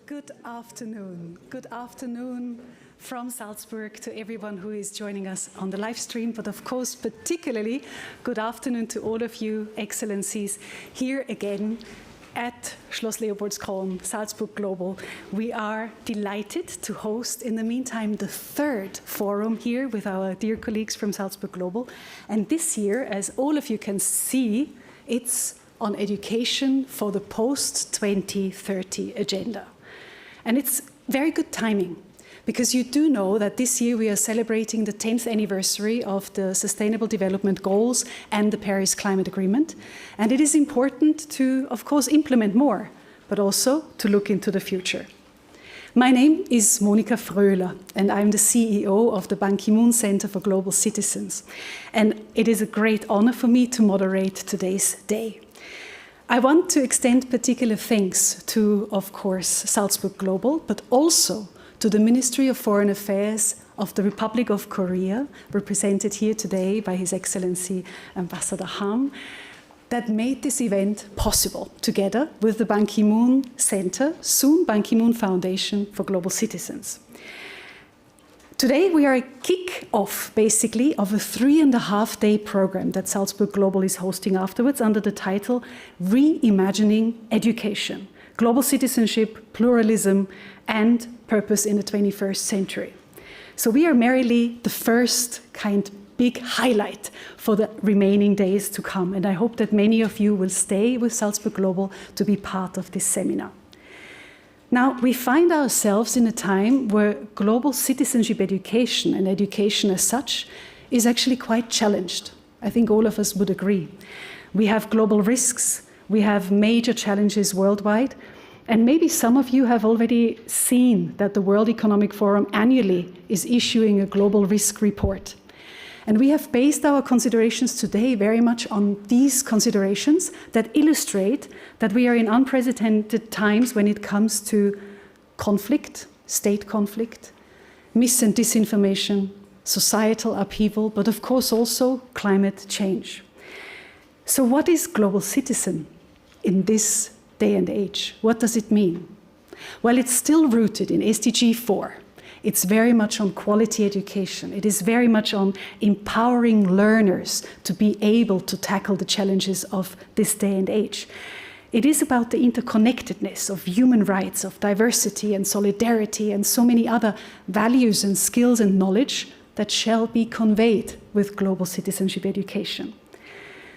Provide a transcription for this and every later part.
Good afternoon. Good afternoon from Salzburg to everyone who is joining us on the live stream, but of course, particularly good afternoon to all of you, Excellencies, here again at Schloss Leopoldskron, Salzburg Global. We are delighted to host, in the meantime, the third forum here with our dear colleagues from Salzburg Global. And this year, as all of you can see, it's on education for the Post-2030 agenda. And it's very good timing, because you do know that this year we are celebrating the 10th anniversary of the Sustainable Development Goals and the Paris Climate Agreement. And it is important to, of course, implement more, but also to look into the future. My name is Monika Fröhler, and I'm the CEO of the Ban Ki-moon Center for Global Citizens. And it is a great honor for me to moderate today's day. I want to extend particular thanks to, of course, Salzburg Global, but also to the Ministry of Foreign Affairs of the Republic of Korea, represented here today by His Excellency Ambassador Ham, that made this event possible, together with the Ban Ki-moon Center, soon Ban Ki-moon Foundation for Global Citizens. Today we are a kick-off, basically, of a 3.5-day program that Salzburg Global is hosting afterwards under the title Reimagining Education, Global Citizenship, Pluralism and Purpose in the 21st Century. So we are merely the first big highlight for the remaining days to come, and I hope that many of you will stay with Salzburg Global to be part of this seminar. Now, we find ourselves in a time where global citizenship education, and education as such, is actually quite challenged. I think all of us would agree. We have global risks, we have major challenges worldwide, and maybe some of you have already seen that the World Economic Forum annually is issuing a global risk report. And we have based our considerations today very much on these considerations that illustrate that we are in unprecedented times when it comes to conflict, state conflict, mis- and disinformation, societal upheaval, but of course also climate change. So what is global citizen in this day and age? What does it mean? Well, it's still rooted in SDG 4. It's very much on quality education. It is very much on empowering learners to be able to tackle the challenges of this day and age. It is about the interconnectedness of human rights, of diversity and solidarity, and so many other values and skills and knowledge that shall be conveyed with global citizenship education.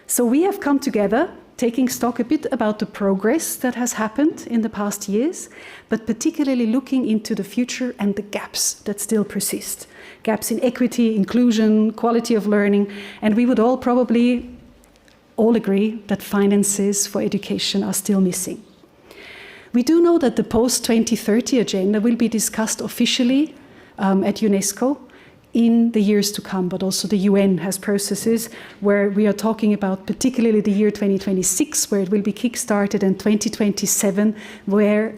So we have come together, taking stock a bit about the progress that has happened in the past years, but particularly looking into the future and the gaps that still persist. Gaps in equity, inclusion, quality of learning, and we would all probably all agree that finances for education are still missing. We do know that the Post-2030 agenda will be discussed officially at UNESCO in the years to come, but also the UN has processes where we are talking about particularly the year 2026, where it will be kick-started, and 2027, where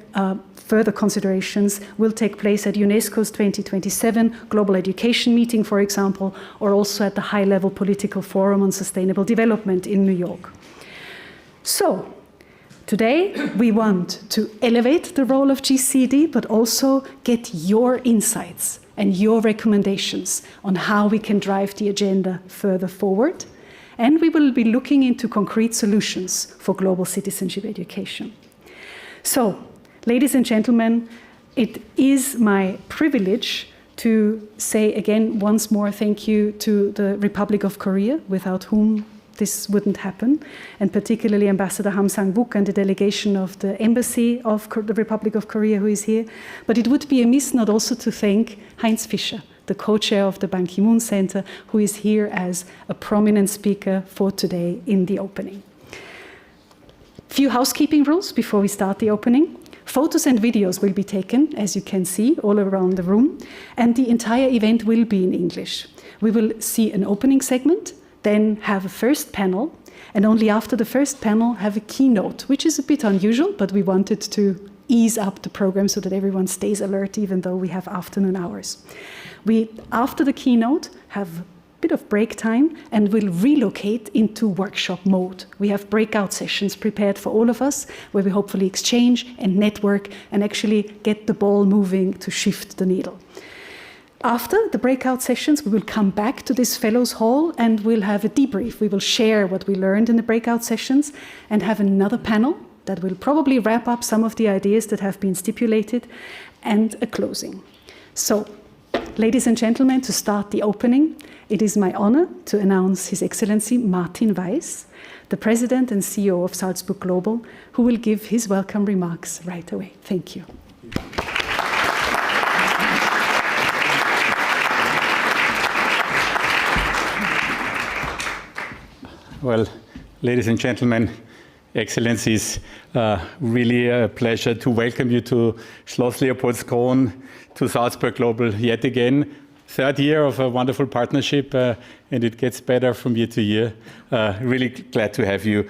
further considerations will take place at UNESCO's 2027 Global Education Meeting, for example, or also at the high-level political forum on sustainable development in New York. So, today we want to elevate the role of GCD, but also get your insights and your recommendations on how we can drive the agenda further forward. And we will be looking into concrete solutions for global citizenship education. So, ladies and gentlemen, it is my privilege to say again once more thank you to the Republic of Korea, without whom this wouldn't happen, and particularly Ambassador Ham Sang-wook and the delegation of the Embassy of the Republic of Korea who is here. But it would be amiss not also to thank Heinz Fischer, the co-chair of the Ban Ki-moon Center, who is here as a prominent speaker for today in the opening. Few housekeeping rules before we start the opening. Photos and videos will be taken, as you can see, all around the room, and the entire event will be in English. We will see an opening segment, then have a first panel, and only after the first panel have a keynote, which is a bit unusual, but we wanted to ease up the program so that everyone stays alert, even though we have afternoon hours. We, after the keynote, have bit of break time and we'll relocate into workshop mode. We have breakout sessions prepared for all of us where we hopefully exchange and network and actually get the ball moving to shift the needle. After the breakout sessions, we will come back to this Fellows Hall and we'll have a debrief. We will share what we learned in the breakout sessions and have another panel that will probably wrap up some of the ideas that have been stipulated and a closing. So, ladies and gentlemen, to start the opening, it is my honor to announce His Excellency Martin Weiss, the President and CEO of Salzburg Global, who will give his welcome remarks right away. Thank you. Well, ladies and gentlemen, Excellencies, really a pleasure to welcome you to Schloss Leopoldskron, to Salzburg Global yet again. Third year of a wonderful partnership, and it gets better from year to year. Really glad to have you.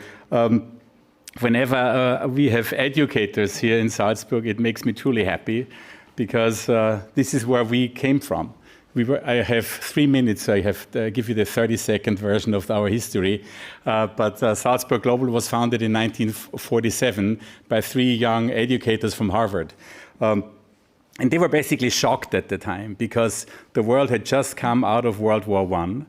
Whenever we have educators here in Salzburg, it makes me truly happy, because this is where we came from. I have 3 minutes, so I have to give you the 30-second version of our history. But Salzburg Global was founded in 1947 by 3 young educators from Harvard. And they were basically shocked at the time, because the world had just come out of World War I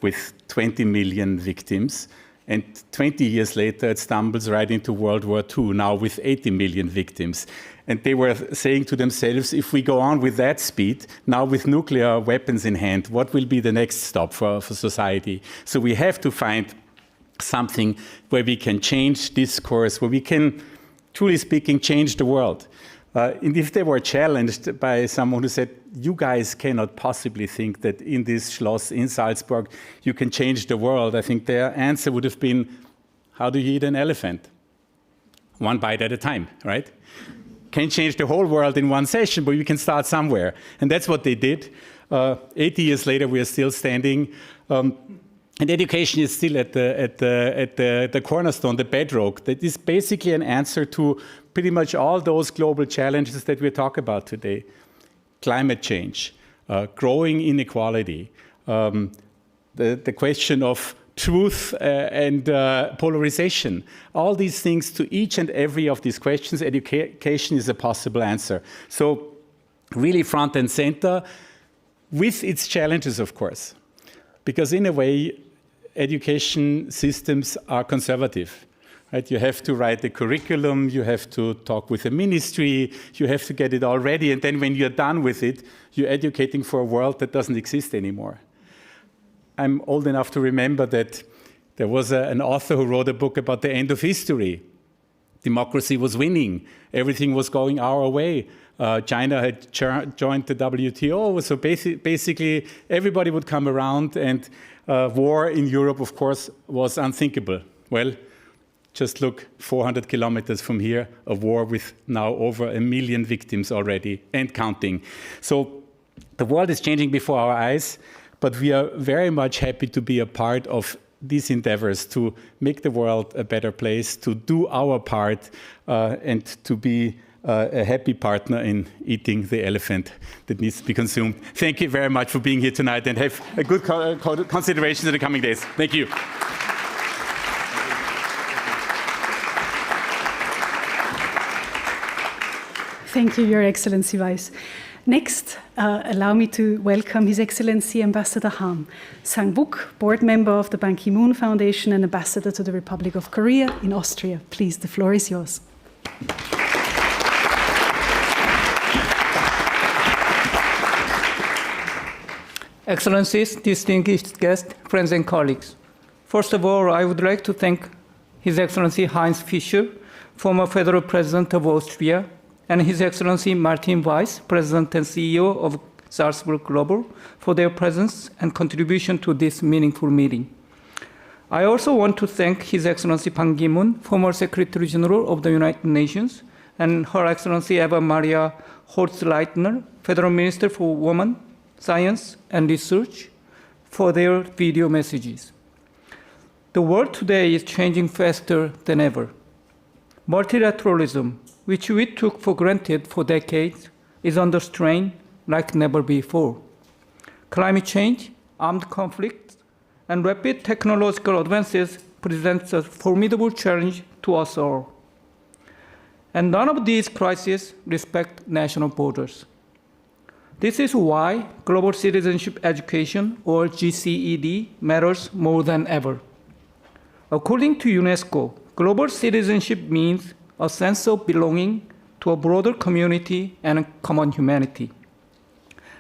with 20 million victims. And 20 years later, it stumbles right into World War II, now with 80 million victims. And they were saying to themselves, if we go on with that speed, now with nuclear weapons in hand, what will be the next stop for society? So we have to find something where we can change discourse, where we can, truly speaking, change the world. And if they were challenged by someone who said, you guys cannot possibly think that in this Schloss in Salzburg you can change the world, I think their answer would have been, how do you eat an elephant? One bite at a time, right? Can't change the whole world in one session, but you can start somewhere. And that's what they did. 80 years later, we are still standing. And education is still at the cornerstone, the bedrock. That is basically an answer to pretty much all those global challenges that we talk about today. Climate change, growing inequality, the question of truth and polarization. All these things, to each and every of these questions, education is a possible answer. So really front and center, with its challenges, of course. Because in a way, education systems are conservative. Right? You have to write the curriculum, you have to talk with the ministry, you have to get it all ready, and then when you're done with it, you're educating for a world that doesn't exist anymore. I'm old enough to remember that there was an author who wrote a book about the end of history. Democracy was winning. Everything was going our way. China had joined the WTO, so basically everybody would come around, and war in Europe, of course, was unthinkable. Well, just look 400 kilometers from here, a war with now over 1 million victims already, and counting. So the world is changing before our eyes. But we are very much happy to be a part of these endeavors to make the world a better place, to do our part, and to be a happy partner in eating the elephant that needs to be consumed. Thank you very much for being here tonight, and have a good consideration in the coming days. Thank you. Thank you, Your Excellency Weiss. Next, allow me to welcome His Excellency Ambassador Han Sang-buk, board member of the Ban Ki-moon Foundation and ambassador to the Republic of Korea in Austria. Please, the floor is yours. Excellencies, distinguished guests, friends and colleagues. First of all, I would like to thank His Excellency Heinz Fischer, former Federal President of Austria, and His Excellency Martin Weiss, President and CEO of Salzburg Global, for their presence and contribution to this meaningful meeting. I also want to thank His Excellency Ban Ki-moon, former Secretary General of the United Nations, and Her Excellency Eva Maria Holzleitner, Federal Minister for Women, Science and Research, for their video messages. The world today is changing faster than ever. Multilateralism, which we took for granted for decades, is under strain like never before. Climate change, armed conflicts, and rapid technological advances presents a formidable challenge to us all. And none of these crises respect national borders. This is why global citizenship education, or GCED, matters more than ever. According to UNESCO, global citizenship means a sense of belonging to a broader community and a common humanity.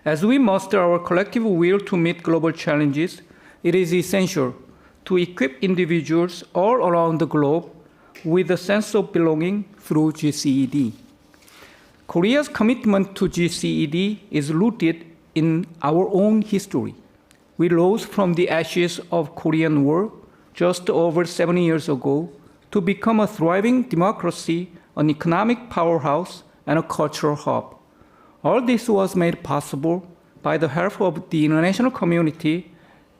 As we muster our collective will to meet global challenges, it is essential to equip individuals all around the globe with a sense of belonging through GCED. Korea's commitment to GCED is rooted in our own history. We rose from the ashes of Korean War just over 70 years ago to become a thriving democracy, an economic powerhouse, and a cultural hub. All this was made possible by the help of the international community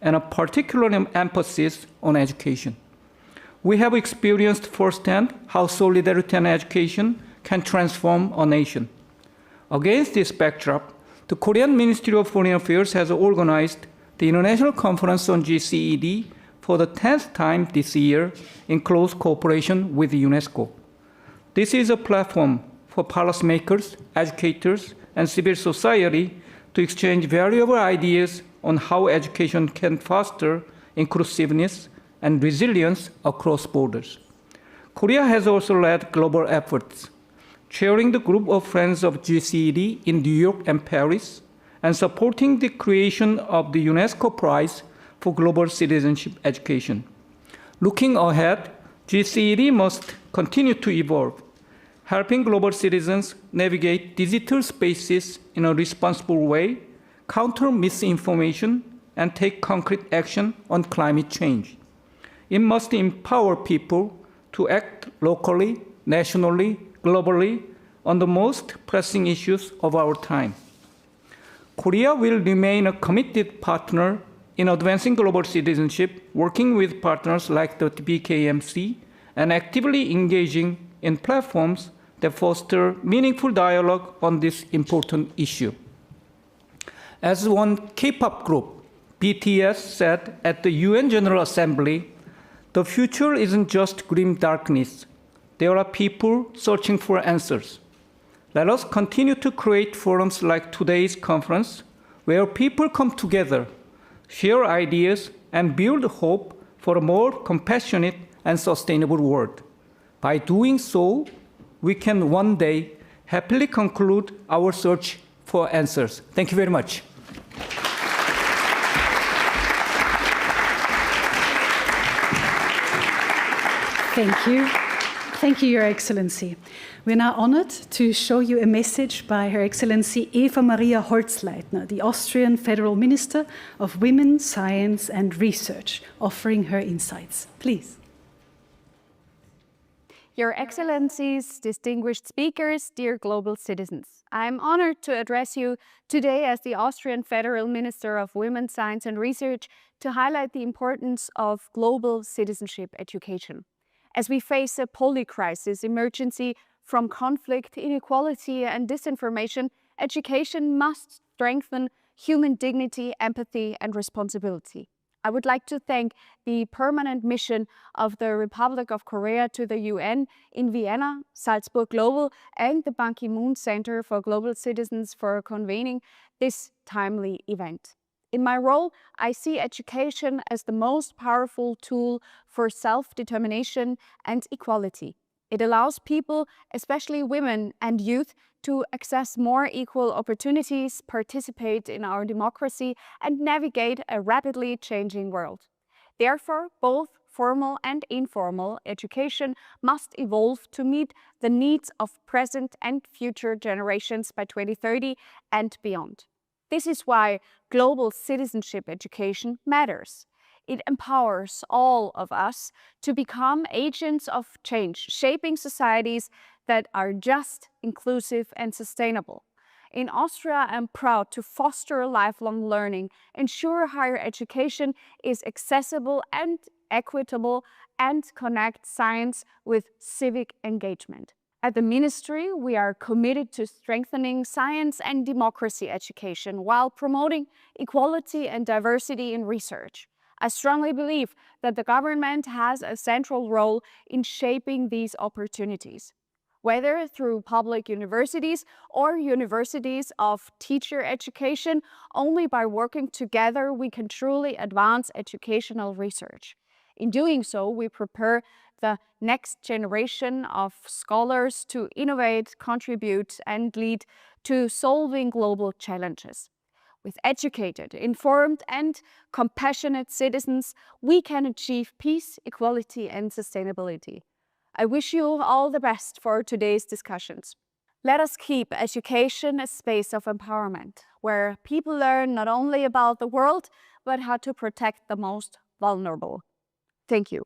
and a particular emphasis on education. We have experienced firsthand how solidarity and education can transform a nation. Against this backdrop, the Korean Ministry of Foreign Affairs has organized the International Conference on GCED for the 10th time this year in close cooperation with UNESCO. This is a platform for policymakers, educators, and civil society to exchange valuable ideas on how education can foster inclusiveness and resilience across borders. Korea has also led global efforts, chairing the group of Friends of GCED in New York and Paris, and supporting the creation of the UNESCO Prize for Global Citizenship Education. Looking ahead, GCED must continue to evolve, helping global citizens navigate digital spaces in a responsible way, counter misinformation, and take concrete action on climate change. It must empower people to act locally, nationally, globally on the most pressing issues of our time. Korea will remain a committed partner in advancing global citizenship, working with partners like the BKMC and actively engaging in platforms that foster meaningful dialogue on this important issue. As one K-pop group, BTS, said at the UN General Assembly, the future isn't just grim darkness. There are people searching for answers. Let us continue to create forums like today's conference, where people come together, share ideas, and build hope for a more compassionate and sustainable world. By doing so, we can one day happily conclude our search for answers. Thank you very much. Thank you. Thank you, Your Excellency. We're now honored to show you a message by Her Excellency Eva Maria Holzleitner, the Austrian Federal Minister of Women, Science and Research, offering her insights. Please. Your Excellencies, distinguished speakers, dear global citizens, I'm honored to address you today as the Austrian Federal Minister of Women, Science and Research to highlight the importance of global citizenship education. As we face a polycrisis emergency from conflict, inequality and disinformation, education must strengthen human dignity, empathy and responsibility. I would like to thank the permanent mission of the Republic of Korea to the UN in Vienna, Salzburg Global, and the Ban Ki-moon Center for Global Citizens for convening this timely event. In my role, I see education as the most powerful tool for self-determination and equality. It allows people, especially women and youth, to access more equal opportunities, participate in our democracy, and navigate a rapidly changing world. Therefore, both formal and informal education must evolve to meet the needs of present and future generations by 2030 and beyond. This is why global citizenship education matters. It empowers all of us to become agents of change, shaping societies that are just, inclusive, and sustainable. In Austria, I'm proud to foster lifelong learning, ensure higher education is accessible and equitable, and connect science with civic engagement. At the Ministry, we are committed to strengthening science and democracy education while promoting equality and diversity in research. I strongly believe that the government has a central role in shaping these opportunities, whether through public universities or universities of teacher education. Only by working together we can truly advance educational research. In doing so, we prepare the next generation of scholars to innovate, contribute, and lead to solving global challenges. With educated, informed, and compassionate citizens, we can achieve peace, equality, and sustainability. I wish you all the best for today's discussions. Let us keep education a space of empowerment, where people learn not only about the world, but how to protect the most vulnerable. Thank you.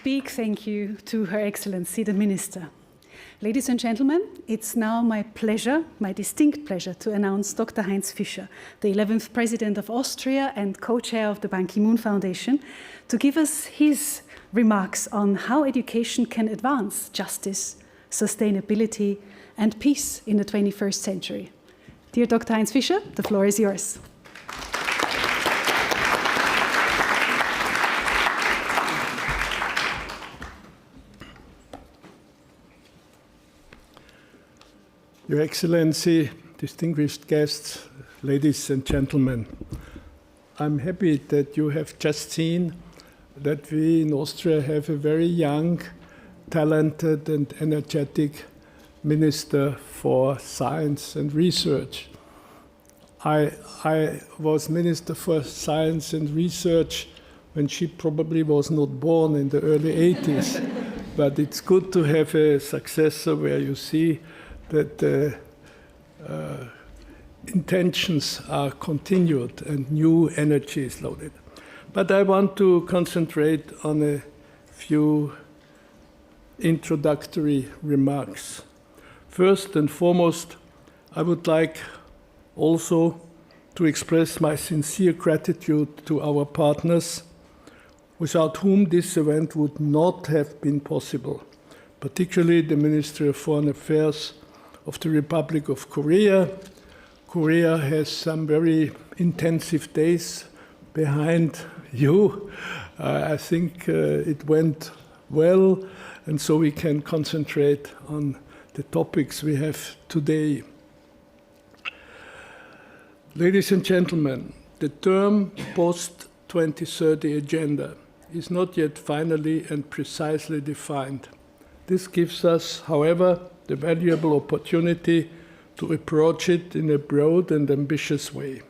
Big thank you to Her Excellency the Minister. Ladies and gentlemen, it's now my pleasure, my distinct pleasure, to announce Dr. Heinz Fischer, the 11th President of Austria and co-chair of the Ban Ki-moon Foundation, to give us his remarks on how education can advance justice, sustainability, and peace in the 21st century. Dear Dr. Heinz Fischer, the floor is yours. Your Excellency, distinguished guests, ladies and gentlemen, I'm happy that you have just seen that we in Austria have a very young, talented and energetic Minister for Science and Research. I was Minister for Science and Research when she probably was not born in the early 80s, but it's good to have a successor where you see that the intentions are continued and new energy is loaded. But I want to concentrate on a few introductory remarks. First and foremost, I would like also to express my sincere gratitude to our partners, without whom this event would not have been possible, particularly the Ministry of Foreign Affairs of the Republic of Korea. Korea has some very intensive days behind you. I think it went well, and so we can concentrate on the topics we have today. Ladies and gentlemen, the term Post-2030 agenda is not yet finally and precisely defined. This gives us, however, the valuable opportunity to approach it in a broad and ambitious way.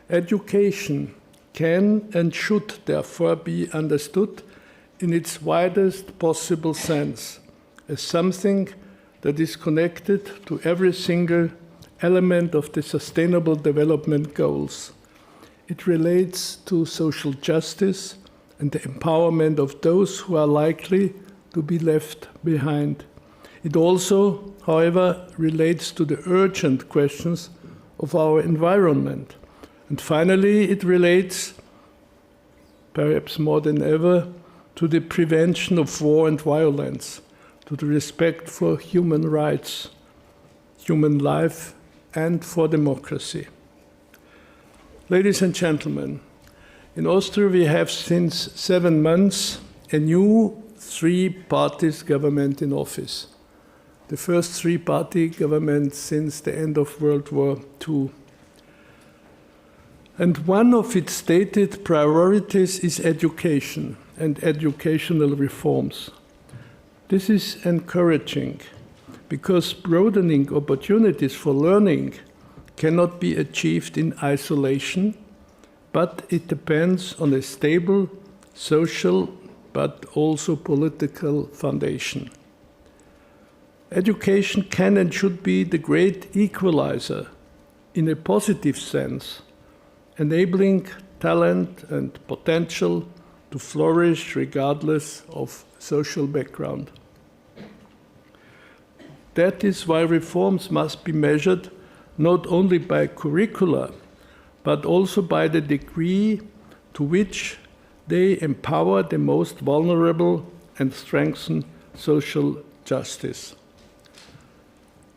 Education can and should therefore be understood in its widest possible sense as something that is connected to every single element of the Sustainable Development Goals. It relates to social justice and the empowerment of those who are likely to be left behind. It also, however, relates to the urgent questions of our environment. And finally, it relates, perhaps more than ever, to the prevention of war and violence, to the respect for human rights, human life, and for democracy. Ladies and gentlemen, in Austria we have since 7 months a new three-party government in office. The first three-party government since the end of World War II. And one of its stated priorities is education and educational reforms. This is encouraging because broadening opportunities for learning cannot be achieved in isolation, but it depends on a stable social but also political foundation. Education can and should be the great equalizer in a positive sense, enabling talent and potential to flourish regardless of social background. That is why reforms must be measured not only by curricula, but also by the degree to which they empower the most vulnerable and strengthen social justice.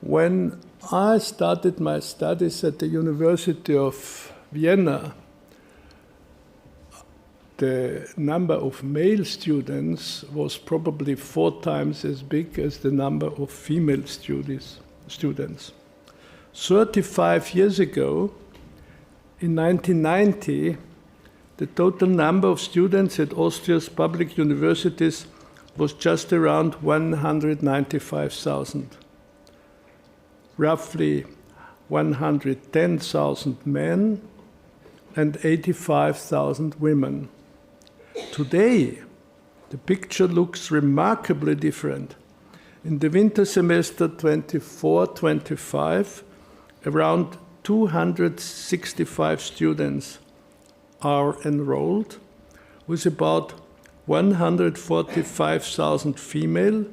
When I started my studies at the University of Vienna, the number of male students was probably 4 times as big as the number of female students. 35 years ago, in 1990, the total number of students at Austria's public universities was just around 195,000. Roughly 110,000 men and 85,000 women. Today, the picture looks remarkably different. In the winter semester 24-25, around 265 students are enrolled, with about 145,000 female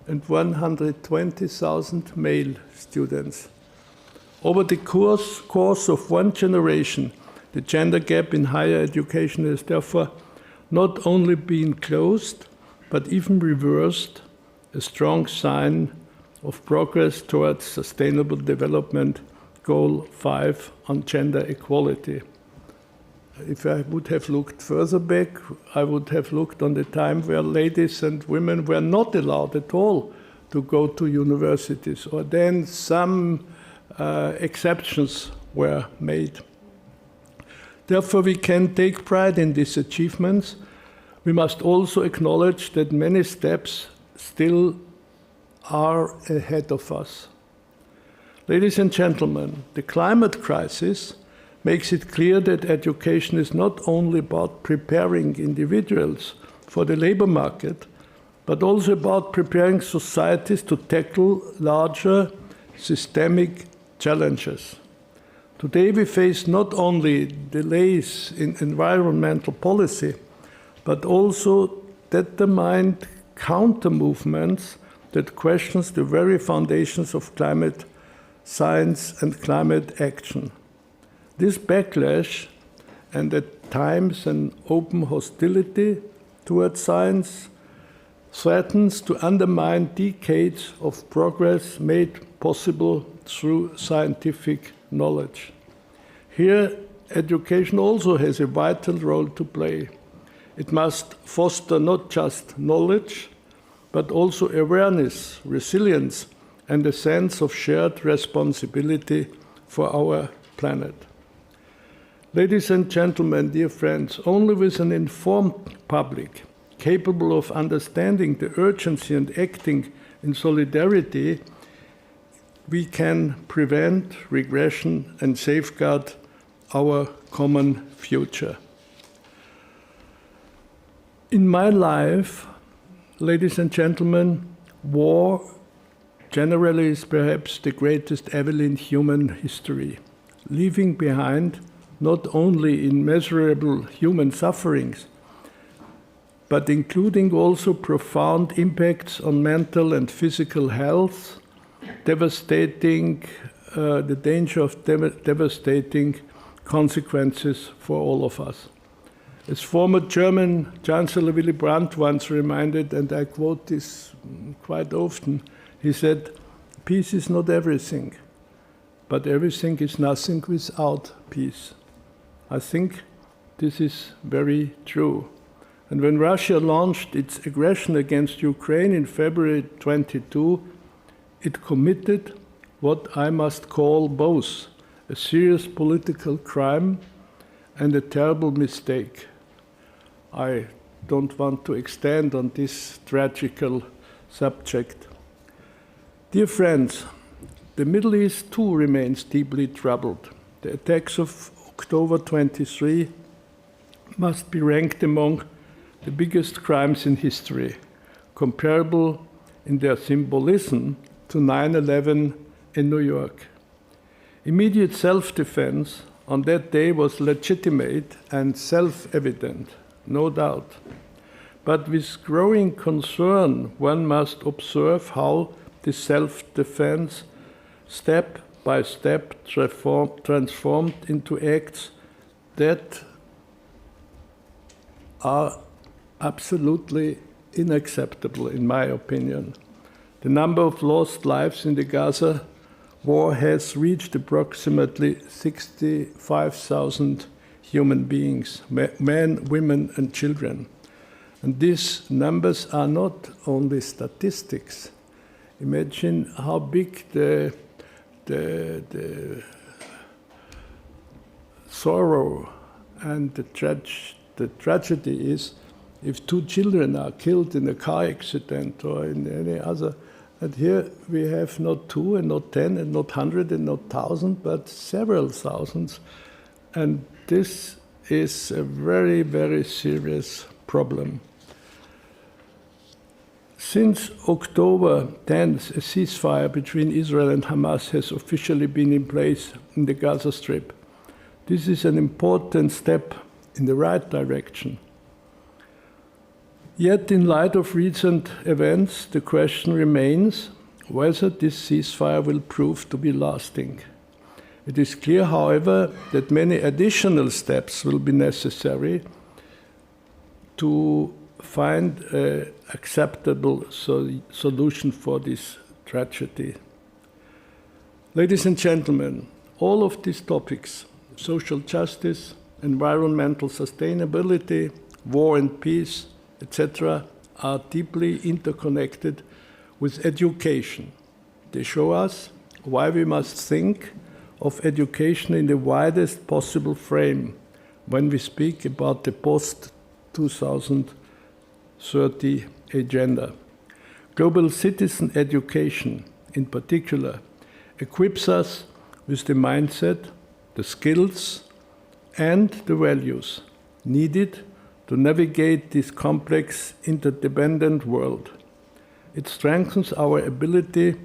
and 120,000 male students. Over the course of one generation, the gender gap in higher education has therefore not only been closed, but even reversed, a strong sign of progress towards Sustainable Development Goal 5 on gender equality. If I would have looked further back, I would have looked on the time where ladies and women were not allowed at all to go to universities, or then some exceptions were made. Therefore, we can take pride in these achievements. We must also acknowledge that many steps still are ahead of us. Ladies and gentlemen, the climate crisis makes it clear that education is not only about preparing individuals for the labor market, but also about preparing societies to tackle larger systemic challenges. Today we face not only delays in environmental policy, but also determined counter-movements that questions the very foundations of climate science and climate action. This backlash, and at times an open hostility towards science, threatens to undermine decades of progress made possible through scientific knowledge. Here, education also has a vital role to play. It must foster not just knowledge, but also awareness, resilience, and a sense of shared responsibility for our planet. Ladies and gentlemen, dear friends, only with an informed public, capable of understanding the urgency and acting in solidarity, we can prevent regression and safeguard our common future. In my life, ladies and gentlemen, war generally is perhaps the greatest evil in human history, leaving behind not only immeasurable human sufferings, but including also profound impacts on mental and physical health, the danger of devastating consequences for all of us. As former German Chancellor Willy Brandt once reminded, and I quote this quite often, he said, "Peace is not everything, but everything is nothing without peace." I think this is very true. And when Russia launched its aggression against Ukraine in February 22, it committed what I must call both a serious political crime and a terrible mistake. I don't want to extend on this tragical subject. Dear friends, the Middle East too remains deeply troubled. The attacks of October 23 must be ranked among the biggest crimes in history, comparable in their symbolism to 9/11 in New York. Immediate self-defense on that day was legitimate and self-evident, no doubt. But with growing concern, one must observe how this self-defense, step by step transformed into acts that are absolutely unacceptable, in my opinion. The number of lost lives in the Gaza war has reached approximately 65,000 human beings, men, women, and children. And these numbers are not only statistics. Imagine how big the sorrow and the tragedy is if 2 children are killed in a car accident or in any other. And here we have not 2 and not 10 and not 100 and not 1,000, but several thousands. And this is a very, very serious problem. Since October 10th, a ceasefire between Israel and Hamas has officially been in place in the Gaza Strip. This is an important step in the right direction. Yet, in light of recent events, the question remains whether this ceasefire will prove to be lasting. It is clear, however, that many additional steps will be necessary to find an acceptable solution for this tragedy. Ladies and gentlemen, all of these topics, social justice, environmental sustainability, war and peace, etc., are deeply interconnected with education. They show us why we must think of education in the widest possible frame when we speak about the post-2030 agenda. Global citizen education, in particular, equips us with the mindset, the skills, and the values needed to navigate this complex, interdependent world. It strengthens our ability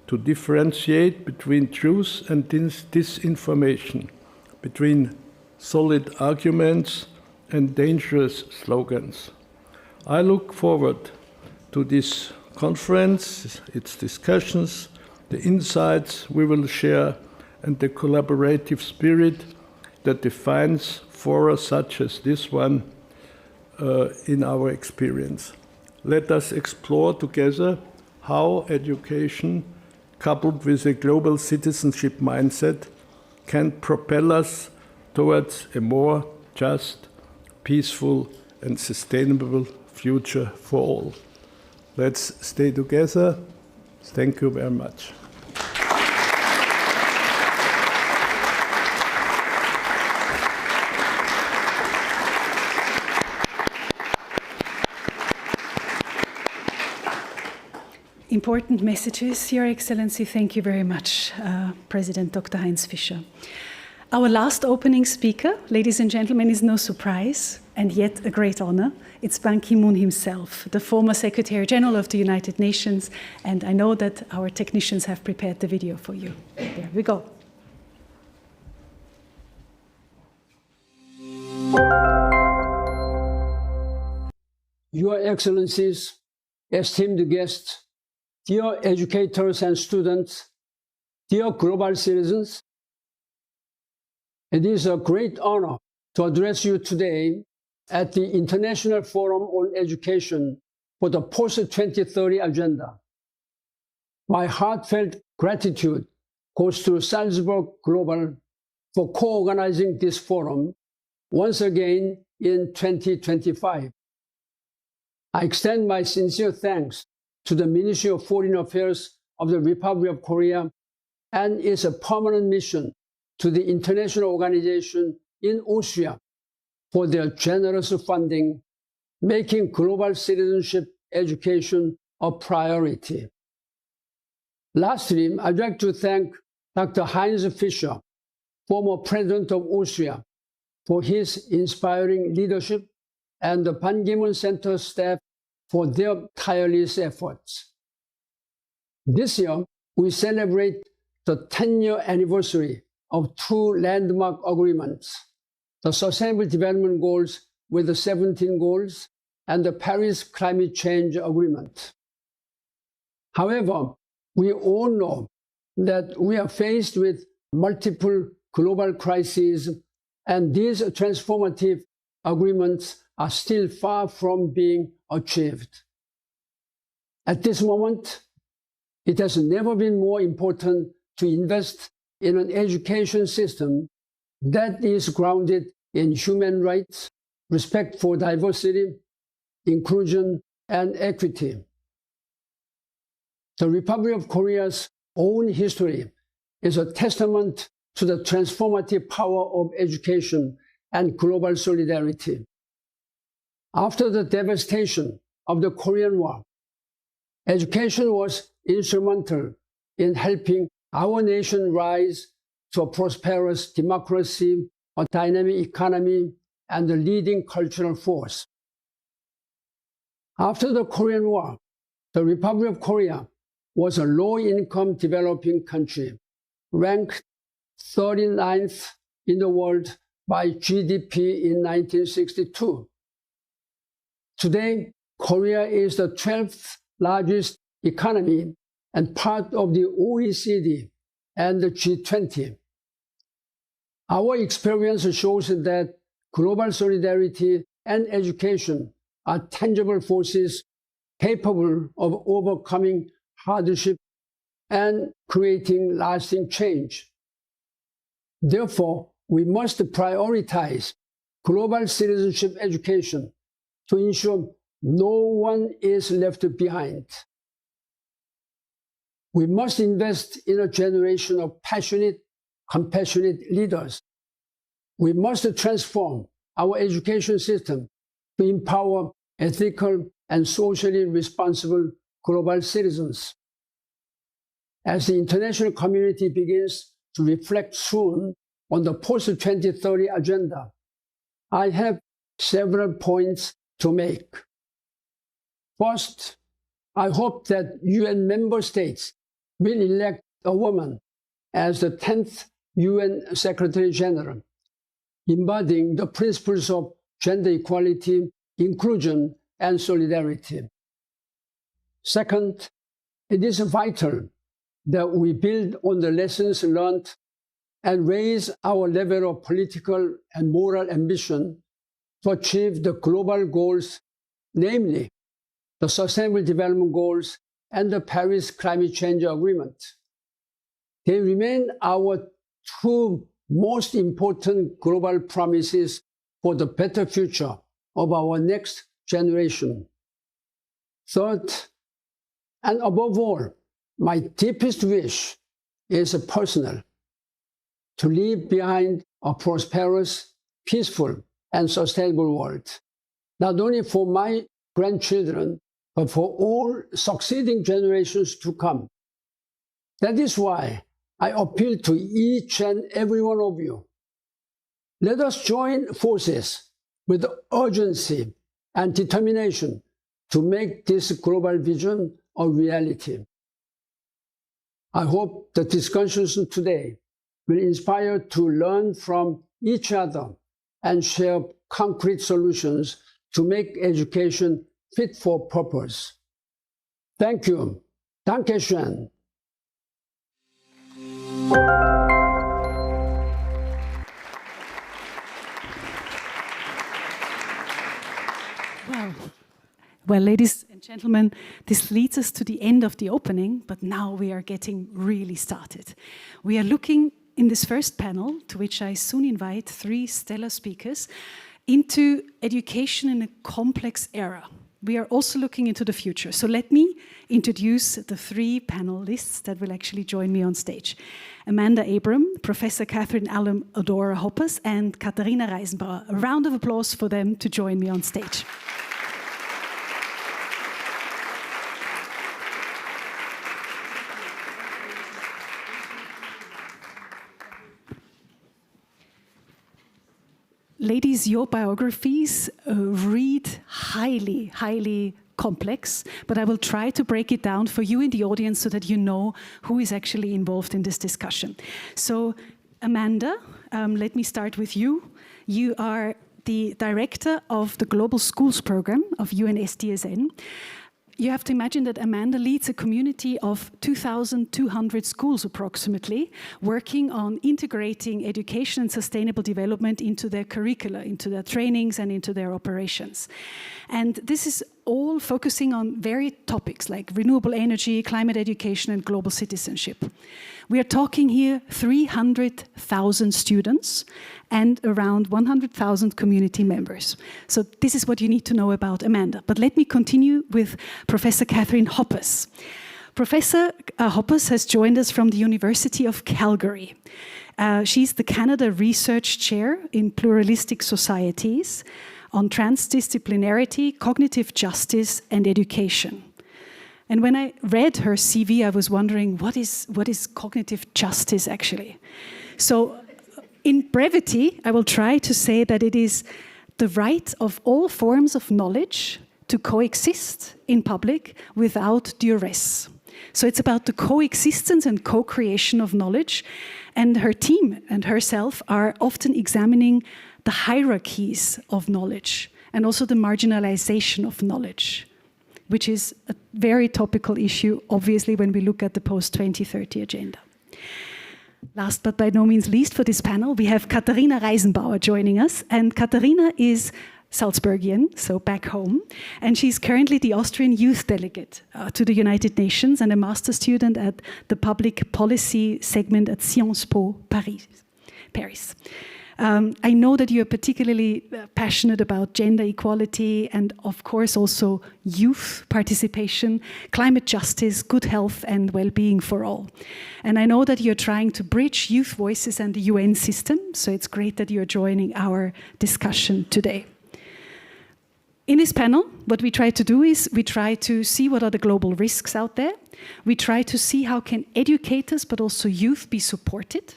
to differentiate between truth and disinformation, between solid arguments and dangerous slogans. I look forward to this conference, its discussions, the insights we will share, and the collaborative spirit that defines fora such as this one in our experience. Let us explore together how education, coupled with a global citizenship mindset, can propel us towards a more just, peaceful, and sustainable future for all. Let's stay together. Thank you very much. Important messages, Your Excellency. Thank you very much, President Dr. Heinz Fischer. Our last opening speaker, ladies and gentlemen, is no surprise, and yet a great honor. It's Ban Ki-moon himself, the former Secretary General of the United Nations, and I know that our technicians have prepared the video for you. There we go. Your Excellencies, esteemed guests, dear educators and students, dear global citizens, it is a great honor to address you today at the International Forum on Education for the Post-2030 Agenda. My heartfelt gratitude goes to Salzburg Global for co-organizing this forum once again in 2025. I extend my sincere thanks to the Ministry of Foreign Affairs of the Republic of Korea and its permanent mission to the international organization in Austria for their generous funding, making global citizenship education a priority. Lastly, I'd like to thank Dr. Heinz Fischer, former President of Austria, for his inspiring leadership and the Ban Ki-moon Center staff for their tireless efforts. This year, we celebrate the 10-year anniversary of 2 landmark agreements, the Sustainable Development Goals with the 17 goals and the Paris Climate Change Agreement. However, we all know that we are faced with multiple global crises, and these transformative agreements are still far from being achieved. At this moment, it has never been more important to invest in an education system that is grounded in human rights, respect for diversity, inclusion, and equity. The Republic of Korea's own history is a testament to the transformative power of education and global solidarity. After the devastation of the Korean War, education was instrumental in helping our nation rise to a prosperous democracy, a dynamic economy, and a leading cultural force. After the Korean War, the Republic of Korea was a low-income developing country, ranked 39th in the world by GDP in 1962. Today, Korea is the 12th largest economy and part of the OECD and the G20. Our experience shows that global solidarity and education are tangible forces capable of overcoming hardship and creating lasting change. Therefore, we must prioritize global citizenship education to ensure no one is left behind. We must invest in a generation of passionate, compassionate leaders. We must transform our education system to empower ethical and socially responsible global citizens. As the international community begins to reflect soon on the post-2030 agenda, I have several points to make. First, I hope that UN member states will elect a woman as the 10th UN Secretary General, embodying the principles of gender equality, inclusion, and solidarity. Second, it is vital that we build on the lessons learned and raise our level of political and moral ambition to achieve the global goals, namely the Sustainable Development Goals and the Paris Climate Change Agreement. They remain our two most important global promises for the better future of our next generation. Third, and above all, my deepest wish is personal: to leave behind a prosperous, peaceful, and sustainable world, not only for my grandchildren, but for all succeeding generations to come. That is why I appeal to each and every one of you. Let us join forces with urgency and determination to make this global vision a reality. I hope the discussions today will inspire to learn from each other and share concrete solutions to make education fit for purpose. Thank you. Danke schön. Well, ladies and gentlemen, this leads us to the end of the opening, but now we are getting really started. We are looking in this first panel, to which I soon invite 3 stellar speakers, into education in a complex era. We are also looking into the future. So let me introduce the 3 panelists that will actually join me on stage. Amanda Abram, Professor Catherine Adora Hoppers, and Katharina Reisenbauer. A round of applause for them to join me on stage. Ladies, your biographies read highly complex, but I will try to break it down for you in the audience so that you know who is actually involved in this discussion. So, Amanda, let me start with you. You are the director of the Global Schools Program of UNSDSN. you have to imagine that Amanda leads a community of 2,200 schools approximately, working on integrating education and sustainable development into their curricula, into their trainings and into their operations. And this is all focusing on varied topics like renewable energy, climate education and global citizenship. We are talking here 300,000 students and around 100,000 community members. So this is what you need to know about Amanda. But let me continue with Professor Catherine Hoppes. Professor Hoppes has joined us from the University of Calgary. She's the Canada Research Chair in Pluralistic Societies on transdisciplinarity, cognitive justice, and education. And when I read her CV, I was wondering, what is cognitive justice actually? So in brevity, I will try to say that it is the right of all forms of knowledge to coexist in public without duress. So it's about the coexistence and co-creation of knowledge. And her team and herself are often examining the hierarchies of knowledge and also the marginalization of knowledge, which is a very topical issue, obviously, when we look at the post-2030 agenda. Last but by no means least for this panel, we have Katharina Reisenbauer joining us. And Katharina is Salzburgian, so back home. And she's currently the Austrian youth delegate to the United Nations and a master student at the public policy segment at Sciences Po Paris. I know that you're particularly passionate about gender equality and, of course, also youth participation, climate justice, good health and well-being for all. And I know that you're trying to bridge youth voices and the UN system, so it's great that you're joining our discussion today. In this panel, what we try to do is we try to see what are the global risks out there. We try to see how can educators but also youth be supported.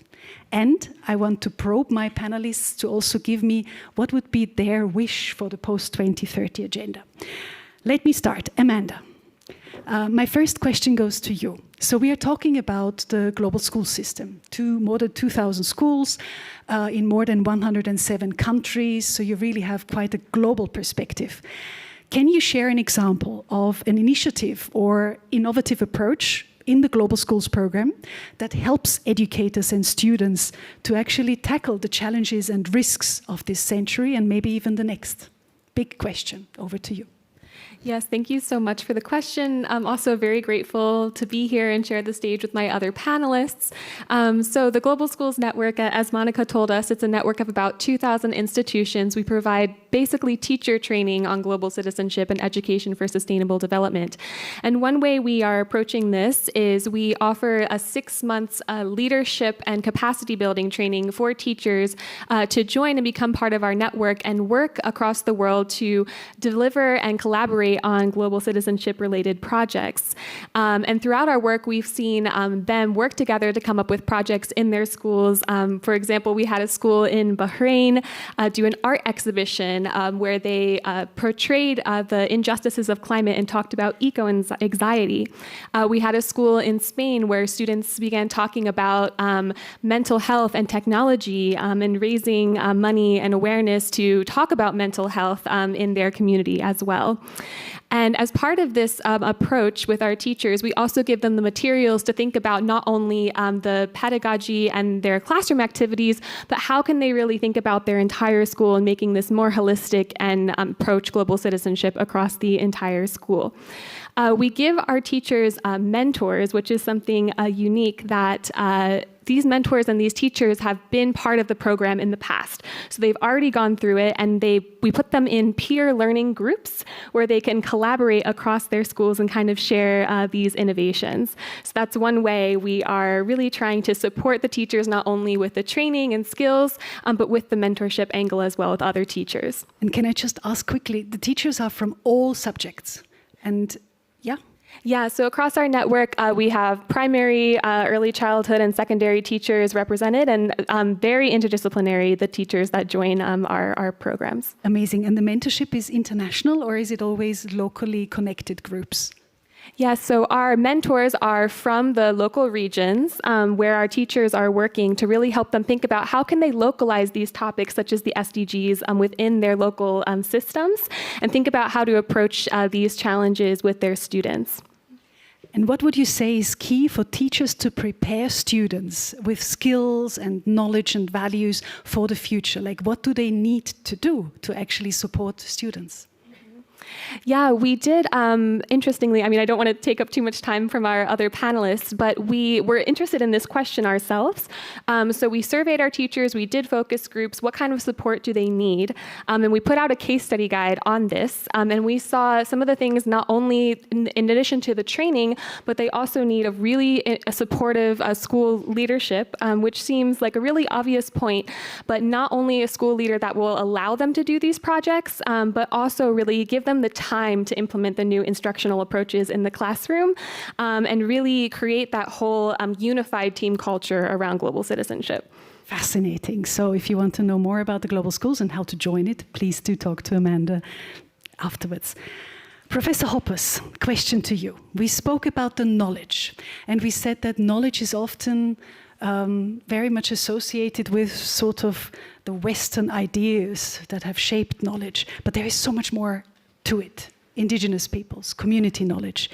And I want to probe my panelists to also give me what would be their wish for the post-2030 agenda. Let me start. Amanda, my first question goes to you. So we are talking about the global school system, more than 2,000 schools in more than 107 countries, so you really have quite a global perspective. Can you share an example of an initiative or innovative approach in the Global Schools program that helps educators and students to actually tackle the challenges and risks of this century and maybe even the next? Big question. Over to you. Yes, thank you so much for the question. I'm also very grateful to be here and share the stage with my other panelists. So the Global Schools Network, as Monica told us, it's a network of about 2,000 institutions. We provide basically teacher training on global citizenship and education for sustainable development. And one way we are approaching this is we offer a 6 months leadership and capacity building training for teachers to join and become part of our network and work across the world to deliver and collaborate on global citizenship-related projects. And throughout our work, we've seen them work together to come up with projects in their schools. For example, we had a school in Bahrain do an art exhibition where they portrayed the injustices of climate and talked about eco-anxiety. We had a school in Spain where students began talking about mental health and technology and raising money and awareness to talk about mental health in their community as well. And as part of this approach with our teachers, we also give them the materials to think about not only the pedagogy and their classroom activities, but how can they really think about their entire school and making this more holistic and approach global citizenship across the entire school. We give our teachers mentors, which is something unique that these mentors and these teachers have been part of the program in the past. So they've already gone through it, and we put them in peer learning groups where they can collaborate across their schools and kind of share these innovations. So that's one way we are really trying to support the teachers, not only with the training and skills, but with the mentorship angle as well with other teachers. And can I just ask quickly, the teachers are from all subjects, and yeah? Yeah, so across our network, we have primary, early childhood, and secondary teachers represented, and very interdisciplinary, the teachers that join our programs. Amazing. And the mentorship is international, or is it always locally connected groups? Yes, so our mentors are from the local regions where our teachers are working to really help them think about how can they localize these topics such as the SDGs within their local systems and think about how to approach these challenges with their students. And what would you say is key for teachers to prepare students with skills and knowledge and values for the future? Like, what do they need to do to actually support students? Yeah, we did, interestingly, I mean, I don't want to take up too much time from our other panelists, but we were interested in this question ourselves. So we surveyed our teachers, we did focus groups, what kind of support do they need? And we put out a case study guide on this. And we saw some of the things not only in addition to the training, but they also need a supportive school leadership, which seems like a really obvious point, but not only a school leader that will allow them to do these projects, but also really give them the time to implement the new instructional approaches in the classroom and really create that whole unified team culture around global citizenship. Fascinating. So if you want to know more about the Global Schools and how to join it, please do talk to Amanda afterwards. Professor Hoppers, question to you. We spoke about the knowledge, and we said that knowledge is often very much associated with sort of the Western ideas that have shaped knowledge, but there is so much more to it. Indigenous peoples, community knowledge.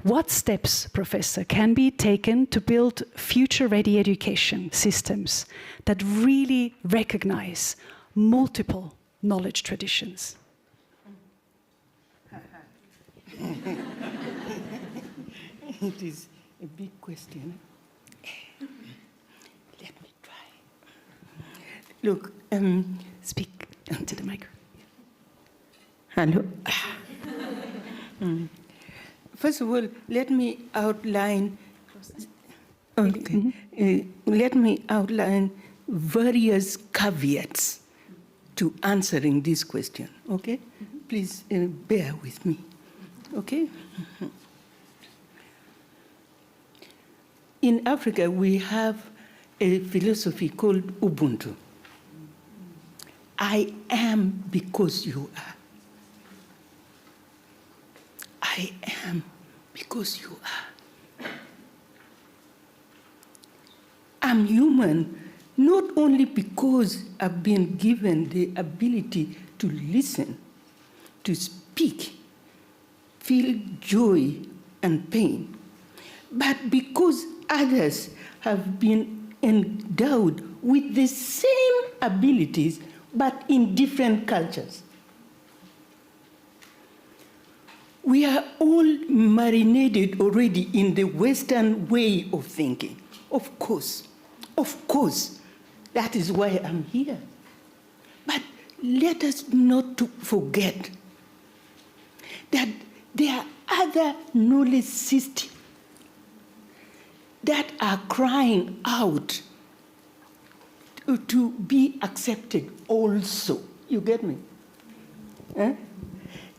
What steps, Professor, can be taken to build future-ready education systems that really recognize multiple knowledge traditions? It is a big question. Let me try. Look, Speak into the microphone. Hello. First of all, let me outline. Let me outline various caveats to answering this question. Okay, please bear with me. Okay. In Africa, we have a philosophy called Ubuntu. I am because you are. I am because you are. I'm human not only because I've been given the ability to listen, to speak, feel joy and pain, but because others have been endowed with the same abilities but in different cultures. We are all marinated already in the Western way of thinking. Of course, that is why I'm here. But let us not to forget that there are other knowledge systems that are crying out to be accepted also. You get me? Eh?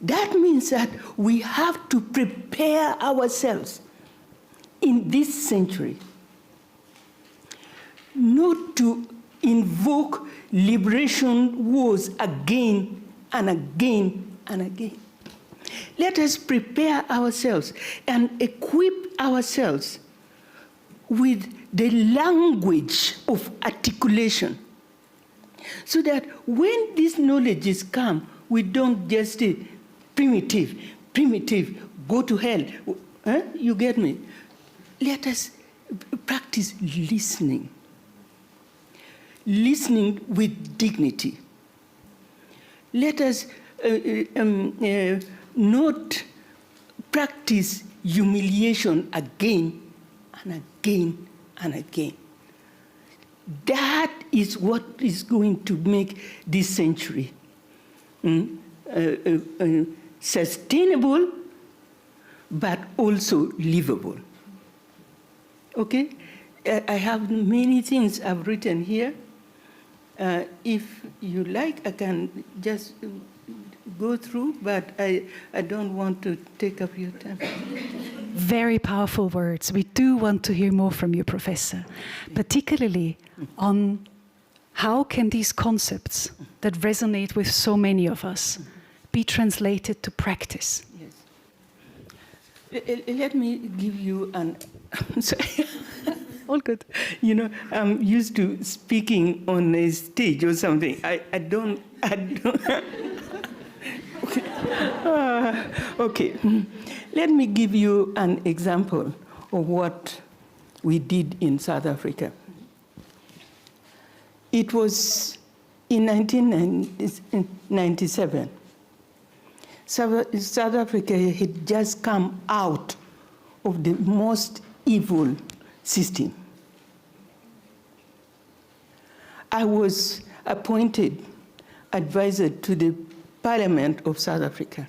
That means that we have to prepare ourselves in this century not to invoke liberation wars again and again and again. Let us prepare ourselves and equip ourselves with the language of articulation so that when these knowledges come, we don't just say, primitive, go to hell. Huh? You get me? Let us practice listening with dignity. Let us not practice humiliation again and again and again. That is what is going to make this century sustainable, but also livable. Okay? I have many things I've written here. If you like, I can just go through, but I don't want to take up your time. Very powerful words. We do want to hear more from you, Professor, particularly on how can these concepts that resonate with so many of us be translated to practice? Yes. Let me give you an. Sorry. All good. You know, I'm used to speaking on a stage or something. I don't. Okay. Okay. Let me give you an example of what we did in South Africa. It was in 1997. South Africa had just come out of the most evil system. I was appointed advisor to the Parliament of South Africa.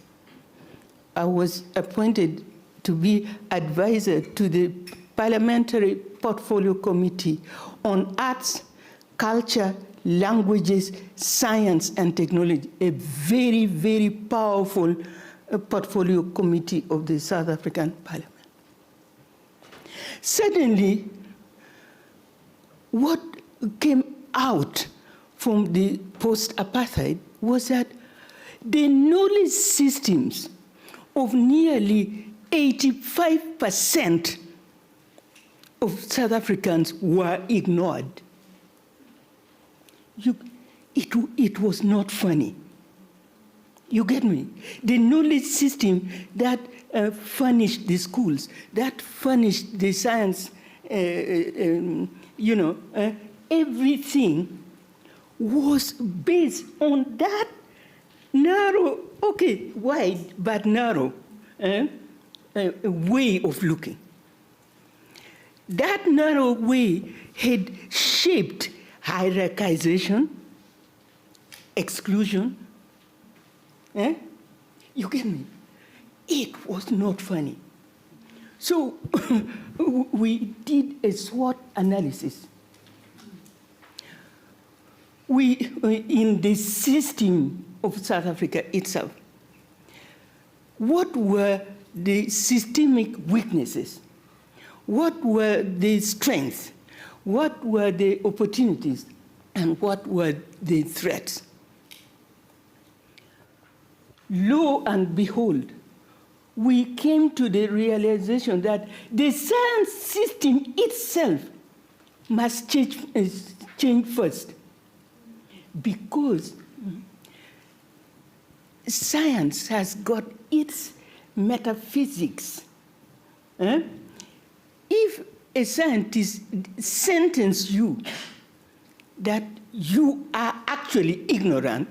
I was appointed to be advisor to the Parliamentary Portfolio Committee on Arts, Culture, Languages, Science, and Technology, a very, very powerful portfolio committee of the South African Parliament. Suddenly, what came out from the post-apartheid was that the knowledge systems of nearly 85% of South Africans were ignored. It was not funny. You get me? The knowledge system that furnished the schools, that furnished the science, everything was based on that narrow, okay, wide, but narrow way of looking. That narrow way had shaped hierarchization, exclusion. You get me? It was not funny. So we did a SWOT analysis. In the system of South Africa itself, what were the systemic weaknesses? What were the strengths? What were the opportunities? And what were the threats? Lo and behold, we came to the realization that the science system itself must change first, because science has got its metaphysics. If a scientist sentences you that you are actually ignorant,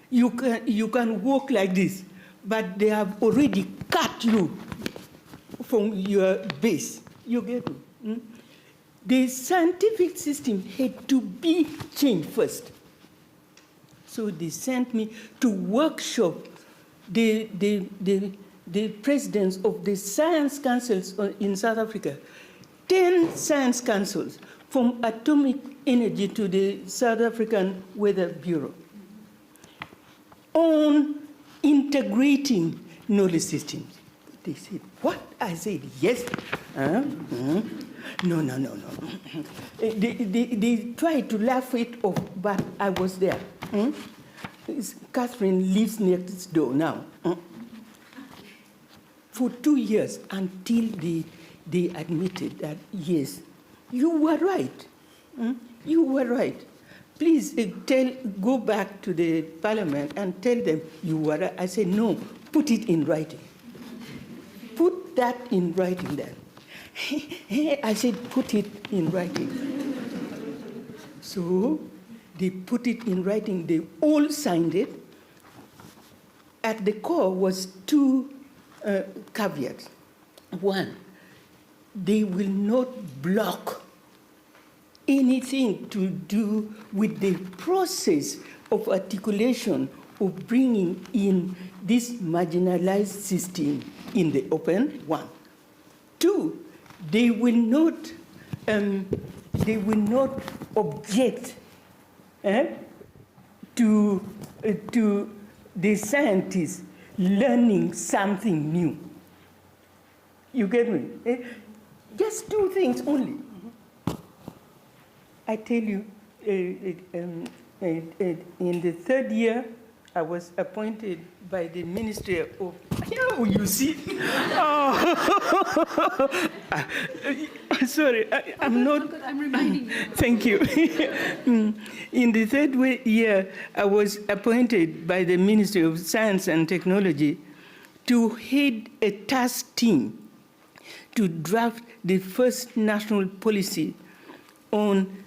you can walk like this, but they have already cut you from your base. You get me? The scientific system had to be changed first. So they sent me to workshop the presidents of the science councils in South Africa, 10 science councils, from atomic energy to the South African Weather Bureau, on integrating knowledge systems. They said, what? I said, yes. No. They tried to laugh it off, but I was there. Catherine lives next door now. For 2 years, until they admitted that, yes, you were right. You were right. Please go back to the Parliament and tell them you were right. I said, no, put it in writing. Put that in writing then. I said, put it in writing. So they put it in writing. They all signed it. At the core was 2 caveats. One, they will not block anything to do with the process of articulation of bringing in this marginalized system in the open, one. 2, they will not object to the scientists learning something new. You get me? Just 2 things only. I tell you, in the 3rd year, I was appointed by the Ministry of, yeah, you see. Oh. Sorry, I'm not. I'm reminding you. Thank you. In the third year, I was appointed by the Ministry of Science and Technology to head a task team to draft the first national policy on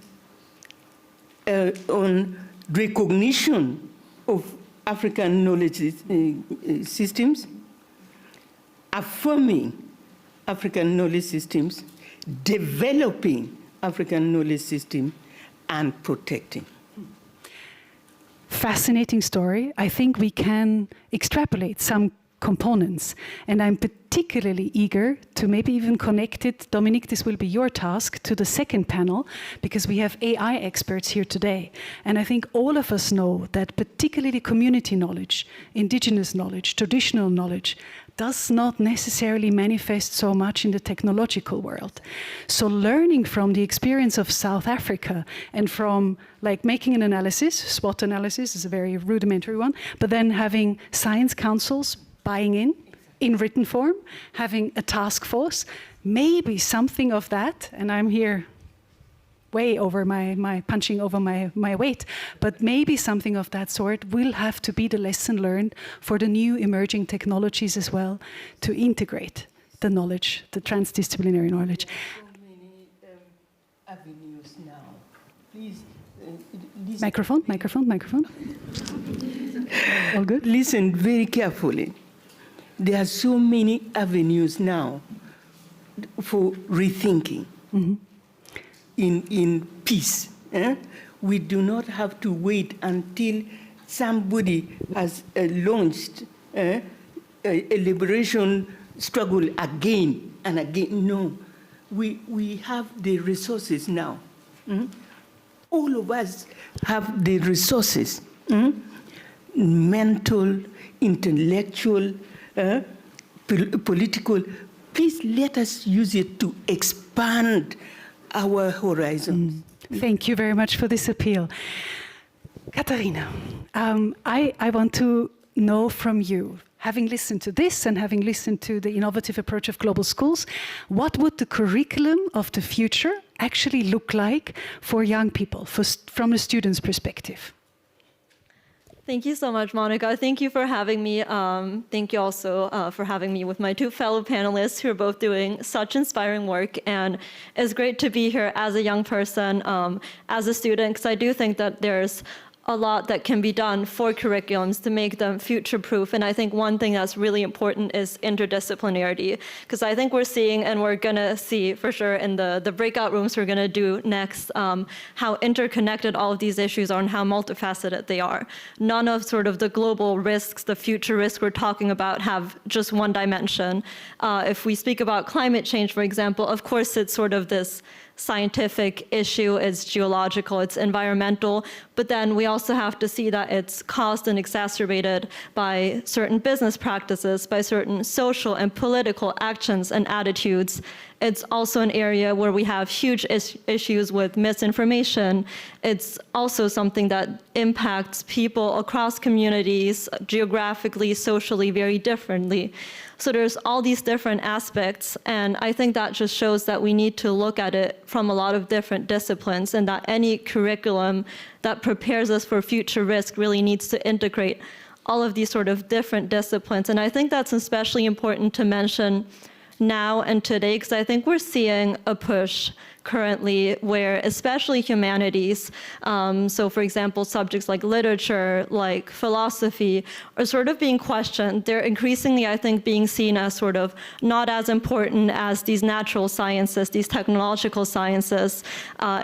recognition of African knowledge systems, affirming African knowledge systems, developing African knowledge systems, and protecting. Fascinating story. I think we can extrapolate some components, and I'm particularly eager to maybe even connect it, Dominique, this will be your task, to the second panel, because we have AI experts here today. And I think all of us know that particularly community knowledge, indigenous knowledge, traditional knowledge, does not necessarily manifest so much in the technological world. So learning from the experience of South Africa and from like making an analysis, SWOT analysis is a very rudimentary one, but then having science councils buying in written form, having a task force, maybe something of that, and I'm here way over my punching over my weight, but maybe something of that sort will have to be the lesson learned for the new emerging technologies as well, to integrate the knowledge, the transdisciplinary knowledge. So many avenues now. Please, listen. Microphone. All good? Listen very carefully. There are so many avenues now for rethinking. Mm-hmm. In peace. We do not have to wait until somebody has launched a liberation struggle again and again. No, we have the resources now. All of us have the resources, mental, intellectual, political. Please let us use it to expand our horizons. Thank you very much for this appeal. Katharina, I want to know from you, having listened to this and having listened to the innovative approach of global schools, what would the curriculum of the future actually look like for young people, from a student's perspective? Thank you so much, Monica. Thank you for having me. Thank you also for having me with my two fellow panelists who are both doing such inspiring work. And it's great to be here as a young person, as a student, because I do think that there's a lot that can be done for curriculums to make them future-proof. And I think one thing that's really important is interdisciplinarity, because I think we're seeing, and we're going to see for sure in the breakout rooms we're going to do next, how interconnected all of these issues are and how multifaceted they are. None of sort of the global risks, the future risks we're talking about have just one dimension. If we speak about climate change, for example, of course it's sort of this scientific issue, it's geological, it's environmental, but then we also have to see that it's caused and exacerbated by certain business practices, by certain social and political actions and attitudes. It's also an area where we have huge issues with misinformation. It's also something that impacts people across communities, geographically, socially, very differently. So there's all these different aspects, and I think that just shows that we need to look at it from a lot of different disciplines, and that any curriculum that prepares us for future risk really needs to integrate all of these sort of different disciplines. And I think that's especially important to mention now and today, because I think we're seeing a push currently where especially humanities, so for example, subjects like literature, like philosophy, are sort of being questioned. They're increasingly, I think, being seen as sort of not as important as these natural sciences, these technological sciences.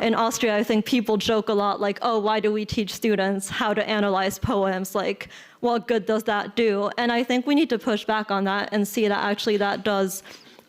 In Austria, I think people joke a lot like, oh, why do we teach students how to analyze poems? Like, what good does that do? And I think we need to push back on that and see that actually that does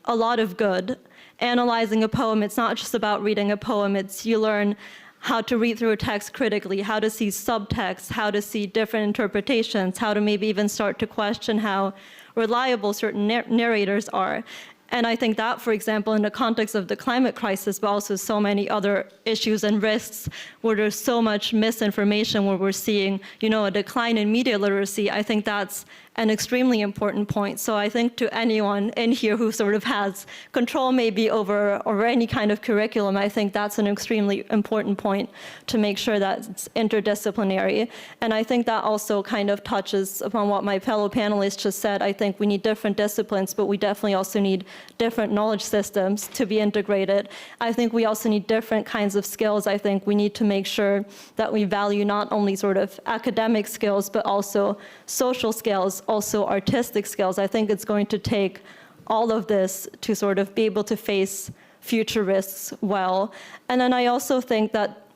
a lot of good. Analyzing a poem, it's not just about reading a poem, it's you learn how to read through a text critically, how to see subtext, how to see different interpretations, how to maybe even start to question how reliable certain narrators are. And I think that, for example, in the context of the climate crisis, but also so many other issues and risks where there's so much misinformation, where we're seeing, a decline in media literacy, I think that's an extremely important point. So I think to anyone in here who sort of has control maybe over any kind of curriculum, I think that's an extremely important point to make sure that it's interdisciplinary. And I think that also kind of touches upon what my fellow panelists just said. I think we need different disciplines, but we definitely also need different knowledge systems to be integrated. I think we also need different kinds of skills. I think we need to make sure that we value not only sort of academic skills, but also social skills, also artistic skills. I think it's going to take all of this to sort of be able to face future risks well. And then I also think that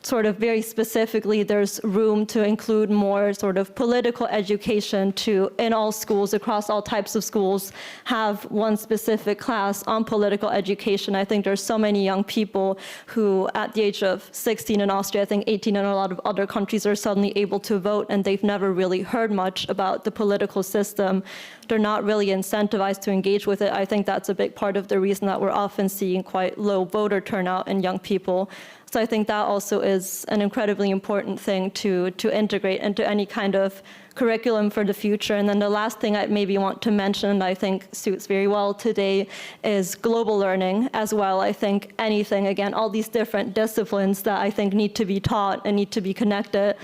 sort of very specifically, there's room to include more sort of political education to, in all schools, across all types of schools, have one specific class on political education. I think there's so many young people who, at the age of 16 in Austria, I think 18 in a lot of other countries, are suddenly able to vote, and they've never really heard much about the political system. They're not really incentivized to engage with it. I think that's a big part of the reason that we're often seeing quite low voter turnout in young people. So I think that also is an incredibly important thing to integrate into any kind of curriculum for the future. And then the last thing I maybe want to mention, and I think suits very well today, is global learning as well. I think anything, again, all these different disciplines that I think need to be taught and need to be connected,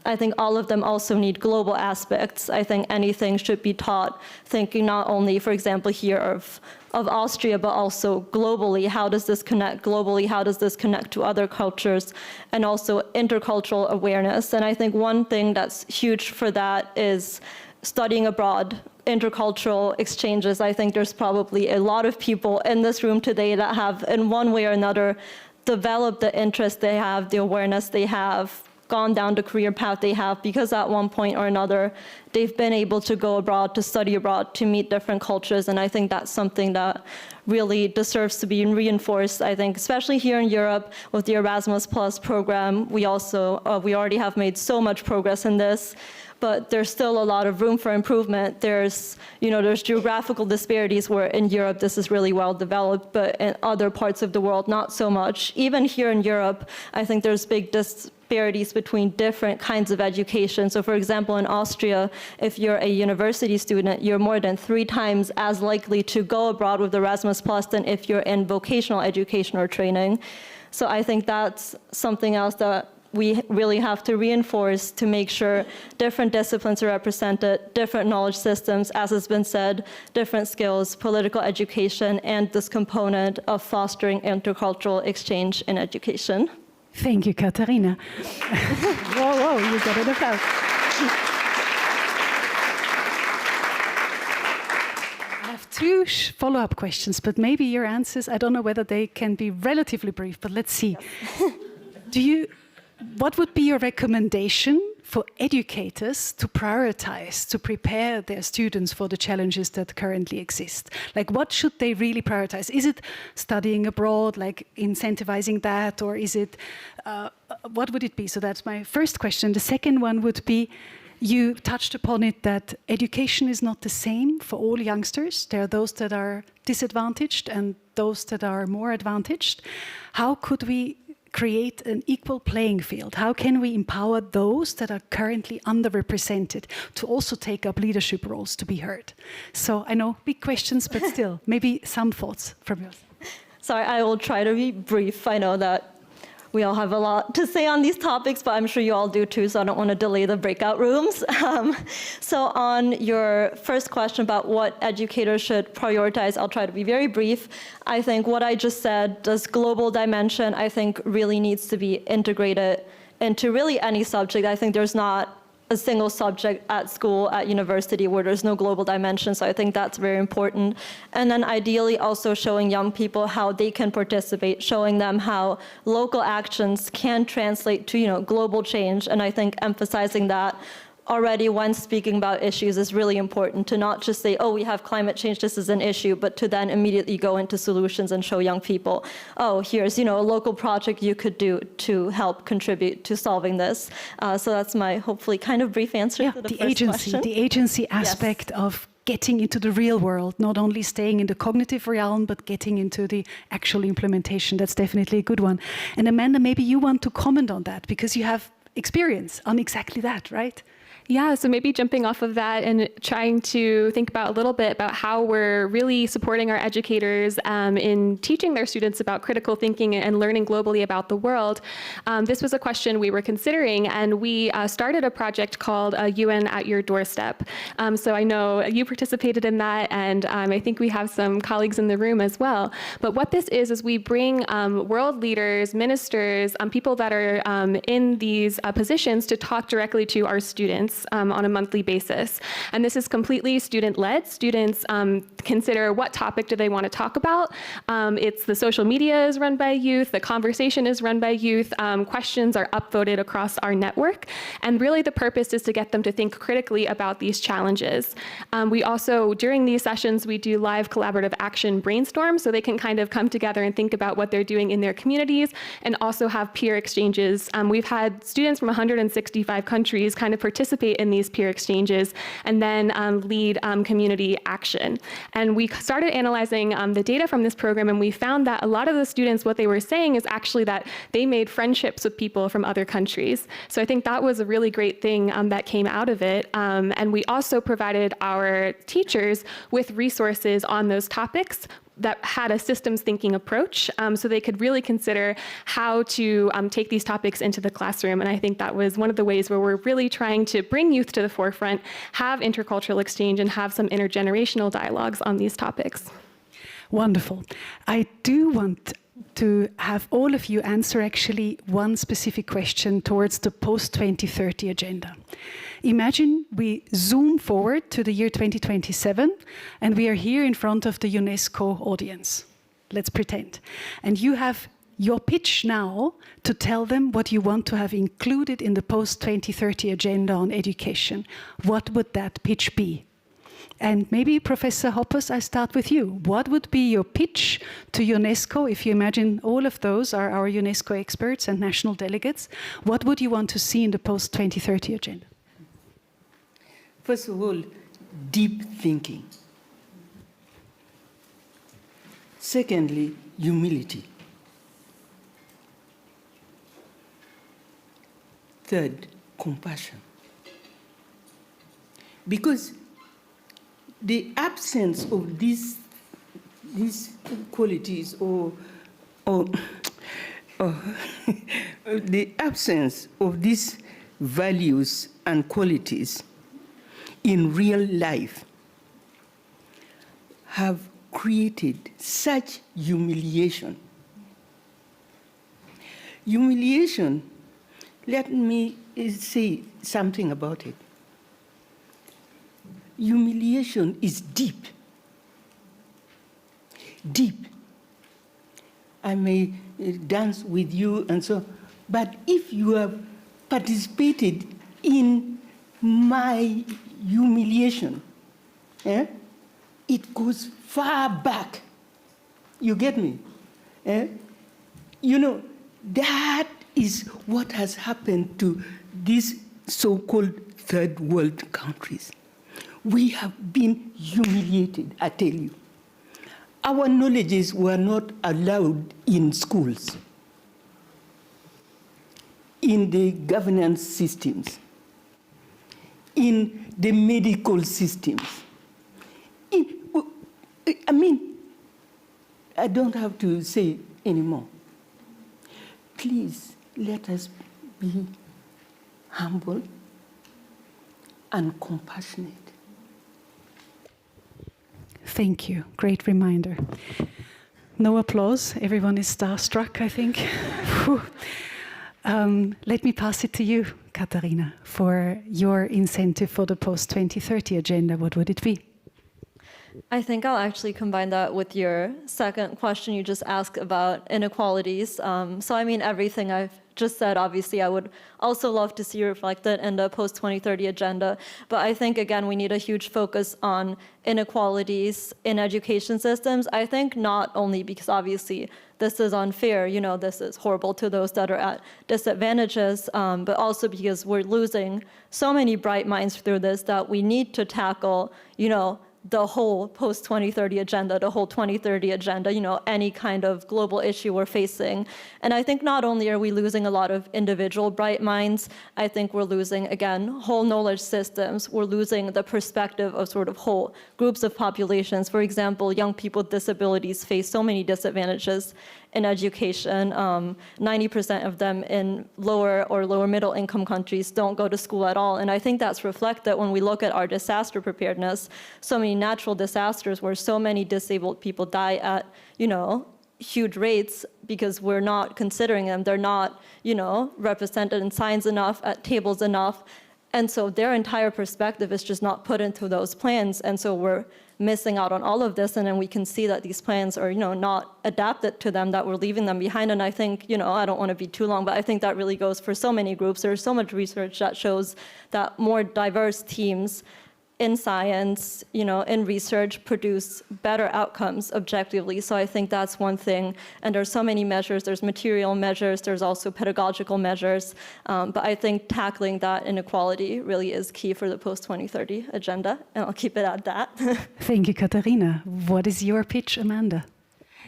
I think all of them also need global aspects. I think anything should be taught thinking not only, for example, here of Austria, but also globally. How does this connect globally? How does this connect to other cultures? And also intercultural awareness. And I think one thing that's huge for that is studying abroad, intercultural exchanges. I think there's probably a lot of people in this room today that have, in one way or another, developed the interest they have, the awareness they have, gone down the career path they have, because at one point or another, they've been able to go abroad, to study abroad, to meet different cultures. And I think that's something that really deserves to be reinforced. I think, especially here in Europe with the Erasmus Plus program, we already have made so much progress in this, but there's still a lot of room for improvement. There's geographical disparities where in Europe this is really well developed, but in other parts of the world, not so much. Even here in Europe, I think there's big disparities between different kinds of education. So for example, in Austria, if you're a university student, you're more than 3 times as likely to go abroad with Erasmus Plus than if you're in vocational education or training. So I think that's something else that we really have to reinforce to make sure different disciplines are represented, different knowledge systems, as has been said, different skills, political education, and this component of fostering intercultural exchange in education. Thank you, Katharina. Whoa, you got it about. I have 2 follow-up questions, but maybe your answers, I don't know whether they can be relatively brief, but let's see. What would be your recommendation for educators to prioritize, to prepare their students for the challenges that currently exist? Like, what should they really prioritize? Is it studying abroad, like incentivizing that, or is it, what would it be? So that's my first question. The second one would be, you touched upon it that education is not the same for all youngsters. There are those that are disadvantaged and those that are more advantaged. How could we create an equal playing field? How can we empower those that are currently underrepresented to also take up leadership roles to be heard? So I know big questions, but still, maybe some thoughts from you. Sorry, I will try to be brief. I know that we all have a lot to say on these topics, but I'm sure you all do too, so I don't want to delay the breakout rooms. So on your first question about what educators should prioritize, I'll try to be very brief. I think what I just said, this global dimension, I think really needs to be integrated into really any subject. I think there's not a single subject at school, at university, where there's no global dimension. So I think that's very important. And then ideally also showing young people how they can participate, showing them how local actions can translate to, global change. And I think emphasizing that already when speaking about issues is really important, to not just say, oh, we have climate change, this is an issue, but to then immediately go into solutions and show young people, oh, here's a local project you could do to help contribute to solving this. So that's my hopefully kind of brief answer to the first question. The agency aspect of getting into the real world, not only staying in the cognitive realm, but getting into the actual implementation. That's definitely a good one. And Amanda, maybe you want to comment on that because you have experience on exactly that, right? Yeah, so maybe jumping off of that and trying to think about a little bit about how we're really supporting our educators in teaching their students about critical thinking and learning globally about the world. This was a question we were considering, and we started a project called UN at Your Doorstep. So I know you participated in that, and I think we have some colleagues in the room as well. But what this is we bring world leaders, ministers, people that are in these positions to talk directly to our students on a monthly basis. And this is completely student-led. Students consider what topic do they want to talk about. It's the social media is run by youth, the conversation is run by youth, questions are upvoted across our network. And really the purpose is to get them to think critically about these challenges. We also, during these sessions, we do live collaborative action brainstorms so they can kind of come together and think about what they're doing in their communities and also have peer exchanges. We've had students from 165 countries kind of participate in these peer exchanges and then lead community action. And we started analyzing the data from this program, and we found that a lot of the students, what they were saying is actually that they made friendships with people from other countries. So I think that was a really great thing that came out of it. And we also provided our teachers with resources on those topics that had a systems thinking approach, so they could really consider how to take these topics into the classroom. And I think that was one of the ways where we're really trying to bring youth to the forefront, have intercultural exchange, and have some intergenerational dialogues on these topics. Wonderful. I do want to have all of you answer actually one specific question towards the post-2030 agenda. Imagine we zoom forward to the year 2027 and we are here in front of the UNESCO audience. Let's pretend. And you have your pitch now to tell them what you want to have included in the post-2030 agenda on education. What would that pitch be? And maybe, Professor Hoppers, I start with you. What would be your pitch to UNESCO, if you imagine all of those are our UNESCO experts and national delegates? What would you want to see in the post-2030 agenda? First of all, deep thinking. Secondly, humility. Third, compassion. Because the absence of these qualities or the absence of these values and qualities in real life have created such humiliation. Humiliation, let me say something about it. Humiliation is deep. Deep. I may dance with you and so, but if you have participated in my humiliation, it goes far back. You get me? You know, that is what has happened to these so-called third world countries. We have been humiliated, I tell you. Our knowledges were not allowed in schools, in the governance systems, in the medical systems. I mean, I don't have to say anymore. Please, let us be humble and compassionate. Thank you. Great reminder. No applause. Everyone is starstruck, I think. Let me pass it to you, Katharina, for your incentive for the post-2030 agenda. What would it be? I think I'll actually combine that with your second question you just asked about inequalities. So I mean, everything I've just said, obviously, I would also love to see reflected in the post-2030 agenda. But I think, again, we need a huge focus on inequalities in education systems. I think not only because, obviously, this is unfair, you know, this is horrible to those that are at disadvantages, but also because we're losing so many bright minds through this that we need to tackle, you know, the whole post-2030 agenda, the whole 2030 agenda, any kind of global issue we're facing. And I think not only are we losing a lot of individual bright minds, I think we're losing, again, whole knowledge systems. We're losing the perspective of sort of whole groups of populations. For example, young people with disabilities face so many disadvantages in education. 90% of them in lower or lower middle income countries don't go to school at all. And I think that's reflected when we look at our disaster preparedness. So many natural disasters where so many disabled people die at, huge rates because we're not considering them. They're not, represented in signs enough, at tables enough. And so their entire perspective is just not put into those plans. And so we're missing out on all of this. And then we can see that these plans are, not adapted to them, that we're leaving them behind. And I think, I don't want to be too long, but I think that really goes for so many groups. There's so much research that shows that more diverse teams in science, in research, produce better outcomes objectively. So I think that's one thing. And there's so many measures. There's material measures. There's also pedagogical measures. But I think tackling that inequality really is key for the post-2030 agenda. And I'll keep it at that. Thank you, Katharina. What is your pitch, Amanda?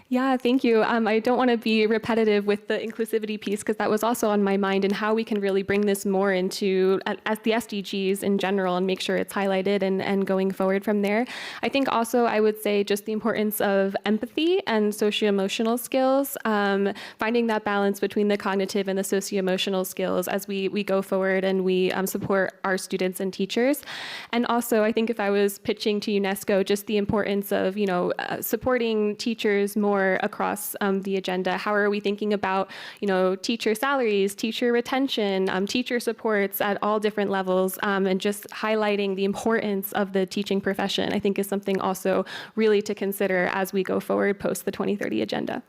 Yeah, thank you. I don't want to be repetitive with the inclusivity piece because that was also on my mind and how we can really bring this more into as the SDGs in general and make sure it's highlighted and going forward from there. I think also I would say just the importance of empathy and socio-emotional skills, finding that balance between the cognitive and the socio-emotional skills as we go forward and we support our students and teachers. And also, I think if I was pitching to UNESCO, just the importance of, supporting teachers more across the agenda. How are we thinking about, teacher salaries, teacher retention, teacher supports at all different levels, and just highlighting the importance of the teaching profession, I think is something also really to consider as we go forward post the 2030 agenda.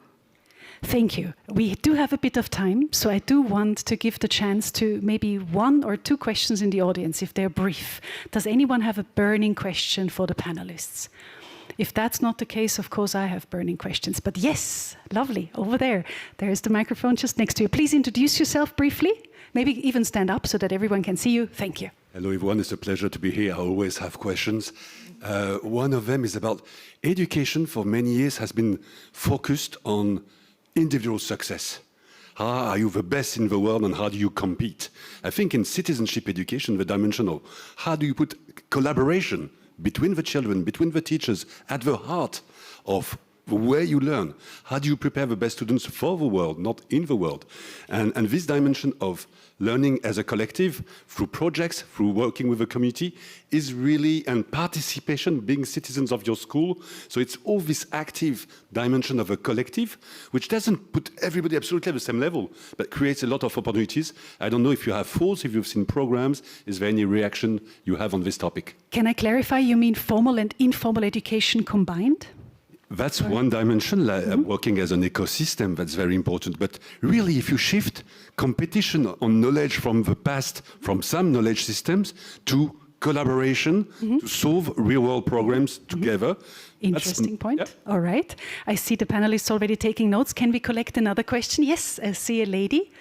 Thank you. We do have a bit of time, so I do want to give the chance to maybe one or two questions in the audience, if they're brief. Does anyone have a burning question for the panelists? If that's not the case, of course, I have burning questions. But yes, lovely, over there. There's the microphone just next to you. Please introduce yourself briefly. Maybe even stand up so that everyone can see you. Thank you. Hello, everyone. It's a pleasure to be here. I always have questions. One of them is about education for many years has been focused on individual success. How are you the best in the world and how do you compete? I think in citizenship education, the dimension of how do you put collaboration between the children, between the teachers, at the heart of where you learn. How do you prepare the best students for the world, not in the world? And this dimension of learning as a collective, through projects, through working with the community, is really, and participation, being citizens of your school. So it's all this active dimension of a collective, which doesn't put everybody absolutely at the same level, but creates a lot of opportunities. I don't know if you have thoughts, if you've seen programs, is there any reaction you have on this topic? Can I clarify, you mean formal and informal education combined? That's one dimension, working as an ecosystem, that's very important. But really, if you shift competition on knowledge from the past, from some knowledge systems, to collaboration, to solve real-world problems together. Interesting point. Yeah. All right. I see the panelists already taking notes. Can we collect another question? Yes, I see a lady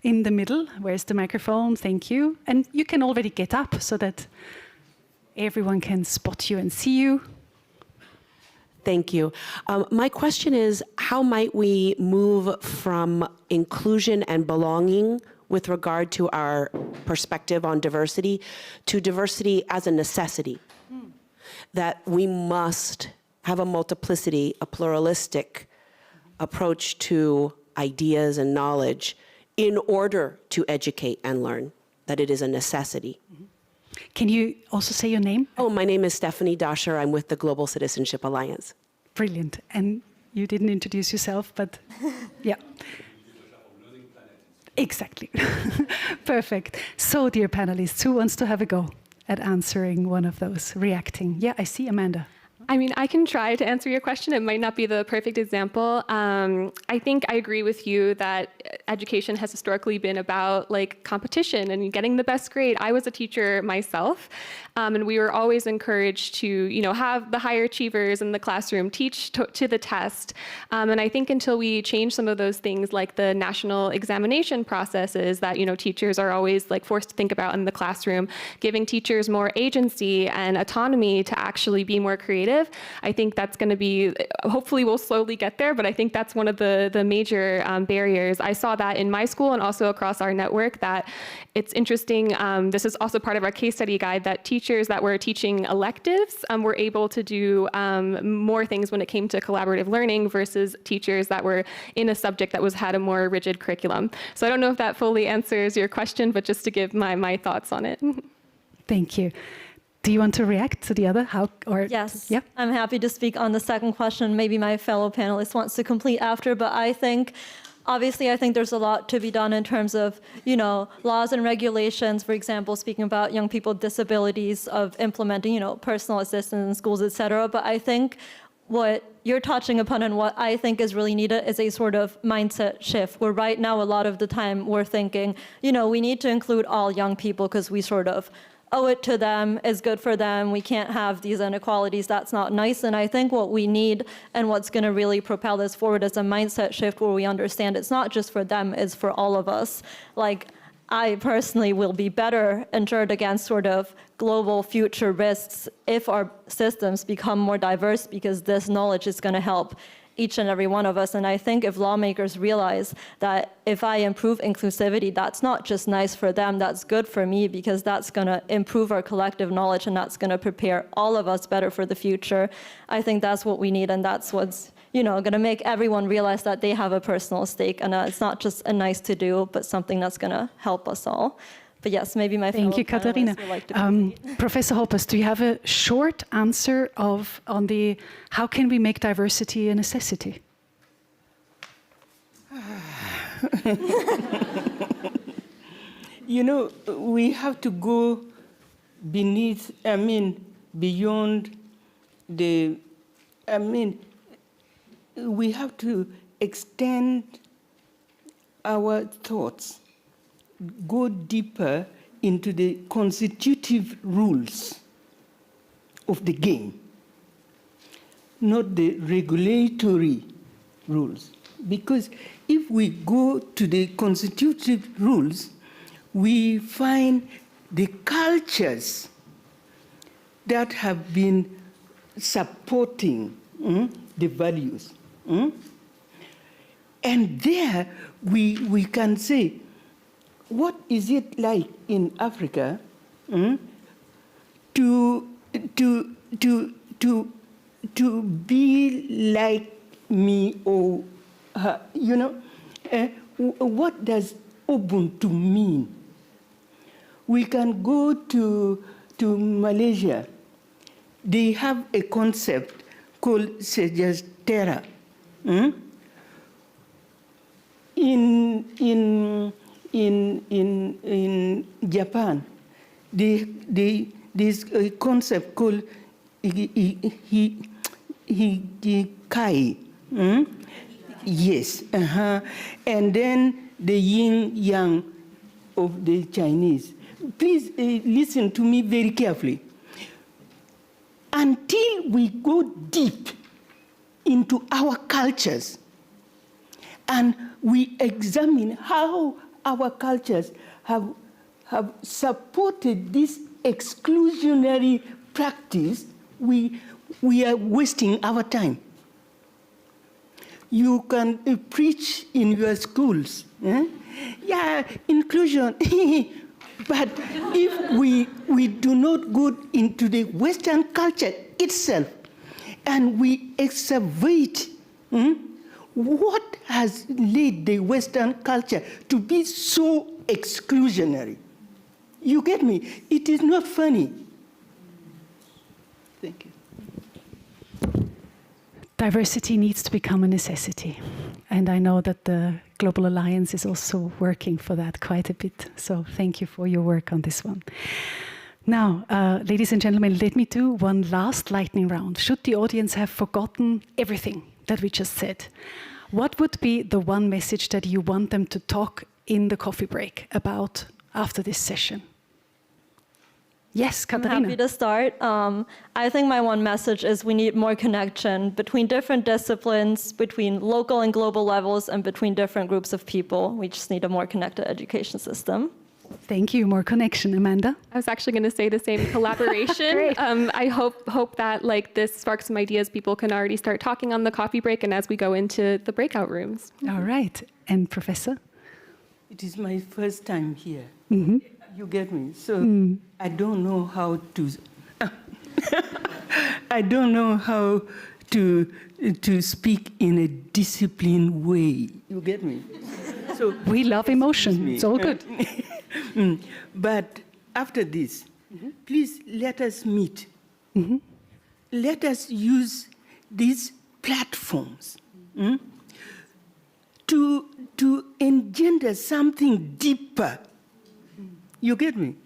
in the middle. Where's the microphone? Thank you. And you can already get up so that everyone can spot you and see you. Thank you. My question is, how might we move from inclusion and belonging with regard to our perspective on diversity to diversity as a necessity? That we must have a multiplicity, a pluralistic approach to ideas and knowledge in order to educate and learn, that it is a necessity. Can you also say your name? Oh, my name is Stephanie Dasher. I'm with the Global Citizenship Alliance. Brilliant. And you didn't introduce yourself, but yeah. Exactly. Perfect. So, dear panelists, who wants to have a go at answering one of those, reacting? Yeah, I see Amanda. I mean, I can try to answer your question. It might not be the perfect example. I think I agree with you that education has historically been about competition and getting the best grade. I was a teacher myself, and we were always encouraged to, have the higher achievers in the classroom, teach to the test. And I think until we change some of those things, like the national examination processes that, teachers are always forced to think about in the classroom, giving teachers more agency and autonomy to actually be more creative. I think that's going to be, hopefully we'll slowly get there, but I think that's one of the major barriers. I saw that in my school and also across our network, that it's interesting. This is also part of our case study guide, that teachers that were teaching electives were able to do more things when it came to collaborative learning versus teachers that were in a subject that had a more rigid curriculum. So I don't know if that fully answers your question, but just to give my thoughts on it. Thank you. Do you want to react to the other? Yes, yeah? I'm happy to speak on the second question. Maybe my fellow panelist wants to complete after, but I think, obviously, I think there's a lot to be done in terms of, laws and regulations, for example, speaking about young people with disabilities, of implementing, personal assistance in schools, et cetera. But I think what you're touching upon and what I think is really needed is a sort of mindset shift, where right now, a lot of the time, we're thinking, we need to include all young people because we sort of owe it to them, is good for them, we can't have these inequalities, that's not nice. And I think what we need and what's going to really propel this forward is a mindset shift where we understand it's not just for them, it's for all of us. Like, I personally will be better insured against sort of global future risks if our systems become more diverse, because this knowledge is going to help each and every one of us. And I think if lawmakers realize that if I improve inclusivity, that's not just nice for them, that's good for me, because that's going to improve our collective knowledge and that's going to prepare all of us better for the future. I think that's what we need, and that's what's going to make everyone realize that they have a personal stake, and it's not just a nice to do, but something that's going to help us all. But yes, maybe my fellow Thank you, Katharina. would like to Professor Hoppers, do you have a short answer on the how can we make diversity a necessity? We have to go beyond we have to extend our thoughts, go deeper into the constitutive rules of the game, not the regulatory rules. Because if we go to the constitutive rules, we find the cultures that have been supporting the values. And there we can say, what is it like in Africa to be like me, or her, what does Ubuntu mean? We can go to Malaysia. They have a concept called Sejahtera. In Japan, there's a concept called Hikigai. Yes. And then the yin-yang of the Chinese. Please listen to me very carefully. Until we go deep into our cultures and we examine how our cultures have supported this exclusionary practice, we are wasting our time. You can preach in your schools. Yeah, inclusion. But if we do not go into the Western culture itself and we excavate what has led the Western culture to be so exclusionary. You get me? It is not funny. Thank you. Diversity needs to become a necessity. And I know that the Global Alliance is also working for that quite a bit. So thank you for your work on this one. Now, ladies and gentlemen, let me do one last lightning round. Should the audience have forgotten everything that we just said, what would be the one message that you want them to talk in the coffee break about after this session? Yes, Katharina. I'm happy to start. I think my one message is we need more connection between different disciplines, between local and global levels, and between different groups of people. We just need a more connected education system. Thank you. More connection, Amanda. I was actually going to say the same collaboration. I hope that like this sparks some ideas. People can already start talking on the coffee break and as we go into the breakout rooms. All right. And Professor? It is my first time here. Mm-hmm. You get me? So I don't know how to. I don't know how to speak in a disciplined way. You get me? So we love emotion. It's all good. But after this, please let us meet. Let us use these platforms to engender something deeper. You get me?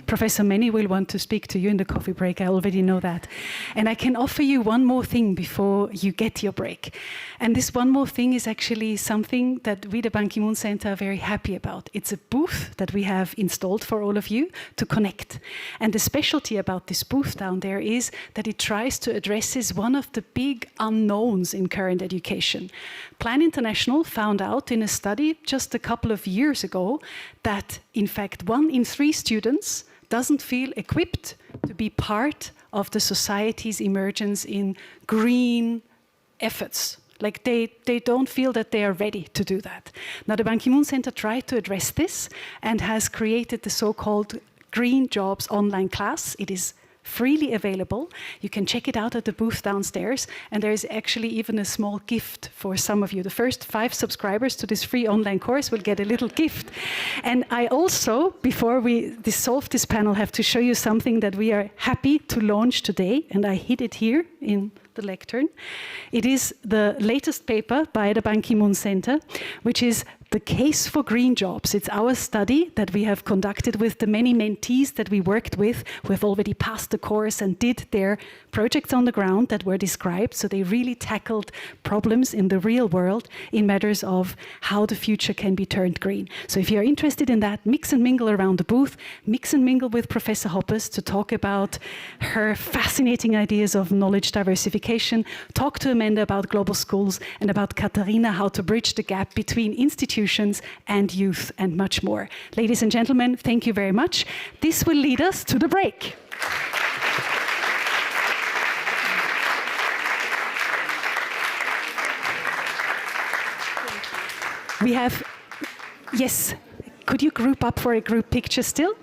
Professor Many will want to speak to you in the coffee break. I already know that. And I can offer you one more thing before you get your break. And this one more thing is actually something that we, the Ban Ki-moon Center, are very happy about. It's a booth that we have installed for all of you to connect. And the specialty about this booth down there is that it tries to address one of the big unknowns in current education. Plan International found out in a study just a couple of years ago that, in fact, 1 in 3 students doesn't feel equipped to be part of the society's emergence in green efforts. Like they don't feel that they are ready to do that. Now the Ban Ki-moon Center tried to address this and has created the so-called Green Jobs online class. It is freely available. You can check it out at the booth downstairs, and there is actually even a small gift for some of you. The first 5 subscribers to this free online course will get a little gift. And I also, before we dissolve this panel, have to show you something that we are happy to launch today, and I hid it here in the lectern. It is the latest paper by the Ban Ki-moon Center, which is The Case for Green Jobs. It's our study that we have conducted with the many mentees that we worked with, who have already passed the course and did their projects on the ground that were described. So they really tackled problems in the real world in matters of how the future can be turned green. So if you're interested in that, mix and mingle around the booth, mix and mingle with Professor Hoppes to talk about her fascinating ideas of knowledge diversification, talk to Amanda about global schools, and about Katharina, how to bridge the gap between institutions and youth, and much more. Ladies and gentlemen, thank you very much. This will lead us to the break. We have, yes, could you group up for a group picture still?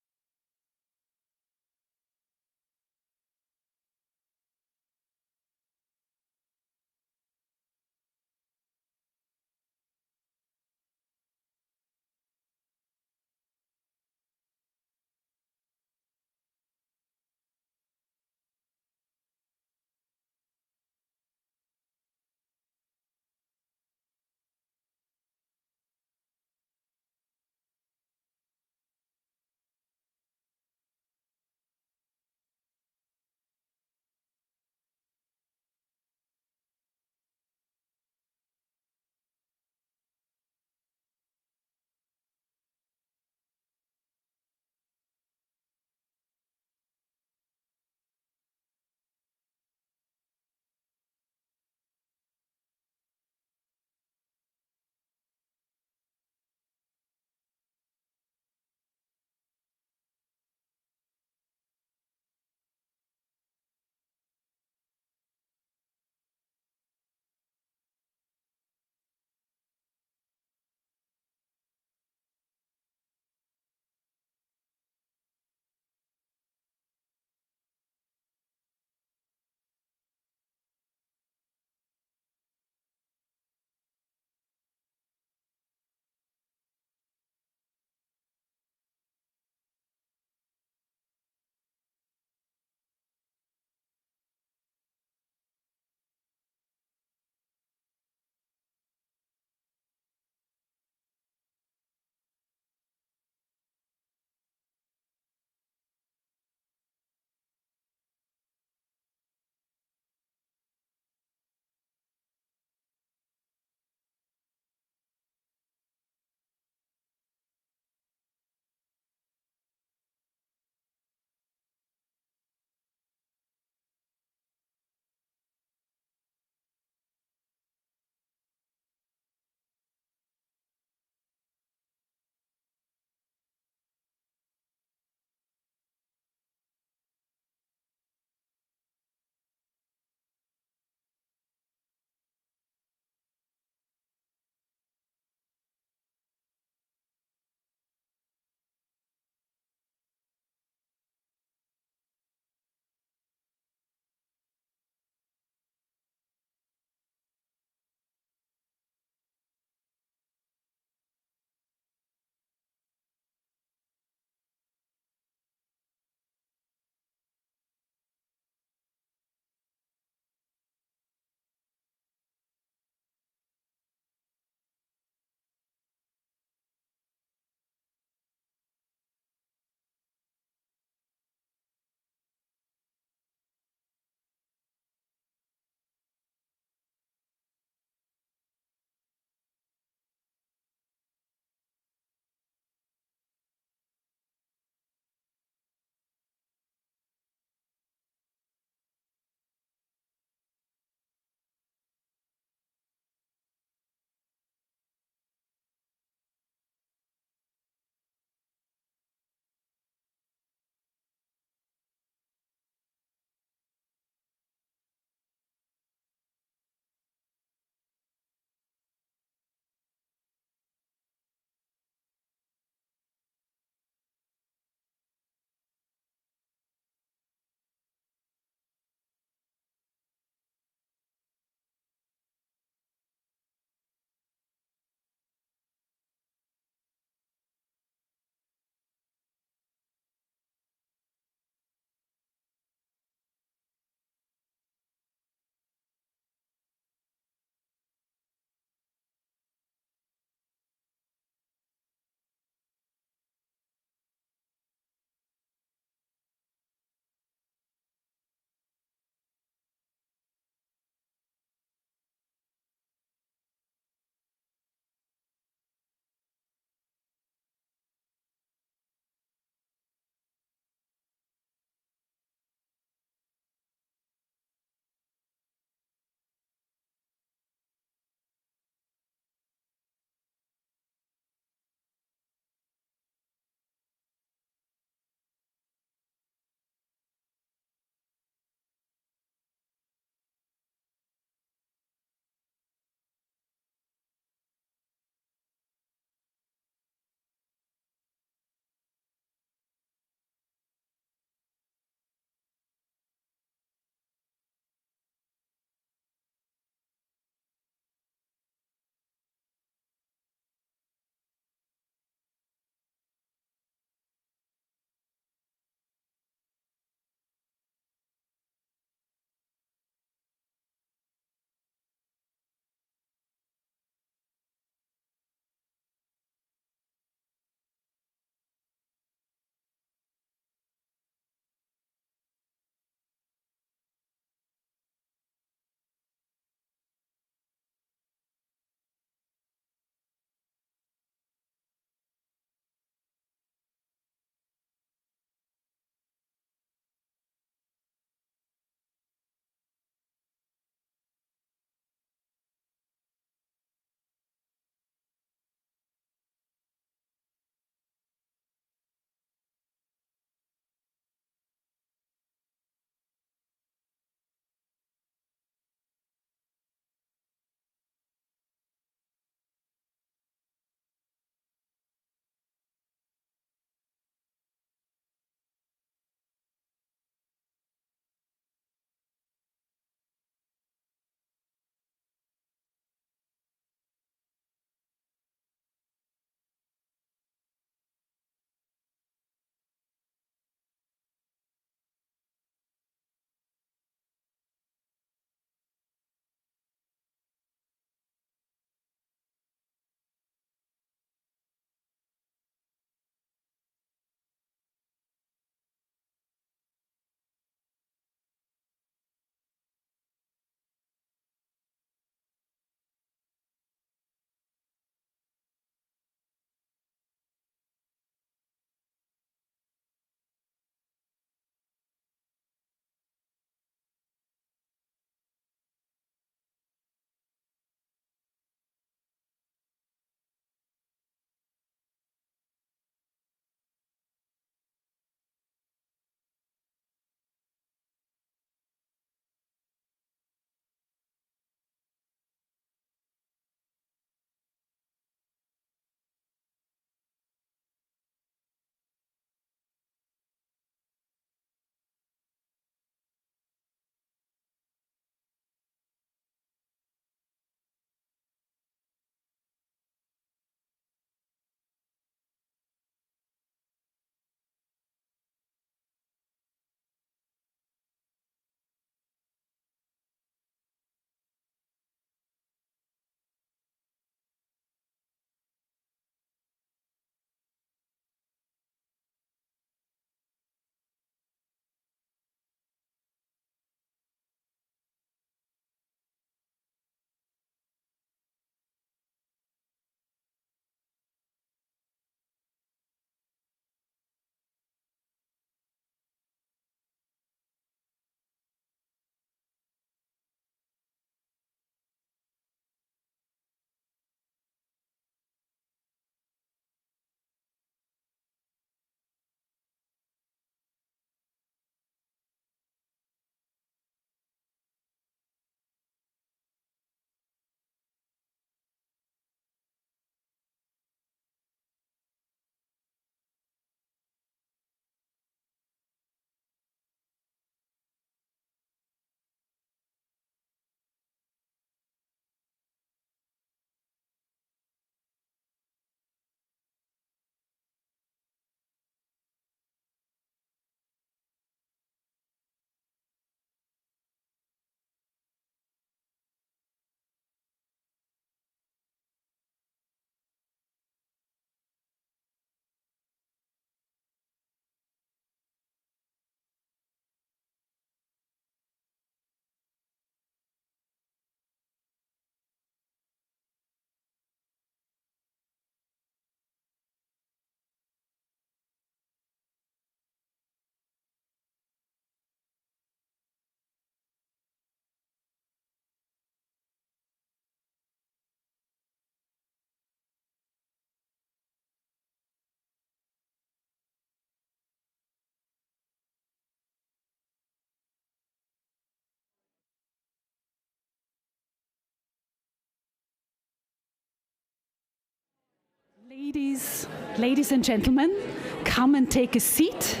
Ladies and gentlemen, come and take a seat.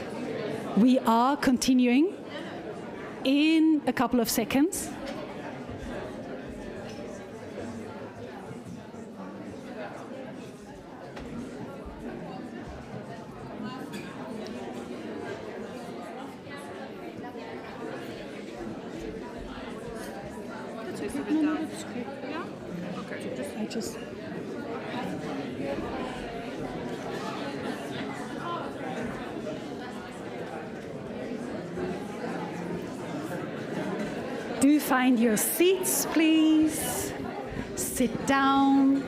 We are continuing in a couple of seconds. Do find your seats, please. Sit down.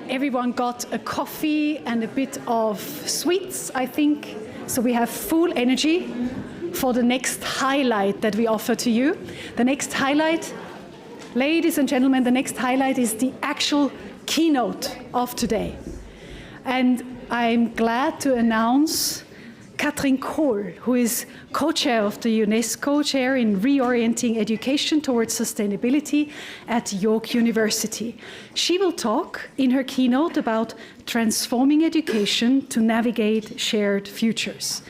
Everyone got a coffee and a bit of sweets, I think. So we have full energy for the next highlight that we offer to you. The next highlight, ladies and gentlemen, the next highlight is the actual keynote of today. And I'm glad to announce Katrin Kohl, who is co-chair of the UNESCO Chair in Reorienting Education Towards Sustainability at York University. She will talk in her keynote about transforming education to navigate shared futures.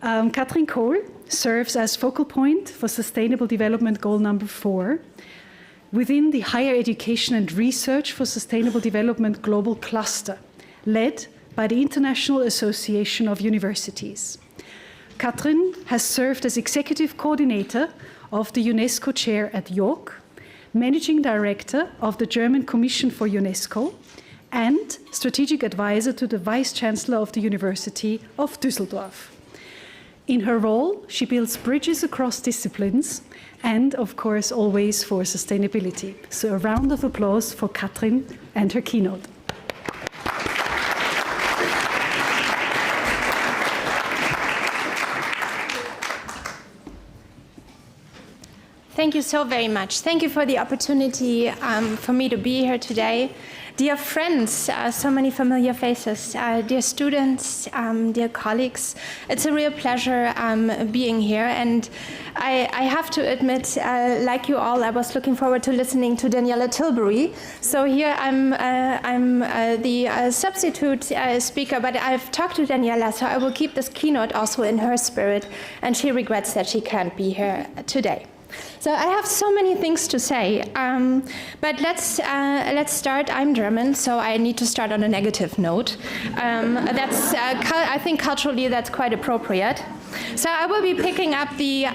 Katrin Kohl serves as focal point for Sustainable Development Goal number 4 within the Higher Education and Research for Sustainable Development Global Cluster, led by the International Association of Universities. Katrin has served as executive coordinator of the UNESCO Chair at York, managing director of the German Commission for UNESCO, and strategic advisor to the Vice Chancellor of the University of Düsseldorf. In her role, she builds bridges across disciplines and, of course, always for sustainability. So a round of applause for Katrin and her keynote. Thank you so very much. Thank you for the opportunity for me to be here today. Dear friends, so many familiar faces, dear students, dear colleagues, it's a real pleasure being here. And I have to admit, like you all, I was looking forward to listening to Daniela Tilbury. So here I'm the substitute speaker, but I've talked to Daniela, so I will keep this keynote also in her spirit, and she regrets that she can't be here today. So I have so many things to say, but let's start. I'm German, so I need to start on a negative note. I think culturally that's quite appropriate. So I will be picking up the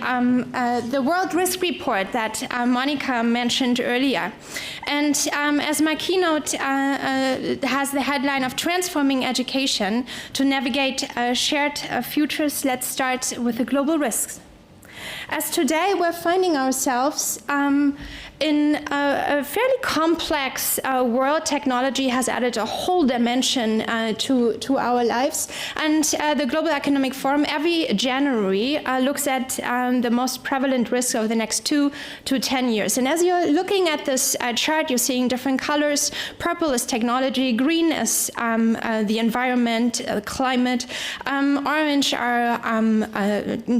World Risk Report that Monica mentioned earlier. And as my keynote has the headline of Transforming Education to Navigate Shared Futures, let's start with the global risks. As today we're finding ourselves in a fairly complex world. Technology has added a whole dimension to our lives. And the Global Economic Forum every January looks at the most prevalent risks over the next 2 to 10 years. And as you're looking at this chart, you're seeing different colors. Purple is technology, green is the environment, climate, orange are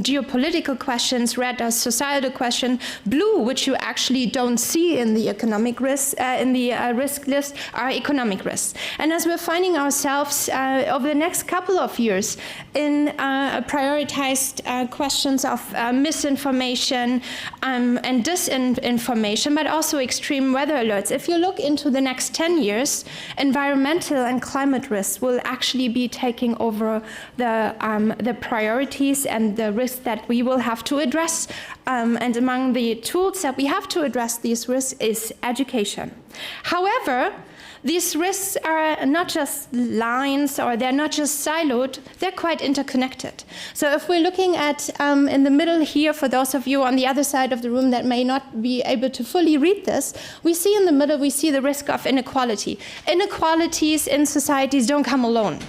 geopolitical questions, red are societal questions, blue, which you actually don't see in the economic risks, in the risk list, are economic risks. And as we're finding ourselves over the next couple of years in prioritized questions of misinformation and disinformation, but also extreme weather alerts. If you look into the next 10 years, environmental and climate risks will actually be taking over the priorities and the risks that we will have to address. And among the tools that we have to address these risks is education. However, these risks are not just lines, or they're not just siloed, they're quite interconnected. So if we're looking at in the middle here, for those of you on the other side of the room that may not be able to fully read this, we see in the middle, we see the risk of inequality. Inequalities in societies don't come alone.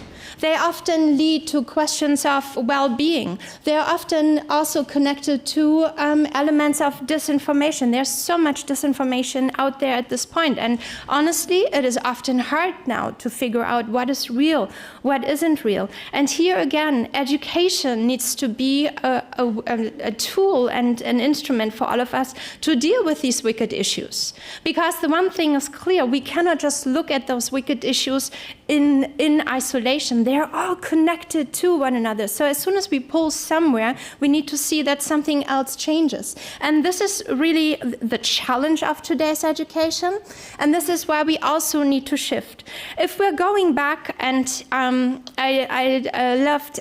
They often lead to questions of well-being. They're often also connected to elements of disinformation. There's so much disinformation out there at this point, and honestly, it is often hard now to figure out what is real, what isn't real. And here again, education needs to be a tool and an instrument for all of us to deal with these wicked issues. Because the one thing is clear, we cannot just look at those wicked issues in isolation. They are all connected to one another. So as soon as we pull somewhere, we need to see that something else changes. And this is really the challenge of today's education. And this is why we also need to shift. If we're going back, and I loved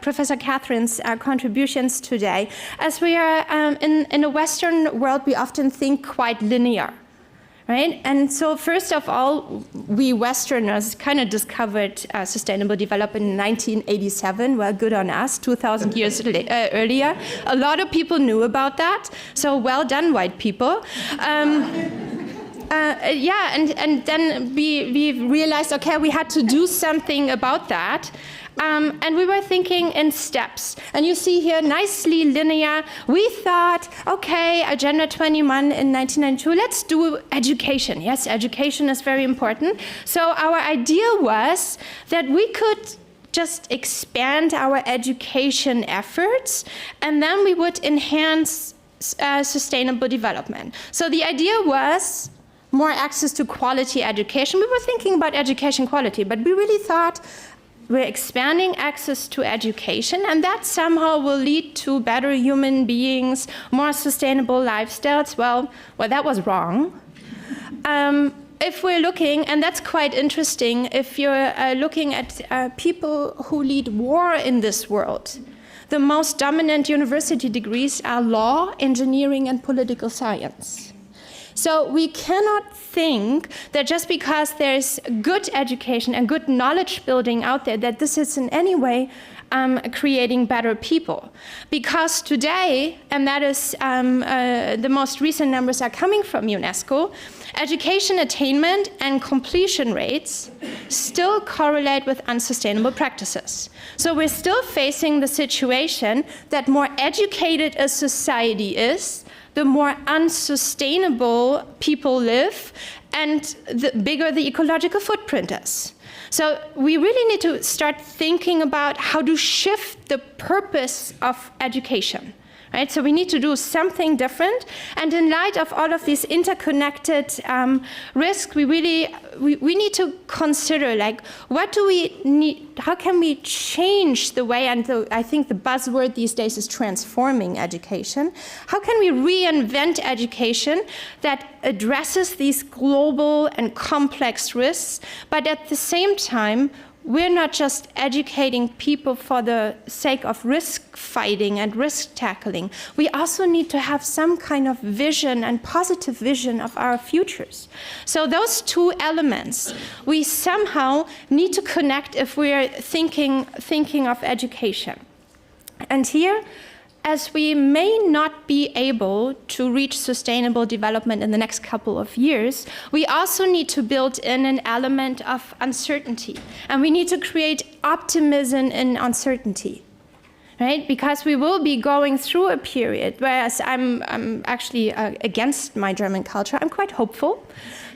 Professor Catherine's contributions today, as we are in a Western world, we often think quite linear. Right? And so first of all, we Westerners kind of discovered sustainable development in 1987. Well, good on us, 2,000 years earlier. A lot of people knew about that, so well done, white people. Yeah, and then we realized, okay, we had to do something about that. And we were thinking in steps. And you see here, nicely linear. We thought, okay, Agenda 21 in 1992, let's do education. Yes, education is very important. So our idea was that we could just expand our education efforts, and then we would enhance sustainable development. So the idea was more access to quality education. We were thinking about education quality, but we really thought, we're expanding access to education, and that somehow will lead to better human beings, more sustainable lifestyles. Well, that was wrong. If we're looking, and that's quite interesting, if you're looking at people who lead war in this world, the most dominant university degrees are law, engineering, and political science. So we cannot think that just because there's good education and good knowledge building out there, that this is in any way creating better people. Because today, and that is the most recent numbers are coming from UNESCO, education attainment and completion rates still correlate with unsustainable practices. So we're still facing the situation that more educated a society is, the more unsustainable people live, and the bigger the ecological footprint is. So we really need to start thinking about how to shift the purpose of education. Right? So we need to do something different, and in light of all of these interconnected risks, we need to consider, like, what do we need? How can we change the way? And I think the buzzword these days is transforming education. How can we reinvent education that addresses these global and complex risks, but at the same time, we're not just educating people for the sake of risk fighting and risk tackling. We also need to have some kind of vision and positive vision of our futures. So those two elements, we somehow need to connect if we're thinking of education. And here, as we may not be able to reach sustainable development in the next couple of years, we also need to build in an element of uncertainty. And we need to create optimism in uncertainty, right? Because we will be going through a period, whereas I'm actually against my German culture, I'm quite hopeful.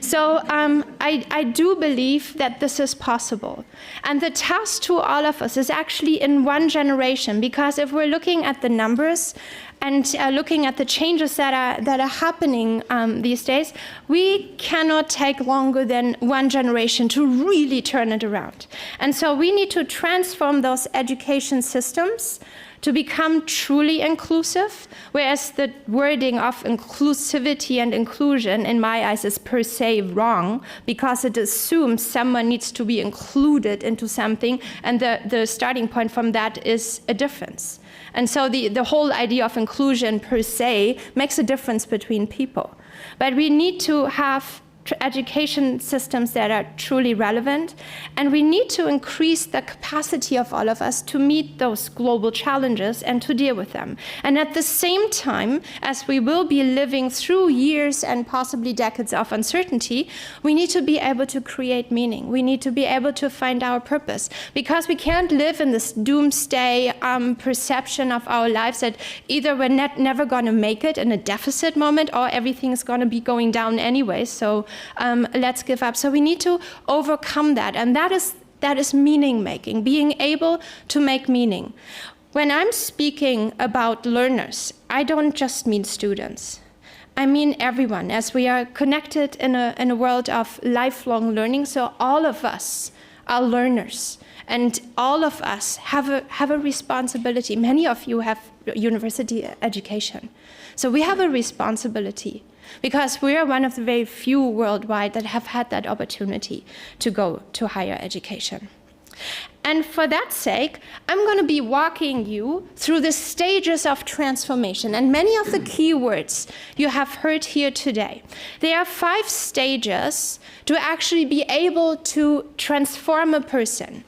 So I do believe that this is possible. And the task to all of us is actually in one generation, because if we're looking at the numbers and looking at the changes that are happening these days, we cannot take longer than one generation to really turn it around. And so we need to transform those education systems to become truly inclusive, whereas the wording of inclusivity and inclusion, in my eyes, is per se wrong, because it assumes someone needs to be included into something, and the starting point from that is a difference. And so the whole idea of inclusion per se makes a difference between people. But we need to have education systems that are truly relevant, and we need to increase the capacity of all of us to meet those global challenges and to deal with them. And at the same time, as we will be living through years and possibly decades of uncertainty, we need to be able to create meaning. We need to be able to find our purpose, because we can't live in this doomsday perception of our lives that either we're never going to make it in a deficit moment, or everything is going to be going down anyway, so let's give up. So we need to overcome that, and that is meaning making, being able to make meaning. When I'm speaking about learners, I don't just mean students. I mean everyone, as we are connected in a world of lifelong learning, so all of us are learners. And all of us have a responsibility. Many of you have university education. So we have a responsibility, because we are one of the very few worldwide that have had that opportunity to go to higher education. And for that sake, I'm going to be walking you through the stages of transformation. And many of the keywords you have heard here today. There are 5 stages to actually be able to transform a person.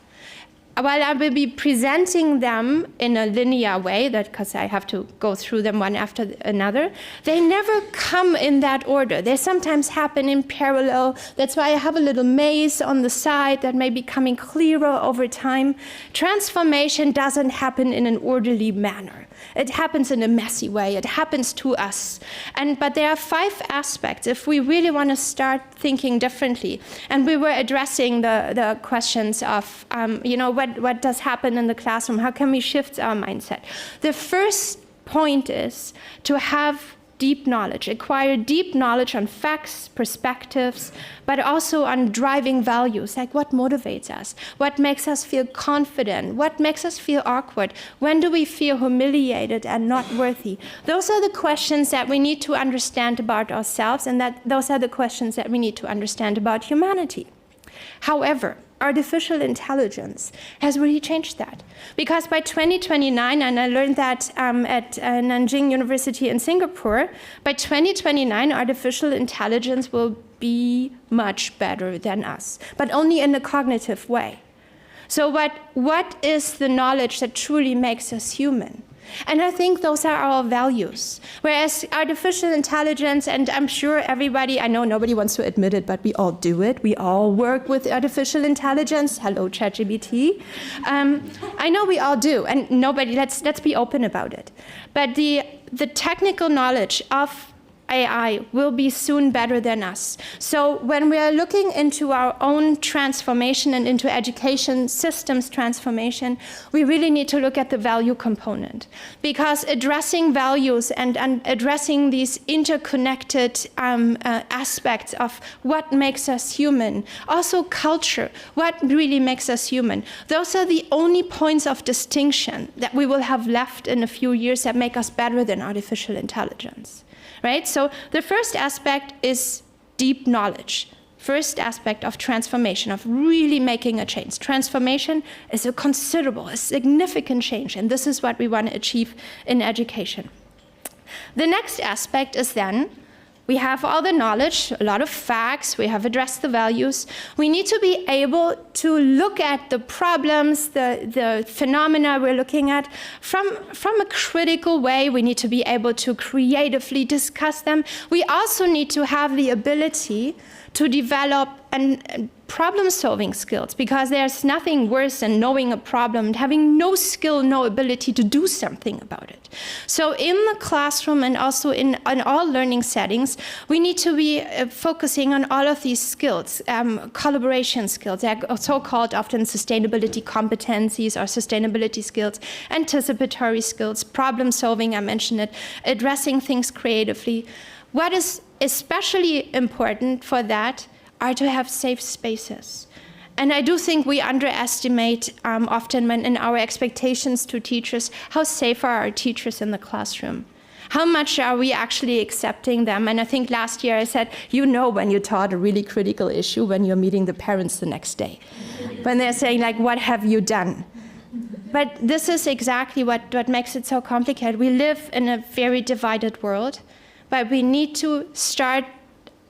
While I will be presenting them in a linear way, because I have to go through them one after another, they never come in that order. They sometimes happen in parallel. That's why I have a little maze on the side that may be becoming clearer over time. Transformation doesn't happen in an orderly manner. It happens in a messy way. It happens to us. But there are 5 aspects if we really want to start thinking differently. And we were addressing the questions of, what does happen in the classroom? How can we shift our mindset? The first point is to have deep knowledge, acquire deep knowledge on facts, perspectives, but also on driving values, like what motivates us, what makes us feel confident, what makes us feel awkward, when do we feel humiliated and not worthy. Those are the questions that we need to understand about ourselves, and those are the questions that we need to understand about humanity. However, artificial intelligence has really changed that. Because by 2029, and I learned that at Nanjing University in Singapore, by 2029, artificial intelligence will be much better than us, but only in a cognitive way. So what is the knowledge that truly makes us human? And I think those are our values. Whereas artificial intelligence, and I'm sure everybody, I know nobody wants to admit it, but we all do it. We all work with artificial intelligence. Hello, ChatGPT. I know we all do, and nobody, let's be open about it. But the technical knowledge of AI will be soon better than us. So when we are looking into our own transformation and into education systems transformation, we really need to look at the value component. Because addressing values and addressing these interconnected aspects of what makes us human, also culture, what really makes us human, those are the only points of distinction that we will have left in a few years that make us better than artificial intelligence. Right? So the first aspect is deep knowledge. First aspect of transformation, of really making a change. Transformation is a considerable, a significant change, and this is what we want to achieve in education. The next aspect is then, we have all the knowledge, a lot of facts, we have addressed the values. We need to be able to look at the problems, the phenomena we're looking at from a critical way. We need to be able to creatively discuss them. We also need to have the ability to develop problem-solving skills, because there's nothing worse than knowing a problem and having no skill, no ability to do something about it. So in the classroom and also in all learning settings, we need to be focusing on all of these skills, collaboration skills, so-called often sustainability competencies or sustainability skills, anticipatory skills, problem-solving, I mentioned it, addressing things creatively. What is especially important for that are to have safe spaces. And I do think we underestimate often when in our expectations to teachers, how safe are our teachers in the classroom? How much are we actually accepting them? And I think last year I said, you know when you taught a really critical issue when you're meeting the parents the next day. When they're saying like, what have you done? But this is exactly what makes it so complicated. We live in a very divided world, but we need to start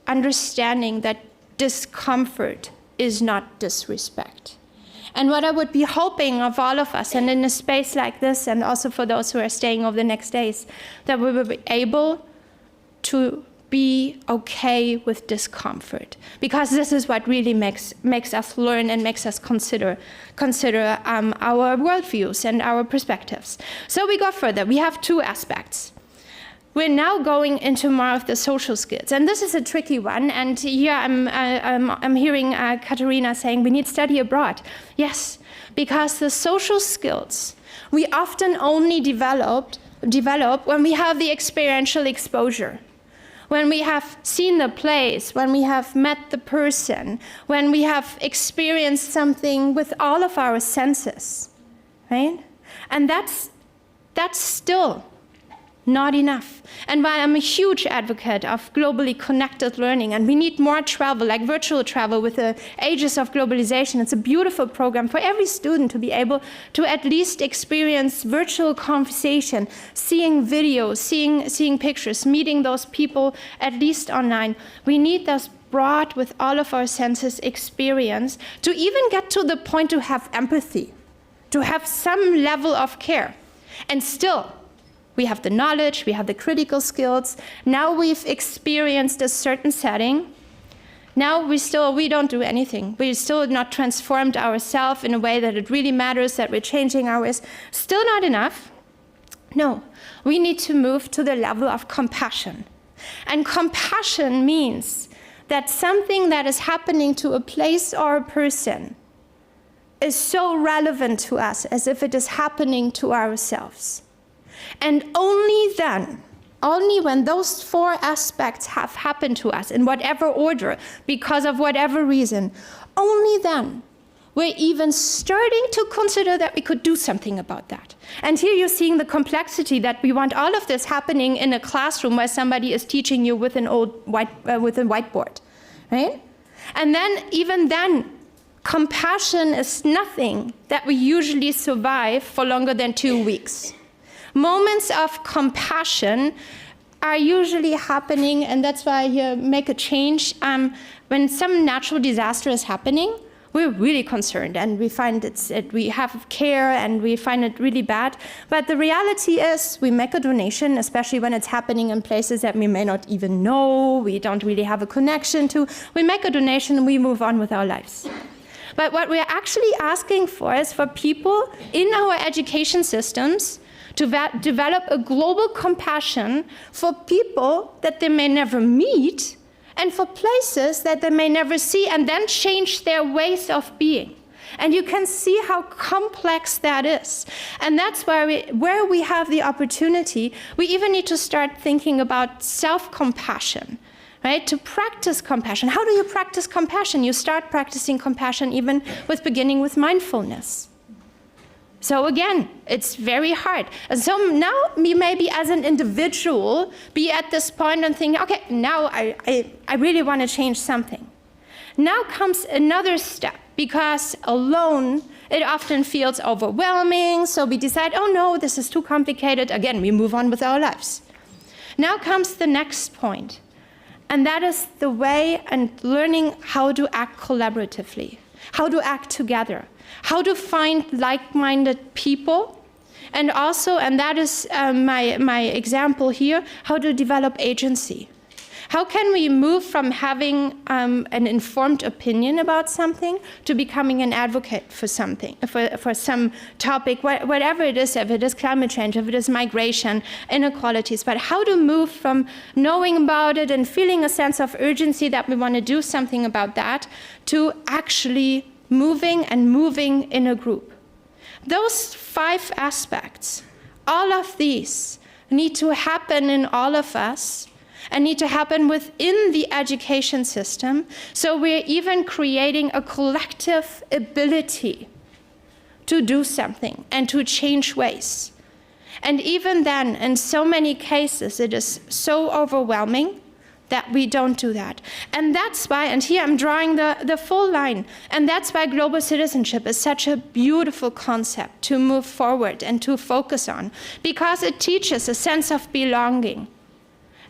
understanding that discomfort is not disrespect. And what I would be hoping of all of us, and in a space like this, and also for those who are staying over the next days, that we will be able to be okay with discomfort, because this is what really makes us learn and makes us consider our worldviews and our perspectives. So we go further. We have two aspects. We're now going into more of the social skills, and this is a tricky one. And here I'm hearing Katerina saying we need study abroad. Yes, because the social skills we often only develop when we have the experiential exposure, when we have seen the place, when we have met the person, when we have experienced something with all of our senses, right? And that's still not enough. And while I'm a huge advocate of globally connected learning, and we need more travel, like virtual travel with the ages of globalization, it's a beautiful program for every student to be able to at least experience virtual conversation, seeing videos, seeing pictures, meeting those people at least online. We need those broad, with all of our senses, experience to even get to the point to have empathy, to have some level of care. And still, we have the knowledge, we have the critical skills. Now we've experienced a certain setting. Now we don't do anything. We're still not transformed ourselves in a way that it really matters, that we're changing our ways. Still not enough. No, we need to move to the level of compassion. And compassion means that something that is happening to a place or a person is so relevant to us as if it is happening to ourselves. And only then, only when those four aspects have happened to us in whatever order, because of whatever reason, only then we're even starting to consider that we could do something about that. And here you're seeing the complexity that we want all of this happening in a classroom where somebody is teaching you with a whiteboard, right? And then, even then, compassion is nothing that we usually survive for longer than 2 weeks. Moments of compassion are usually happening, and that's why I here make a change. When some natural disaster is happening, we're really concerned, and we find we have care, and we find it really bad. But the reality is, we make a donation, especially when it's happening in places that we may not even know, we don't really have a connection to. We make a donation, and we move on with our lives. But what we're actually asking for is for people in our education systems to develop a global compassion for people that they may never meet and for places that they may never see, and then change their ways of being. And you can see how complex that is. And that's where we have the opportunity, we even need to start thinking about self-compassion, right? To practice compassion. How do you practice compassion? You start practicing compassion even beginning with mindfulness. So again, it's very hard. And so now we maybe as an individual be at this point and think, okay, now I really want to change something. Now comes another step, because alone it often feels overwhelming, so we decide, oh no, this is too complicated. Again, we move on with our lives. Now comes the next point, and that is the way and learning how to act collaboratively, how to act together, how to find like-minded people, and also, and that is my example here, how to develop agency. How can we move from having an informed opinion about something to becoming an advocate for something, for some topic, whatever it is, if it is climate change, if it is migration, inequalities, but how to move from knowing about it and feeling a sense of urgency that we want to do something about that to actually moving in a group. Those 5 aspects, all of these need to happen in all of us and need to happen within the education system, so we're even creating a collective ability to do something and to change ways. And even then, in so many cases, it is so overwhelming that we don't do that. And that's why, and here I'm drawing the full line, and that's why global citizenship is such a beautiful concept to move forward and to focus on, because it teaches a sense of belonging.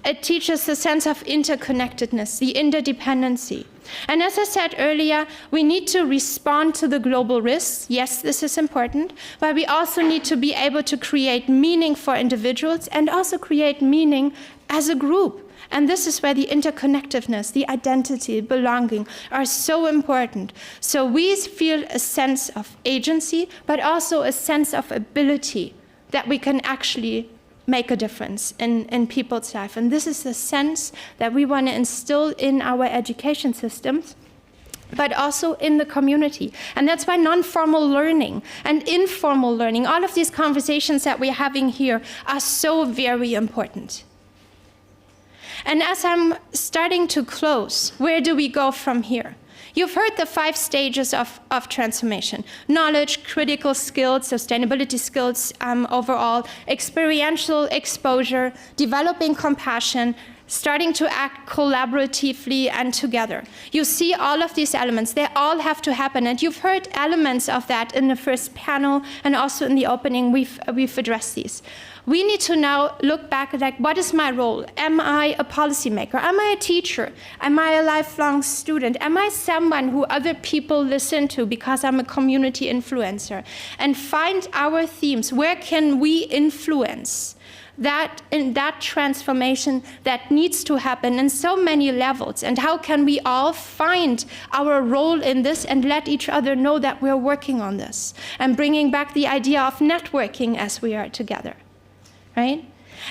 It teaches the sense of interconnectedness, the interdependency. And as I said earlier, we need to respond to the global risks. Yes, this is important, but we also need to be able to create meaning for individuals and also create meaning as a group. And this is where the interconnectedness, the identity, belonging are so important. So we feel a sense of agency, but also a sense of ability that we can actually make a difference in people's life. And this is the sense that we want to instill in our education systems, but also in the community. And that's why non-formal learning and informal learning, all of these conversations that we're having here are so very important. And as I'm starting to close, where do we go from here? You've heard the 5 stages of transformation: knowledge, critical skills, sustainability skills overall, experiential exposure, developing compassion, starting to act collaboratively and together. You see all of these elements, they all have to happen. And you've heard elements of that in the first panel, and also in the opening we've addressed these. We need to now look back at, like, what is my role? Am I a policymaker? Am I a teacher? Am I a lifelong student? Am I someone who other people listen to because I'm a community influencer? And find our themes. Where can we influence that in that transformation that needs to happen in so many levels? And how can we all find our role in this and let each other know that we're working on this? And bringing back the idea of networking as we are together. Right?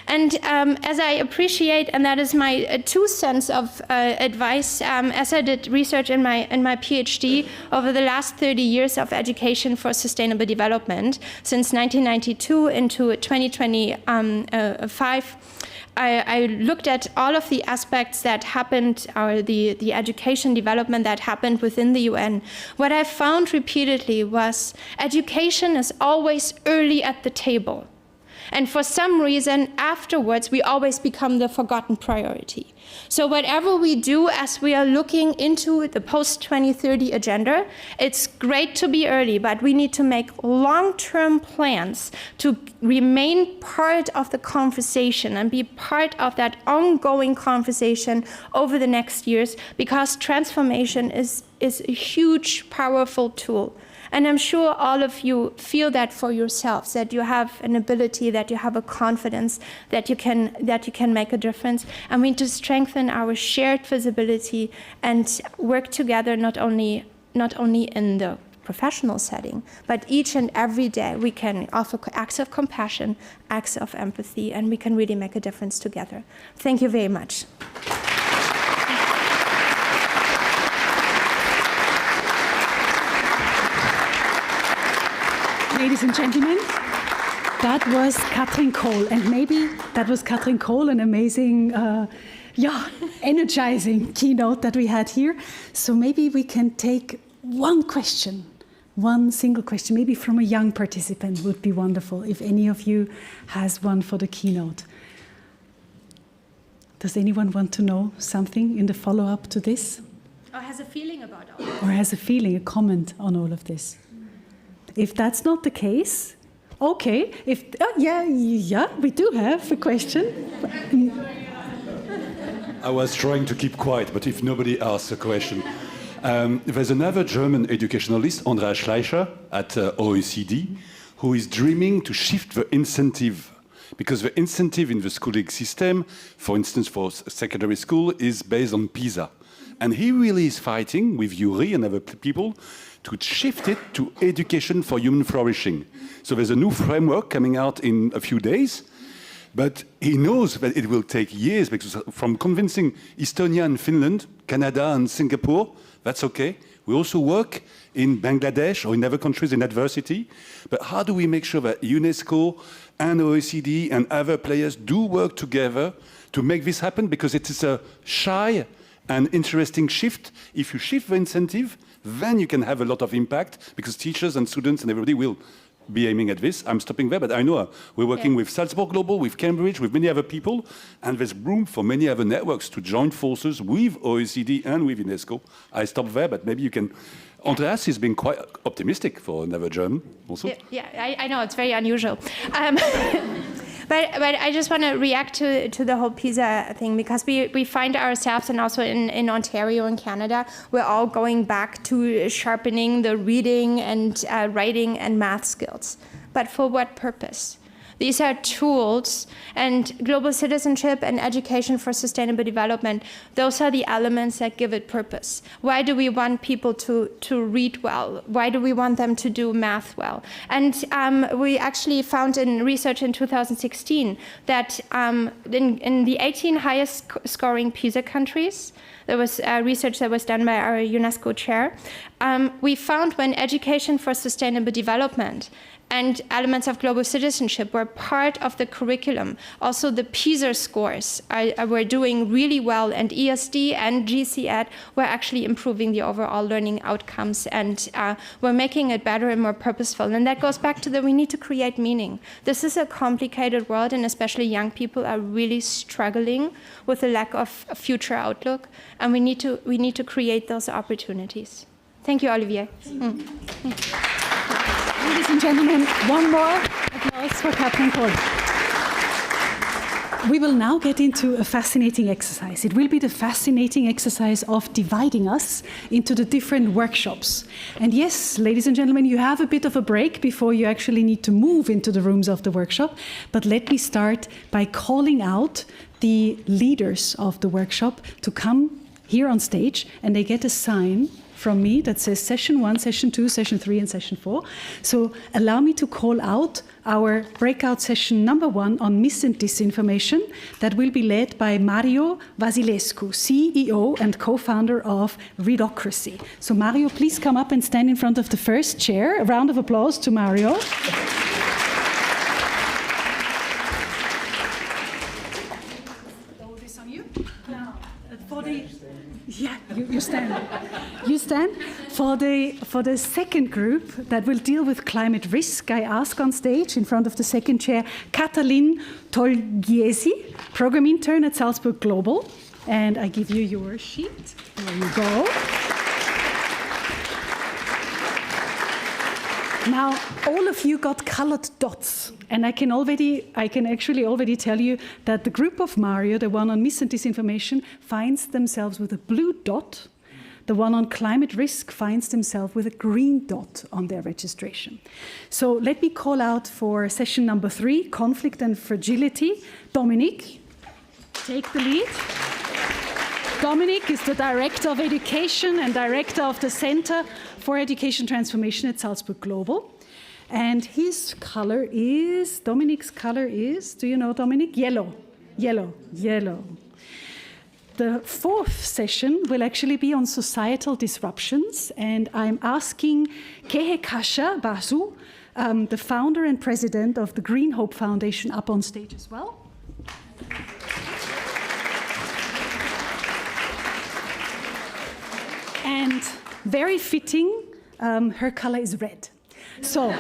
And as I appreciate, and that is my 2 cents of advice, as I did research in my PhD over the last 30 years of education for sustainable development, since 1992 into 2025, I looked at all of the aspects that happened, or the education development that happened within the UN. What I found repeatedly was education is always early at the table. And for some reason, afterwards, we always become the forgotten priority. So whatever we do as we are looking into the post-2030 agenda, it's great to be early, but we need to make long-term plans to remain part of the conversation and be part of that ongoing conversation over the next years, because transformation is a huge, powerful tool. And I'm sure all of you feel that for yourselves, that you have an ability, that you have a confidence, that you can make a difference. And we need to strengthen our shared visibility and work together, not only in the professional setting, but each and every day we can offer acts of compassion, acts of empathy, and we can really make a difference together. Thank you very much. Ladies and gentlemen, that was Katrin Kohl, and maybe that was Katrin Kohl, an amazing, energizing keynote that we had here. So maybe we can take one question, one single question, maybe from a young participant would be wonderful, if any of you has one for the keynote. Does anyone want to know something in the follow-up to this? Or has a feeling about all of this? Or has a feeling, a comment on all of this? If that's not the case, okay. We do have a question. I was trying to keep quiet, but if nobody asks a question. There's another German educationalist, Andreas Schleicher, at OECD, who is dreaming to shift the incentive. Because the incentive in the schooling system, for instance, for secondary school, is based on PISA. And he really is fighting with Yuri and other people to shift it to education for human flourishing. So there's a new framework coming out in a few days, but he knows that it will take years, because from convincing Estonia and Finland, Canada and Singapore, that's okay. We also work in Bangladesh or in other countries in adversity, but how do we make sure that UNESCO and OECD and other players do work together to make this happen? Because it is a shy and interesting shift. If you shift the incentive, then you can have a lot of impact, because teachers and students and everybody will be aiming at this. I'm stopping there, but I know we're working with Salzburg Global, with Cambridge, with many other people, and there's room for many other networks to join forces with OECD and with UNESCO. I stop there, but maybe you can. Andreas is being quite optimistic for another German also. Yeah, I know, it's very unusual. But I just want to react to the whole PISA thing, because we find ourselves, and also in Ontario and Canada, we're all going back to sharpening the reading and writing and math skills. But for what purpose? These are tools, and global citizenship and education for sustainable development, those are the elements that give it purpose. Why do we want people to read well? Why do we want them to do math well? And we actually found in research in 2016 that in the 18 highest scoring PISA countries, there was research that was done by our UNESCO chair, we found when education for sustainable development and elements of global citizenship were part of the curriculum, also the PISA scores were doing really well, and ESD and GCED were actually improving the overall learning outcomes, and were making it better and more purposeful. And that goes back to we need to create meaning. This is a complicated world, and especially young people are really struggling with a lack of future outlook, and we need to create those opportunities. Thank you, Olivier. Ladies and gentlemen, one more applause for Catherine Cole. We will now get into a fascinating exercise. It will be the fascinating exercise of dividing us into the different workshops. And yes, ladies and gentlemen, you have a bit of a break before you actually need to move into the rooms of the workshop. But let me start by calling out the leaders of the workshop to come here on stage, and they get a sign from me that says session 1, session 2, session 3, and session 4. So allow me to call out our breakout session number 1 on mis and disinformation that will be led by Mario Vasilescu, CEO and co-founder of Readocracy. So Mario, please come up and stand in front of the first chair. A round of applause to Mario. Yeah, you stand. You stand. For the second group that will deal with climate risk, I ask on stage in front of the second chair, Katalin Tolgiesi, program intern at Salzburg Global. And I give you your sheet. There you go. Now, all of you got colored dots, and I can actually already tell you that the group of Mario, the one on mis and disinformation, finds themselves with a blue dot. The one on climate risk finds themselves with a green dot on their registration. So let me call out for session number 3, conflict and fragility. Dominic, take the lead. Dominic is the Director of Education and Director of the Center for Education Transformation at Salzburg Global. And Dominic's color is, do you know Dominic? Yellow. The 4th session will actually be on societal disruptions, and I'm asking Kehekasha Basu, the founder and president of the Green Hope Foundation, up on stage as well. And very fitting, her color is red. So,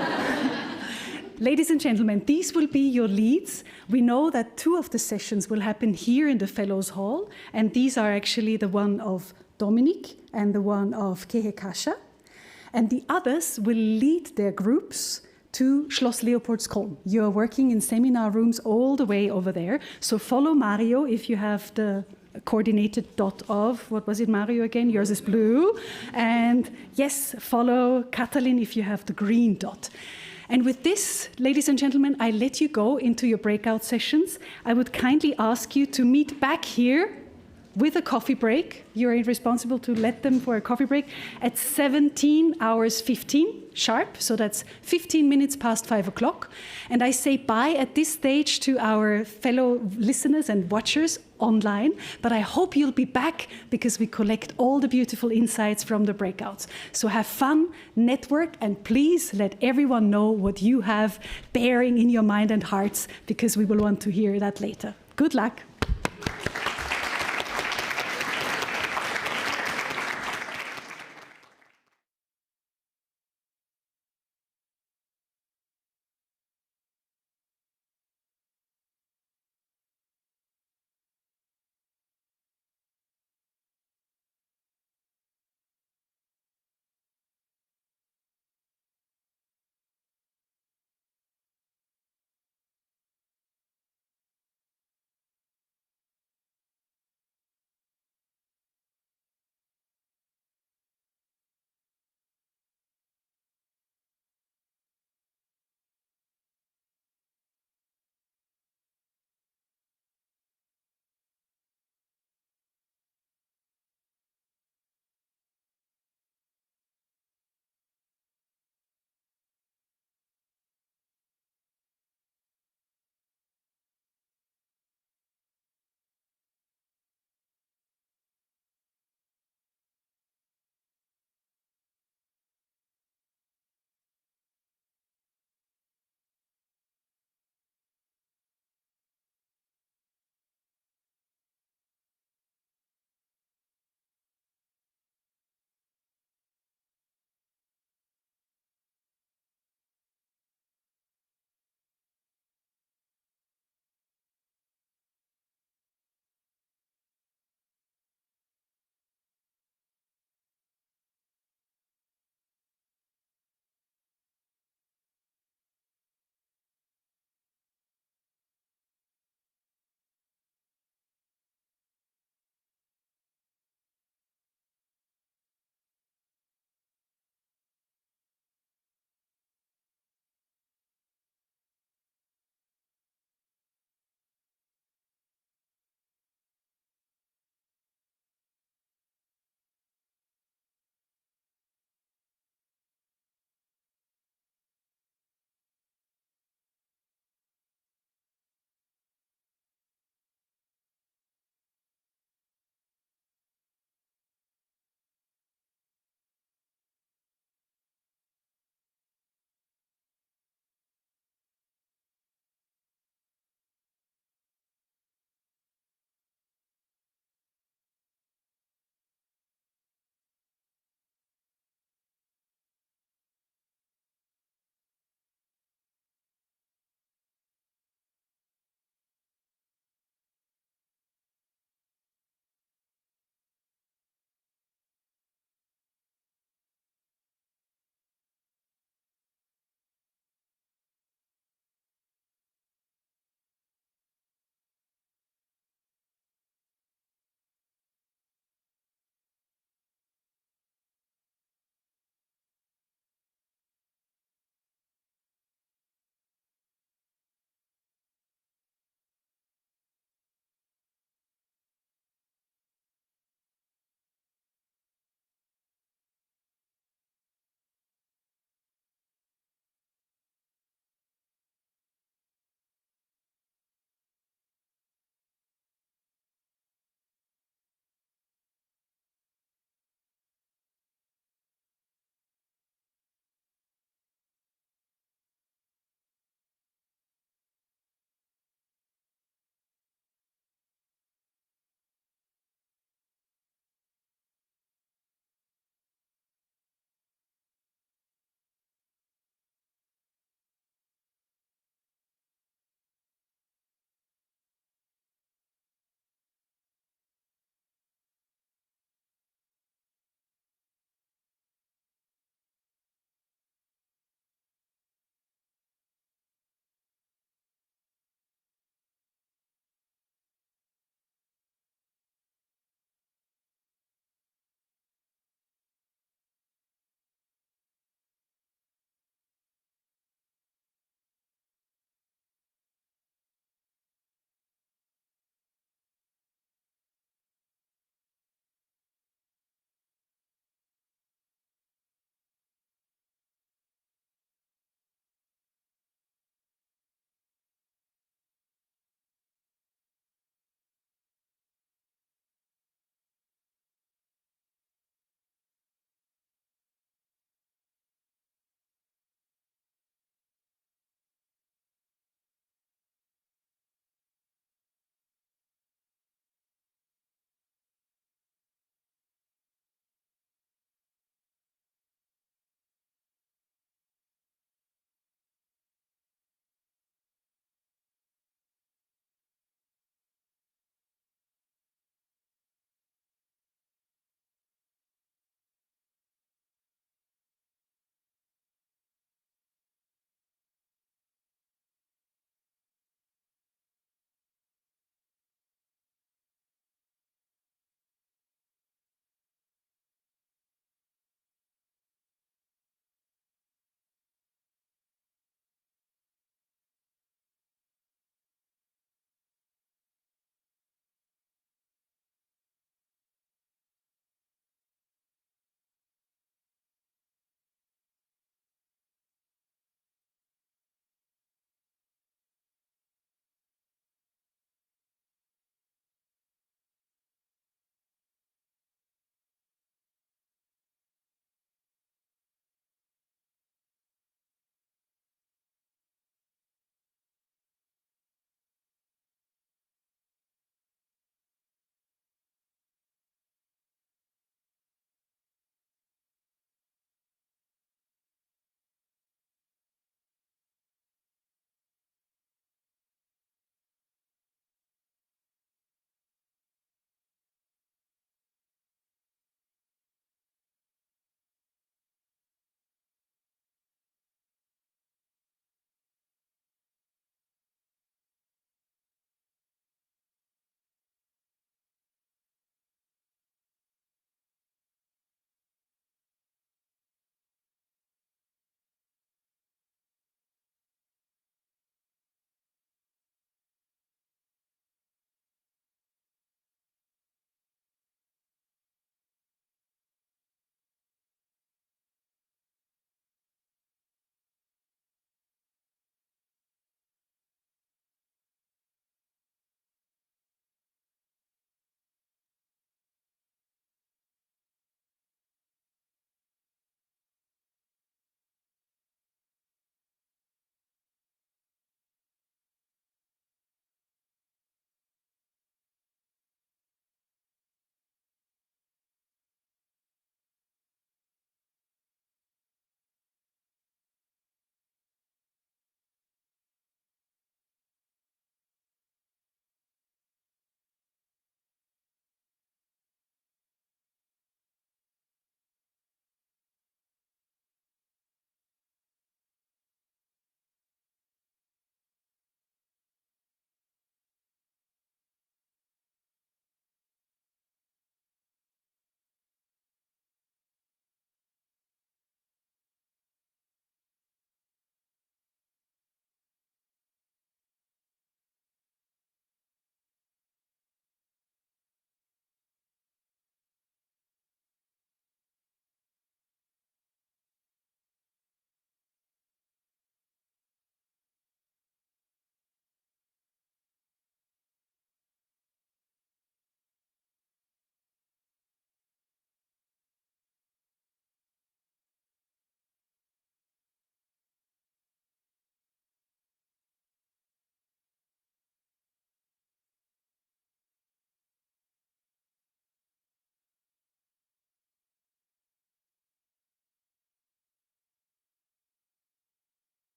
ladies and gentlemen, these will be your leads. We know that 2 of the sessions will happen here in the Fellows Hall, and these are actually the one of Dominic and the one of Kehekasha. And the others will lead their groups to Schloss Leopoldskron. You are working in seminar rooms all the way over there. So follow Mario if you have the coordinated dot of, what was it, Mario, again? Yours is blue. And yes, follow Katalin if you have the green dot. And with this, ladies and gentlemen, I let you go into your breakout sessions. I would kindly ask you to meet back here with a coffee break. You're responsible to let them for a coffee break at 17:15 sharp. So that's 15 minutes past 5 o'clock. And I say bye at this stage to our fellow listeners and watchers online. But I hope you'll be back because we collect all the beautiful insights from the breakouts. So have fun, network, and please let everyone know what you have bearing in your mind and hearts, because we will want to hear that later. Good luck.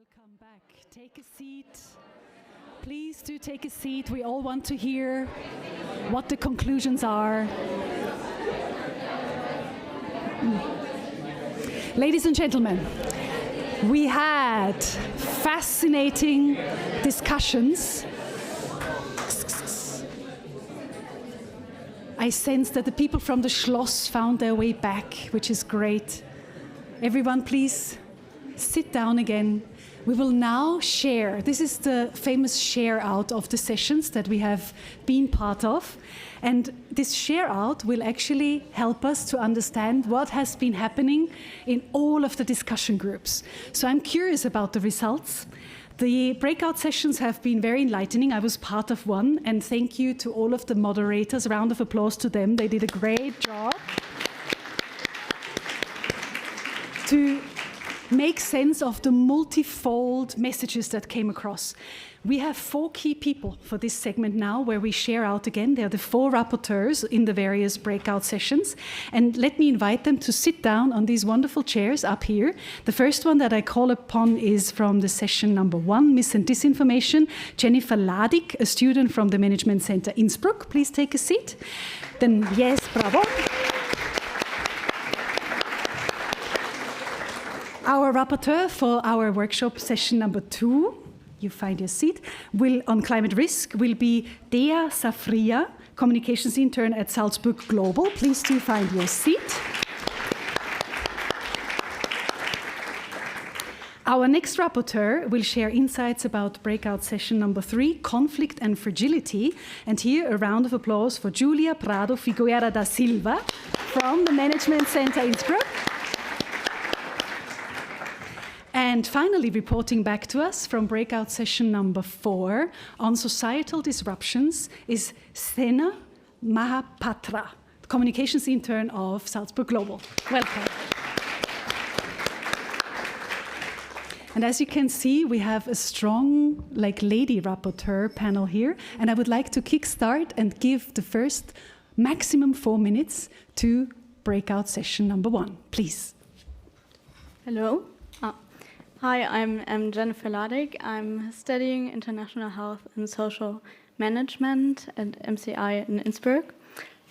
Welcome back. Take a seat. Please do take a seat. We all want to hear what the conclusions are. Ladies and gentlemen, we had fascinating discussions. I sense that the people from the Schloss found their way back, which is great. Everyone, please sit down again. We will now share. This is the famous share out of the sessions that we have been part of. And this share out will actually help us to understand what has been happening in all of the discussion groups. So I'm curious about the results. The breakout sessions have been very enlightening. I was part of one, and thank you to all of the moderators. A round of applause to them. They did a great job to make sense of the multifold messages that came across. We have 4 key people for this segment now, where we share out again. They're the 4 rapporteurs in the various breakout sessions. And let me invite them to sit down on these wonderful chairs up here. The first one that I call upon is from the session number 1, Mis- and Disinformation, Jennifer Ladig, a student from the Management Center Innsbruck. Please take a seat. Then, yes, bravo. Our rapporteur for our workshop session number 2, you find your seat, on climate risk will be Dea Safria, communications intern at Salzburg Global. Please do find your seat. Our next rapporteur will share insights about breakout session number 3, conflict and fragility. And here, a round of applause for Julia Prado Figueira da Silva from the Management Center Innsbruck. And finally, reporting back to us from breakout session number 4 on societal disruptions is Sena Mahapatra, communications intern of Salzburg Global. Welcome. And as you can see, we have a strong, lady rapporteur panel here. And I would like to kickstart and give the first maximum 4 minutes to breakout session number 1. Please. Hello. Hi, I'm Jennifer Ladig. I'm studying international health and social management at MCI in Innsbruck.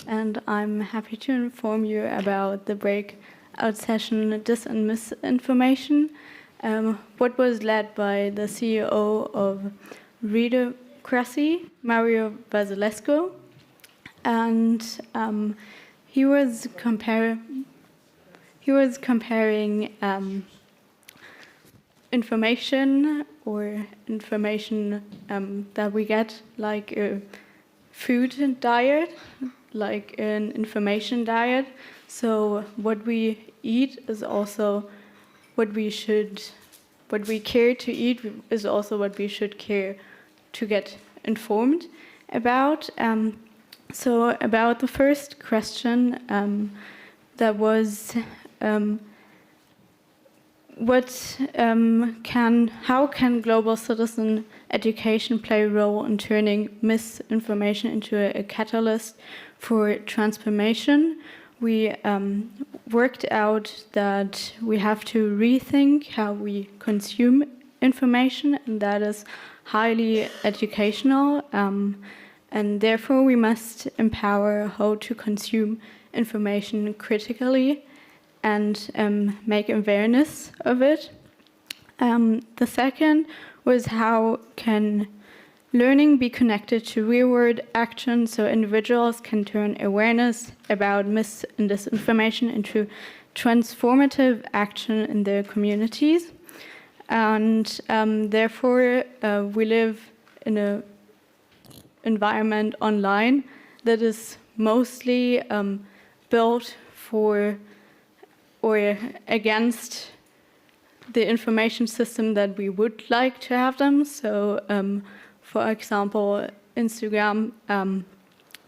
And I'm happy to inform you about the breakout session Dis and Misinformation, what was led by the CEO of Readocracy, Mario Vasilescu. And he was comparing information that we get, like a food diet, like an information diet. So what we eat is also what we care to eat is also what we should care to get informed about. So about the first question, that was how can global citizen education play a role in turning misinformation into a catalyst for transformation? We worked out that we have to rethink how we consume information, and that is highly educational. And therefore, we must empower how to consume information critically and make awareness of it. The second was how can learning be connected to real-world action so individuals can turn awareness about mis- and disinformation into transformative action in their communities. And therefore, we live in an environment online that is mostly built for or against the information system that we would like to have them. So, for example, Instagram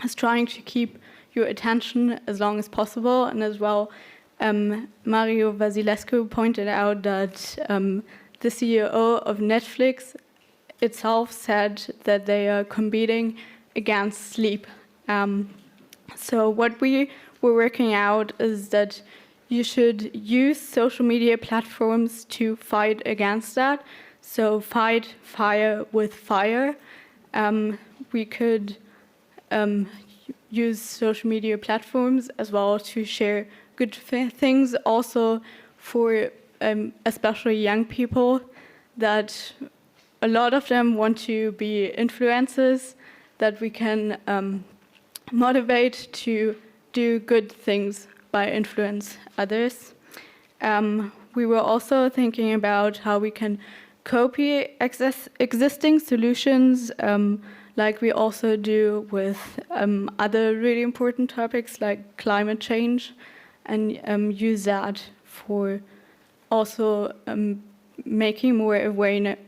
is trying to keep your attention as long as possible, and as well, Mario Vasilescu pointed out that the CEO of Netflix itself said that they are competing against sleep. So what we were working out is that you should use social media platforms to fight against that. So fight fire with fire. We could use social media platforms as well to share good things, also for especially young people, that a lot of them want to be influencers, that we can motivate to do good things by influence others. We were also thinking about how we can copy existing solutions, like we also do with other really important topics like climate change, and use that for also making more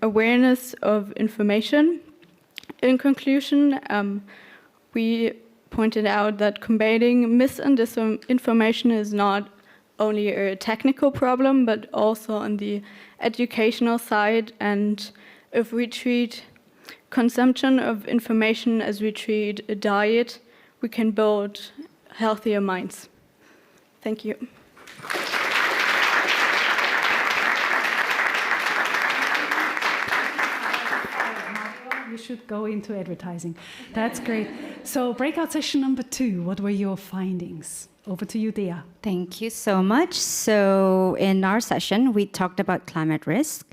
awareness of information. In conclusion, we pointed out that combating mis and disinformation is not only a technical problem, but also on the educational side. And if we treat consumption of information as we treat a diet, we can build healthier minds. Thank you. You should go into advertising. That's great. So breakout session number 2, what were your findings? Over to you, Dea. Thank you so much. So in our session, we talked about climate risk.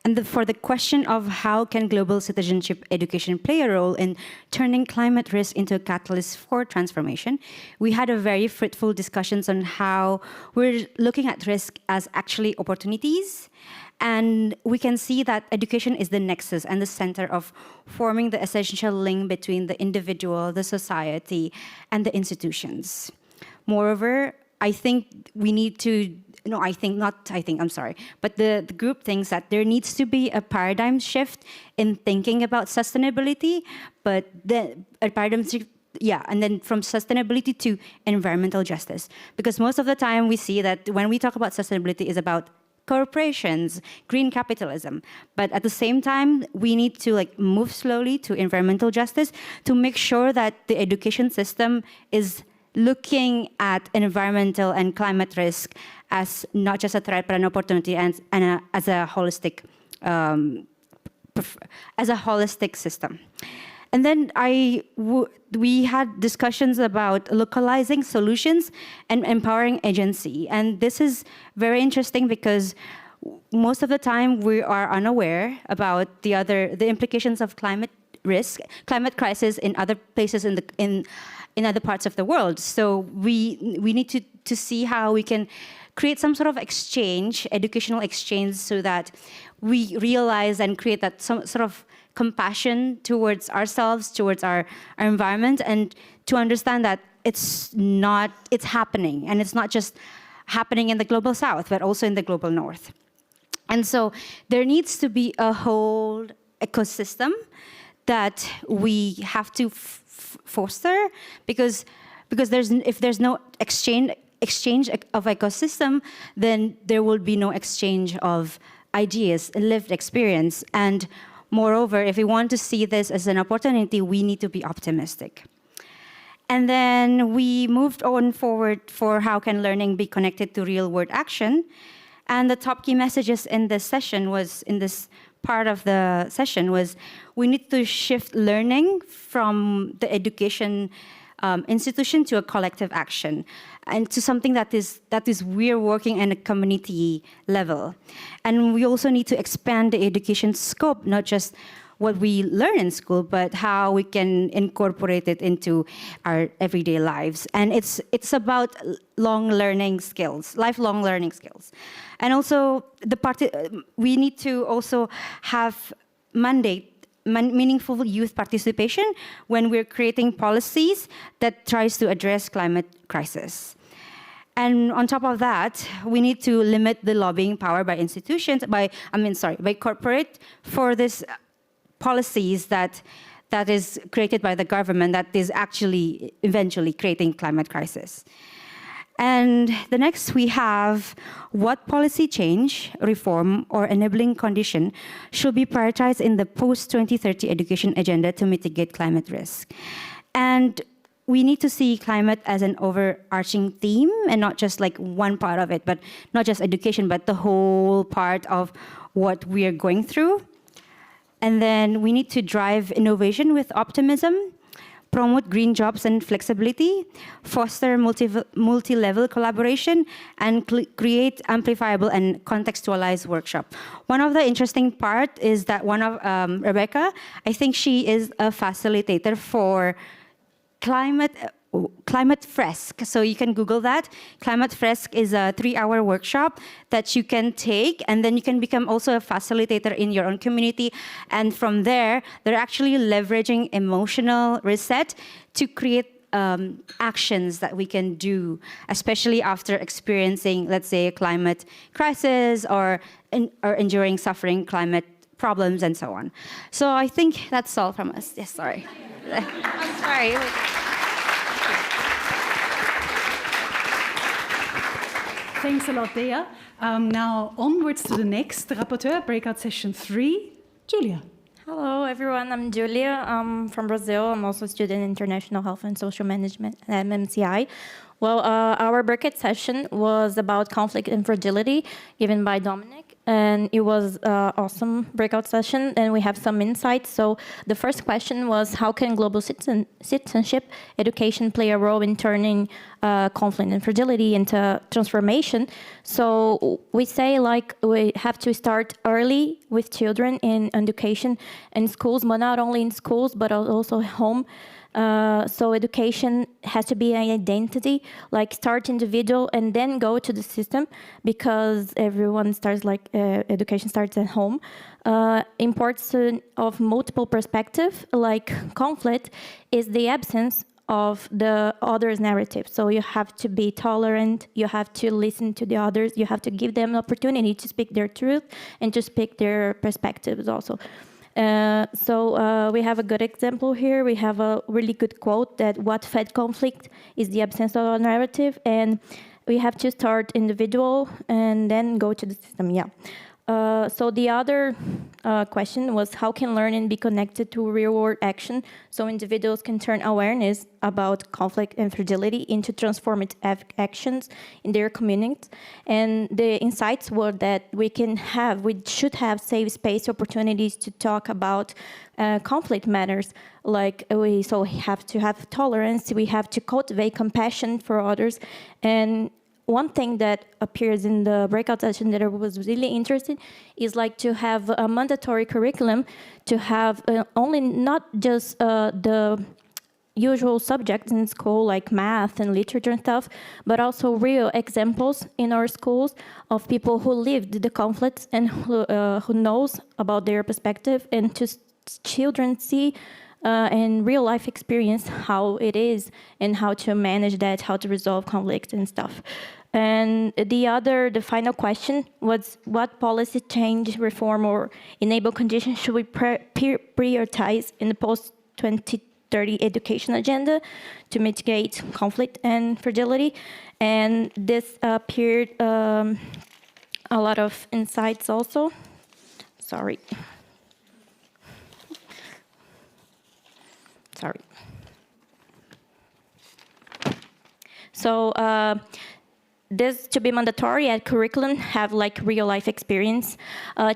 And for the question of how can global citizenship education play a role in turning climate risk into a catalyst for transformation, we had a very fruitful discussions on how we're looking at risk as actually opportunities. And we can see that education is the nexus and the center of forming the essential link between the individual, the society, and the institutions. Moreover, I think we need to, but the group thinks that there needs to be a paradigm shift in thinking about sustainability, but a paradigm shift, and then from sustainability to environmental justice. Because most of the time we see that when we talk about sustainability is about corporations, green capitalism. But at the same time, we need to move slowly to environmental justice to make sure that the education system is looking at environmental and climate risk as not just a threat but an opportunity, and as a holistic system. And then we had discussions about localizing solutions and empowering agency. And this is very interesting because most of the time we are unaware about the implications of climate risk, climate crisis in other places in other parts of the world. So we need to see how we can create some sort of exchange, educational exchange, so that we realize and create that some sort of compassion towards ourselves, towards our environment, and to understand that it's happening, and it's not just happening in the global south, but also in the global north. And so there needs to be a whole ecosystem that we have to foster, because if there's no exchange of ecosystem, then there will be no exchange of ideas, lived experience. And moreover, if we want to see this as an opportunity, we need to be optimistic. And then we moved on forward for how can learning be connected to real-world action. And the top key messages in this part of the session was we need to shift learning from the education institution to a collective action, and to something that is we're working at a community level. And we also need to expand the education scope, not just what we learn in school, but how we can incorporate it into our everyday lives. And it's about lifelong learning skills. And also we need to also have meaningful youth participation when we're creating policies that tries to address climate crisis. And on top of that, we need to limit the lobbying power by by corporate for this policies that is created by the government that is actually eventually creating climate crisis. And the next we have what policy change, reform, or enabling condition should be prioritized in the post-2030 education agenda to mitigate climate risk. And we need to see climate as an overarching theme and not just one part of it, but not just education, but the whole part of what we are going through. And then we need to drive innovation with optimism, promote green jobs and flexibility, foster multi-level collaboration, and create amplifiable and contextualized workshop. One of the interesting part is that Rebecca, I think she is a facilitator for Climate Fresk. So you can Google that. Climate Fresk is a 3-hour workshop that you can take, and then you can become also a facilitator in your own community. And from there, they're actually leveraging emotional reset to create actions that we can do, especially after experiencing, let's say, a climate crisis or enduring suffering climate problems and so on. So I think that's all from us. Yes, sorry. I'm sorry. Thanks a lot, Dea. Now onwards to the next rapporteur, breakout session 3, Julia. Hello, everyone. I'm Julia. I'm from Brazil. I'm also a student in International Health and Social Management at MMCI. Well, our breakout session was about conflict and fragility given by Dominic. And it was an awesome breakout session, and we have some insights. So the first question was, how can global citizenship education play a role in turning conflict and fragility into transformation? So we say, like, we have to start early with children in education in schools, but not only in schools, but also home. So education has to be an identity, like start individual and then go to the system, because everyone starts education starts at home. Importance of multiple perspective, like conflict, is the absence of the other's narrative. So you have to be tolerant, you have to listen to the others, you have to give them an opportunity to speak their truth and to speak their perspectives also. So we have a good example here. We have a really good quote that what fed conflict is the absence of a narrative, and we have to start individual and then go to the system. Yeah. So the other question was, how can learning be connected to real-world action so individuals can turn awareness about conflict and fragility into transformative actions in their communities? And the insights were that we should have safe space opportunities to talk about conflict matters. Like we have to have tolerance, we have to cultivate compassion for others. And one thing that appears in the breakout session that I was really interested is like to have a mandatory curriculum, to have only not just the usual subjects in school like math and literature and stuff, but also real examples in our schools of people who lived the conflicts and who knows about their perspective, and to children see and real life experience how it is and how to manage that, how to resolve conflicts and stuff. And the final question was, what policy change, reform, or enable conditions should we prioritize in the post-2030 education agenda to mitigate conflict and fragility? And this appeared a lot of insights also. Sorry. So this to be mandatory at curriculum, have like real life experience,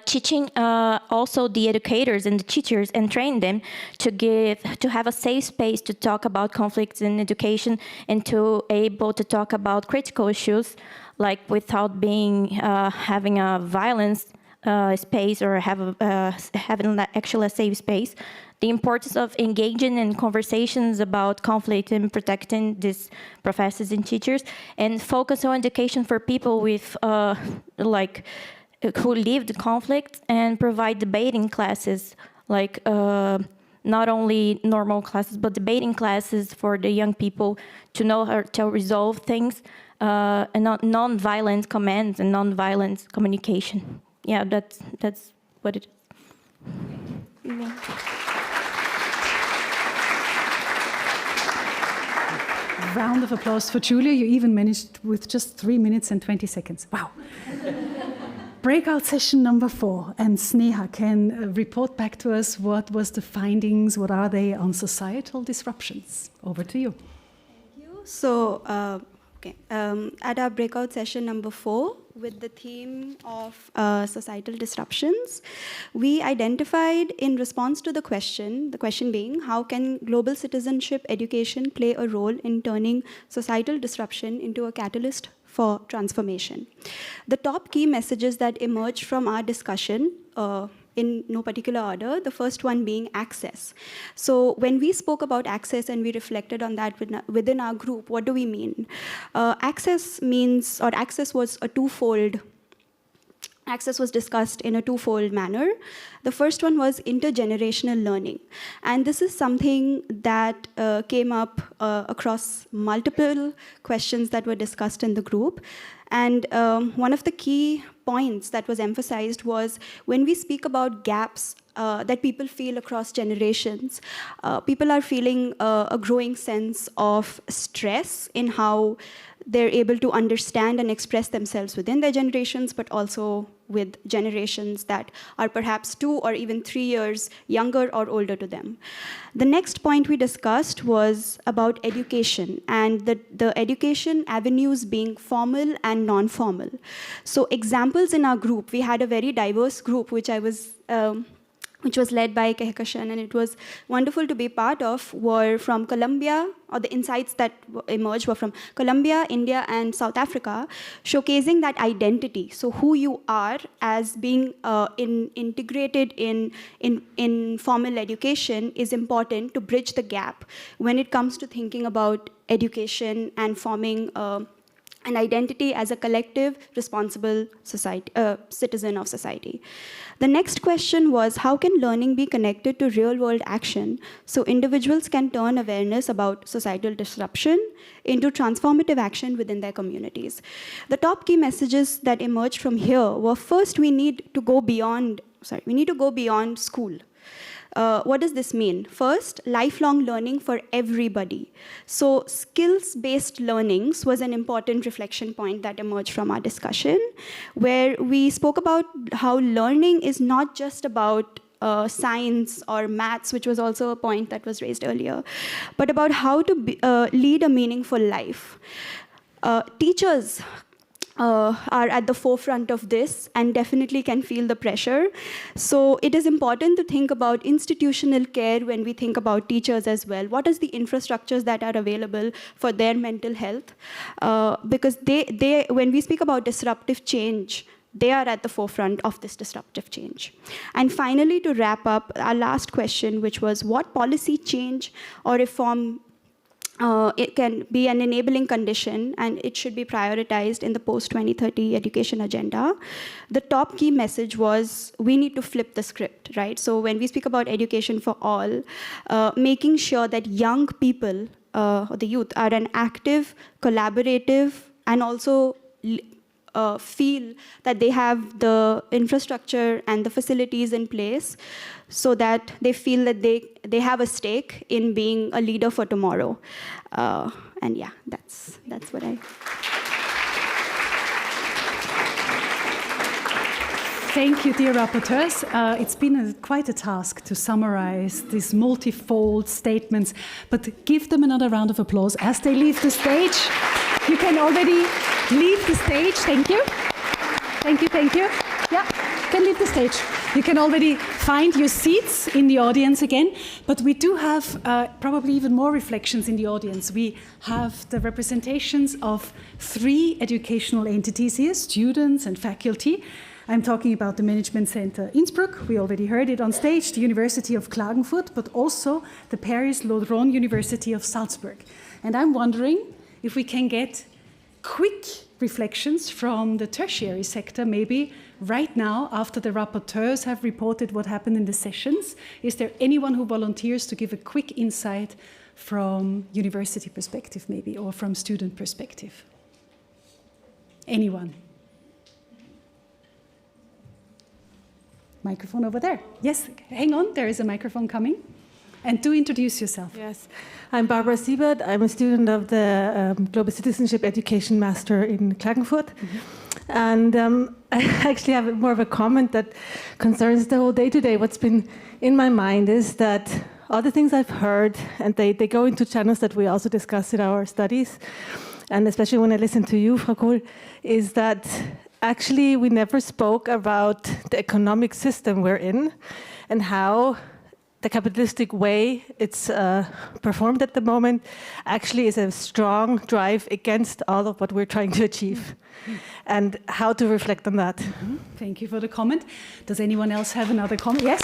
teaching also the educators and the teachers and train them to have a safe space to talk about conflicts in education and to able to talk about critical issues, like without being having a violence space or having actually a safe space. The importance of engaging in conversations about conflict and protecting these professors and teachers, and focus on education for people with who lived conflict, and provide debating classes, like not only normal classes, but debating classes for the young people to know how to resolve things, and non-violent commands and non-violent communication. Yeah, that's what it is. Yeah. Round of applause for Julia. You even managed with just 3 minutes and 20 seconds. Wow. Breakout session number 4. And Sneha can report back to us what was the findings, what are they on societal disruptions. Over to you. Thank you. So Okay. At our breakout session number 4, with the theme of societal disruptions, we identified in response to the question being, how can global citizenship education play a role in turning societal disruption into a catalyst for transformation? The top key messages that emerged from our discussion, in no particular order, the first one being access. So when we spoke about access and we reflected on that within our group, what do we mean? Access was discussed in a twofold manner. The first one was intergenerational learning. And this is something that came up across multiple questions that were discussed in the group. And one of the key points that was emphasized was when we speak about gaps that people feel across generations, people are feeling a growing sense of stress in how they're able to understand and express themselves within their generations, but also with generations that are perhaps 2 or even 3 years younger or older to them. The next point we discussed was about education and the education avenues being formal and non-formal. So examples in our group, we had a very diverse group, which was led by Kehkashan, and it was wonderful to be part of, were from Colombia, or the insights that emerged were from Colombia, India, and South Africa, showcasing that identity. So who you are as being integrated in formal education is important to bridge the gap when it comes to thinking about education and forming an identity as a collective, responsible citizen of society. The next question was, how can learning be connected to real-world action so individuals can turn awareness about societal disruption into transformative action within their communities? The top key messages that emerged from here were, first, we need to go beyond school. What does this mean? First, lifelong learning for everybody. So skills-based learnings was an important reflection point that emerged from our discussion, where we spoke about how learning is not just about science or maths, which was also a point that was raised earlier, but about how to lead a meaningful life. Teachers are at the forefront of this and definitely can feel the pressure. So it is important to think about institutional care when we think about teachers as well. What is the infrastructures that are available for their mental health? Because when we speak about disruptive change, they are at the forefront of this disruptive change. And finally, to wrap up, our last question, which was what policy change or reform it can be an enabling condition, and it should be prioritized in the post-2030 education agenda. The top key message was we need to flip the script, right? So when we speak about education for all, making sure that young people, or the youth, are an active, collaborative, and also feel that they have the infrastructure and the facilities in place so that they feel that they have a stake in being a leader for tomorrow. And yeah, that's what I... Thank you, dear rapporteurs. It's been quite a task to summarize these multifold statements, but give them another round of applause as they leave the stage. You can already leave the stage. Thank you. Thank you, thank you. Yeah, you can leave the stage. You can already find your seats in the audience again, but we do have probably even more reflections in the audience. We have the representations of 3 educational entities here, students and faculty. I'm talking about the Management Center Innsbruck, we already heard it on stage, the University of Klagenfurt, but also the Paris-Lodron University of Salzburg. And I'm wondering if we can get quick reflections from the tertiary sector, maybe right now, after the rapporteurs have reported what happened in the sessions. Is there anyone who volunteers to give a quick insight from university perspective, maybe, or from student perspective? Anyone? Microphone over there. Yes, hang on, there is a microphone coming. And do introduce yourself. Yes, I'm Barbara Siebert. I'm a student of the Global Citizenship Education Master in Klagenfurt. Mm-hmm. And I actually have more of a comment that concerns the whole day-to-day. What's been in my mind is that all the things I've heard, and they go into channels that we also discuss in our studies, and especially when I listen to you, Frau Kohl, is that actually we never spoke about the economic system we're in and how the capitalistic way it's performed at the moment actually is a strong drive against all of what we're trying to achieve, and how to reflect on that. Thank you for the comment. Does anyone else have another comment? Yes.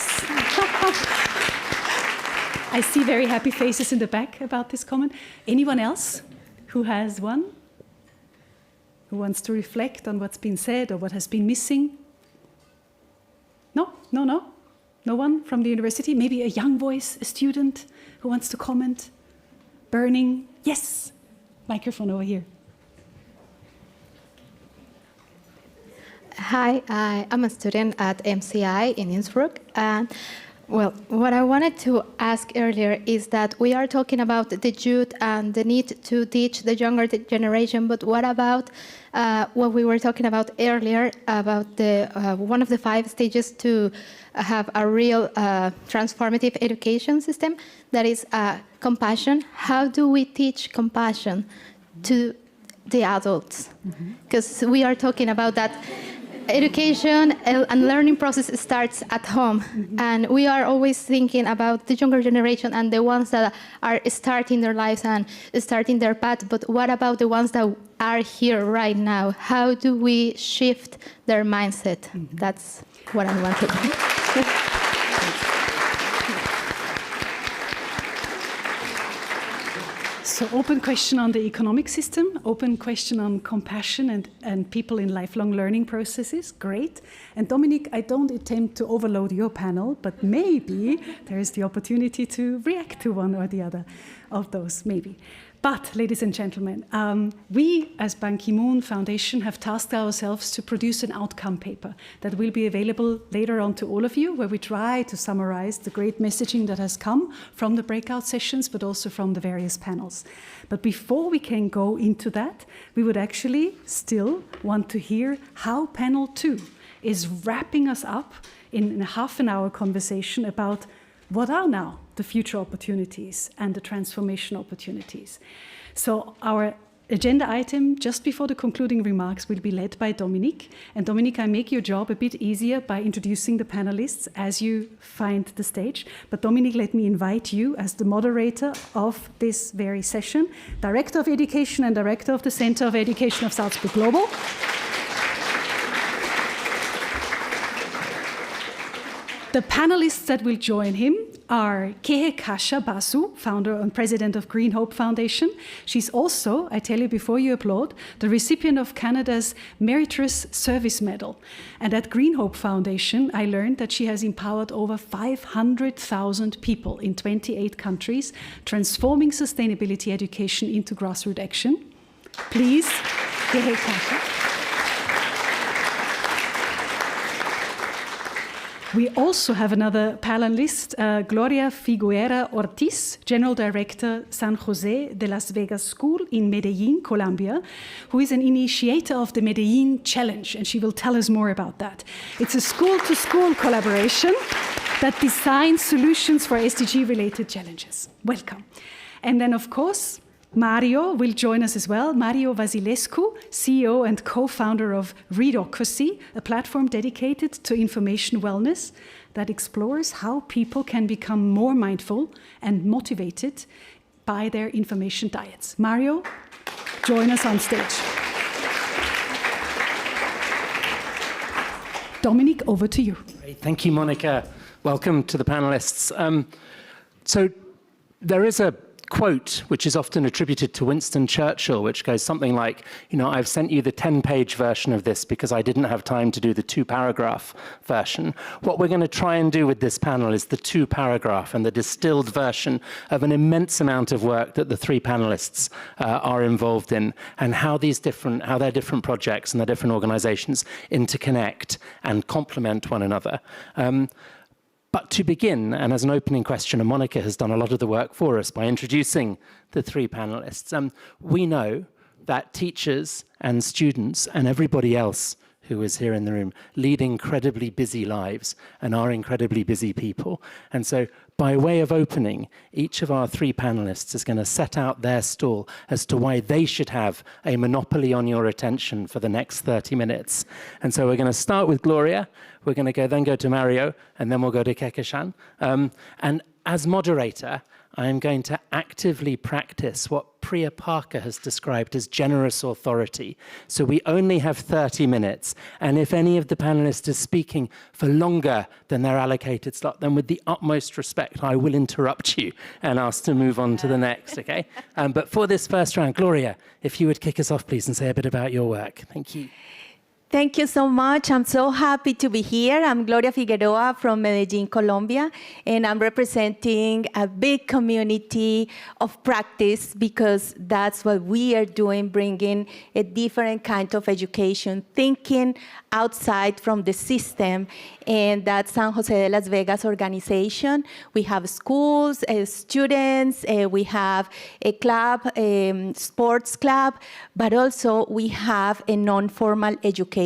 I see very happy faces in the back about this comment. Anyone else who has one? Who wants to reflect on what's been said or what has been missing? No? No one from the university? Maybe a young voice, a student who wants to comment? Burning? Yes. Microphone over here. Hi, I'm a student at MCI in Innsbruck. And well, what I wanted to ask earlier is that we are talking about the youth and the need to teach the younger generation, but what about what we were talking about earlier about the one of the 5 stages to have a real transformative education system, that is compassion. How do we teach compassion to the adults? Because we are talking about that education and learning process starts at home, and we are always thinking about the younger generation and the ones that are starting their lives and starting their path, but what about the ones that are here right now? How do we shift their mindset? That's what I wanted. So open question on the economic system, open question on compassion and people in lifelong learning processes. Great. And Dominique, I don't attempt to overload your panel, but maybe there is the opportunity to react to one or the other of those, maybe. But, ladies and gentlemen, we as Ban Ki-moon Foundation have tasked ourselves to produce an outcome paper that will be available later on to all of you, where we try to summarize the great messaging that has come from the breakout sessions, but also from the various panels. But before we can go into that, we would actually still want to hear how panel 2 is wrapping us up in a half-an-hour conversation about what are now the future opportunities and the transformation opportunities. So our agenda item just before the concluding remarks will be led by Dominique. And Dominique, I make your job a bit easier by introducing the panelists as you find the stage. But Dominique, let me invite you as the moderator of this very session, Director of Education and Director of the Center of Education of Salzburg Global. The panelists that will join him are Kehekasha Basu, founder and president of Green Hope Foundation. She's also, I tell you before you applaud, the recipient of Canada's Meritorious Service Medal. And at Green Hope Foundation, I learned that she has empowered over 500,000 people in 28 countries, transforming sustainability education into grassroots action. Please, Kehekasha. We also have another panelist, Gloria Figuera Ortiz, General Director, San Jose de Las Vegas School in Medellin, Colombia, who is an initiator of the Medellin Challenge, and she will tell us more about that. It's a school-to-school collaboration that designs solutions for SDG-related challenges. Welcome. And then, of course, Mario will join us as well. Mario Vasilescu, CEO and co-founder of Readocracy, a platform dedicated to information wellness that explores how people can become more mindful and motivated by their information diets. Mario, join us on stage. Dominique, over to you. Great. Thank you, Monica. Welcome to the panelists. So there is a quote which is often attributed to Winston Churchill, which goes something like, I've sent you the 10-page version of this because I didn't have time to do the 2-paragraph version. What we're going to try and do with this panel is the 2-paragraph and the distilled version of an immense amount of work that the 3 panelists are involved in, and how their different projects and their different organizations interconnect and complement one another. But to begin, and as an opening question, and Monica has done a lot of the work for us by introducing the 3 panelists, we know that teachers and students and everybody else who is here in the room, lead incredibly busy lives and are incredibly busy people. And so by way of opening, each of our three panelists is going to set out their stall as to why they should have a monopoly on your attention for the next 30 minutes. And so we're going to start with Gloria, we're going to then go to Mario, and then we'll go to Kekeshan. And as moderator, I am going to actively practice what Priya Parker has described as generous authority. So we only have 30 minutes. And if any of the panelists is speaking for longer than their allocated slot, then with the utmost respect, I will interrupt you and ask to move on to the next, okay? But for this first round, Gloria, if you would kick us off, please, and say a bit about your work. Thank you. Thank you so much. I'm so happy to be here. I'm Gloria Figueroa from Medellin, Colombia, and I'm representing a big community of practice because that's what we are doing, bringing a different kind of education, thinking outside from the system, and that's San Jose de Las Vegas organization. We have schools, students, we have a club, sports club, but also we have a non-formal education,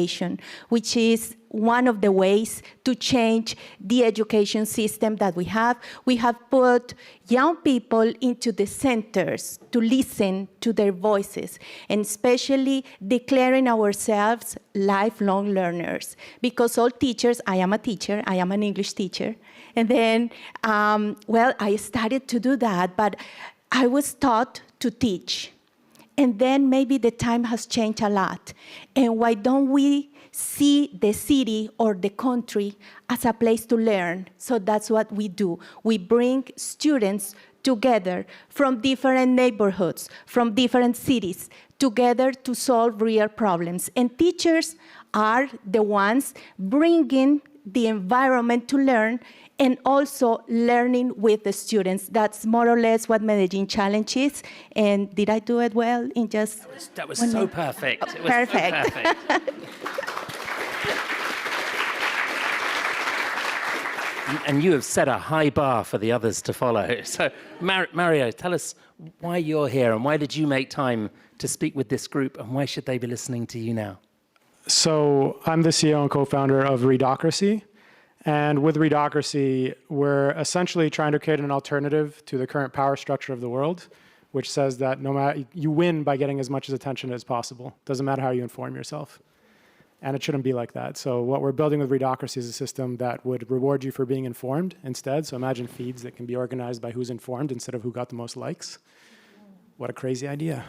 which is one of the ways to change the education system that we have. We have put young people into the centers to listen to their voices, and especially declaring ourselves lifelong learners. Because all teachers, I am a teacher, I am an English teacher, and then, well, I started to do that, but I was taught to teach. And then maybe the time has changed a lot. And why don't we see the city or the country as a place to learn? So that's what we do. We bring students together from different neighborhoods, from different cities, together to solve real problems. And teachers are the ones bringing the environment to learn and also learning with the students. That's more or less what Medellin Challenge is. And did I do it well in just That was so perfect. It was perfect. So perfect. And you have set a high bar for the others to follow. So, Mario, tell us why you're here and why did you make time to speak with this group and why should they be listening to you now? So I'm the CEO and co-founder of Readocracy. And with Readocracy, we're essentially trying to create an alternative to the current power structure of the world, which says that no matter, you win by getting as much attention as possible. Doesn't matter how you inform yourself. And it shouldn't be like that. So what we're building with Readocracy is a system that would reward you for being informed instead. So imagine feeds that can be organized by who's informed instead of who got the most likes. What a crazy idea.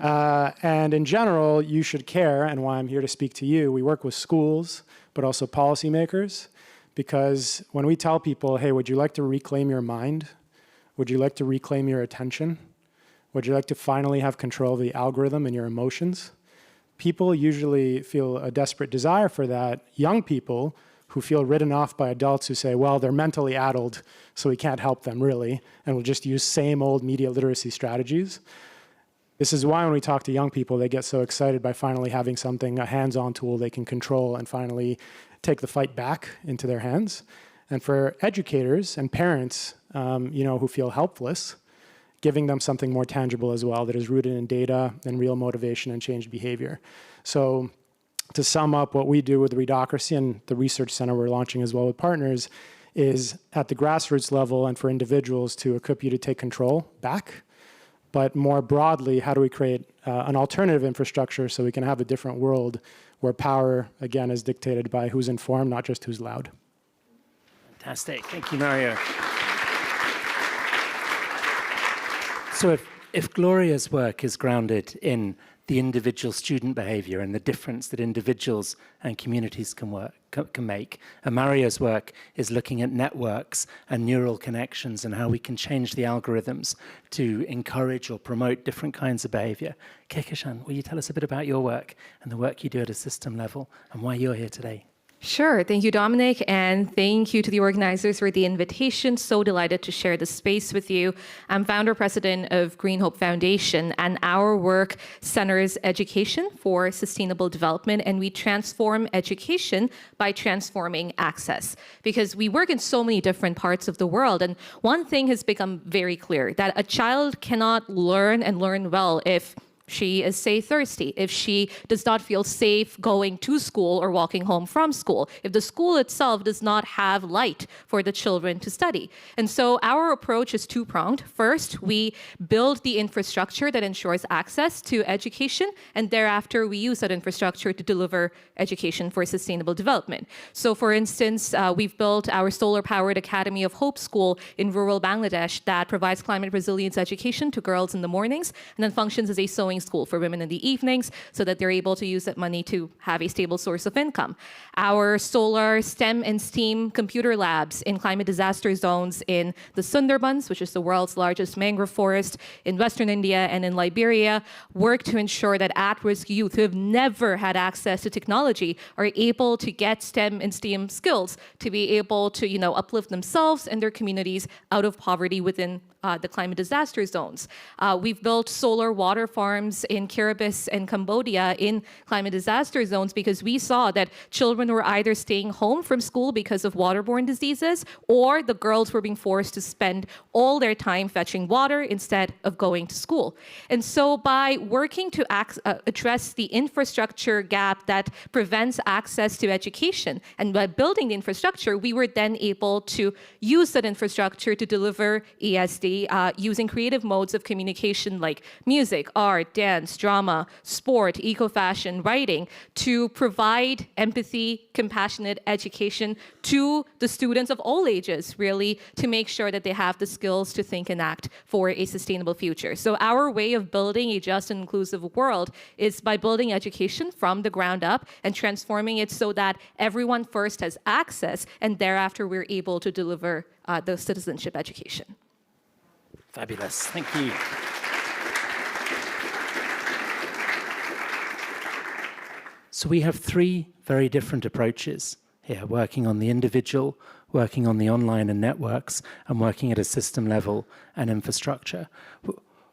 And in general, you should care, and why I'm here to speak to you, we work with schools, but also policymakers, because when we tell people, hey, would you like to reclaim your mind? Would you like to reclaim your attention? Would you like to finally have control of the algorithm and your emotions? People usually feel a desperate desire for that. Young people who feel written off by adults who say, well, they're mentally addled, so we can't help them really, and we'll just use same old media literacy strategies. This is why when we talk to young people, they get so excited by finally having something, a hands-on tool they can control and finally take the fight back into their hands. And for educators and parents, who feel helpless, giving them something more tangible as well that is rooted in data and real motivation and changed behavior. So to sum up what we do with Readocracy and the research center we're launching as well with partners is at the grassroots level and for individuals to equip you to take control back. But more broadly, how do we create an alternative infrastructure so we can have a different world where power, again, is dictated by who's informed, not just who's loud. Fantastic. Thank you, Mario. So if Gloria's work is grounded in the individual student behavior and the difference that individuals and communities can make, and Mario's work is looking at networks and neural connections and how we can change the algorithms to encourage or promote different kinds of behavior. Kekeshan, will you tell us a bit about your work and the work you do at a system level and why you're here today? Sure. Thank you, Dominic, and thank you to the organizers for the invitation. So delighted to share the space with you. I'm founder-president of Green Hope Foundation, and our work centers education for sustainable development, and we transform education by transforming access, because we work in so many different parts of the world, and one thing has become very clear, that a child cannot learn and learn well if she is, say, thirsty, if she does not feel safe going to school or walking home from school, if the school itself does not have light for the children to study. And so our approach is two-pronged. First, we build the infrastructure that ensures access to education, and thereafter we use that infrastructure to deliver education for sustainable development. So for instance, we've built our solar-powered Academy of Hope School in rural Bangladesh that provides climate resilience education to girls in the mornings, and then functions as a sewing school for women in the evenings so that they're able to use that money to have a stable source of income. Our solar STEM and STEAM computer labs in climate disaster zones in the Sundarbans, which is the world's largest mangrove forest, in Western India and in Liberia, work to ensure that at-risk youth who have never had access to technology are able to get STEM and STEAM skills to be able to, uplift themselves and their communities out of poverty within the climate disaster zones. We've built solar water farms in Kiribati and Cambodia in climate disaster zones because we saw that children were either staying home from school because of waterborne diseases, or the girls were being forced to spend all their time fetching water instead of going to school. And so by working to address the infrastructure gap that prevents access to education, and by building the infrastructure, we were then able to use that infrastructure to deliver ESD using creative modes of communication like music, art, dance, drama, sport, eco-fashion, writing, to provide empathy, compassionate education to the students of all ages, really, to make sure that they have the skills to think and act for a sustainable future. So our way of building a just and inclusive world is by building education from the ground up and transforming it so that everyone first has access, and thereafter we're able to deliver the citizenship education. Fabulous. Thank you. So we have three very different approaches here, working on the individual, working on the online and networks, and working at a system level and infrastructure.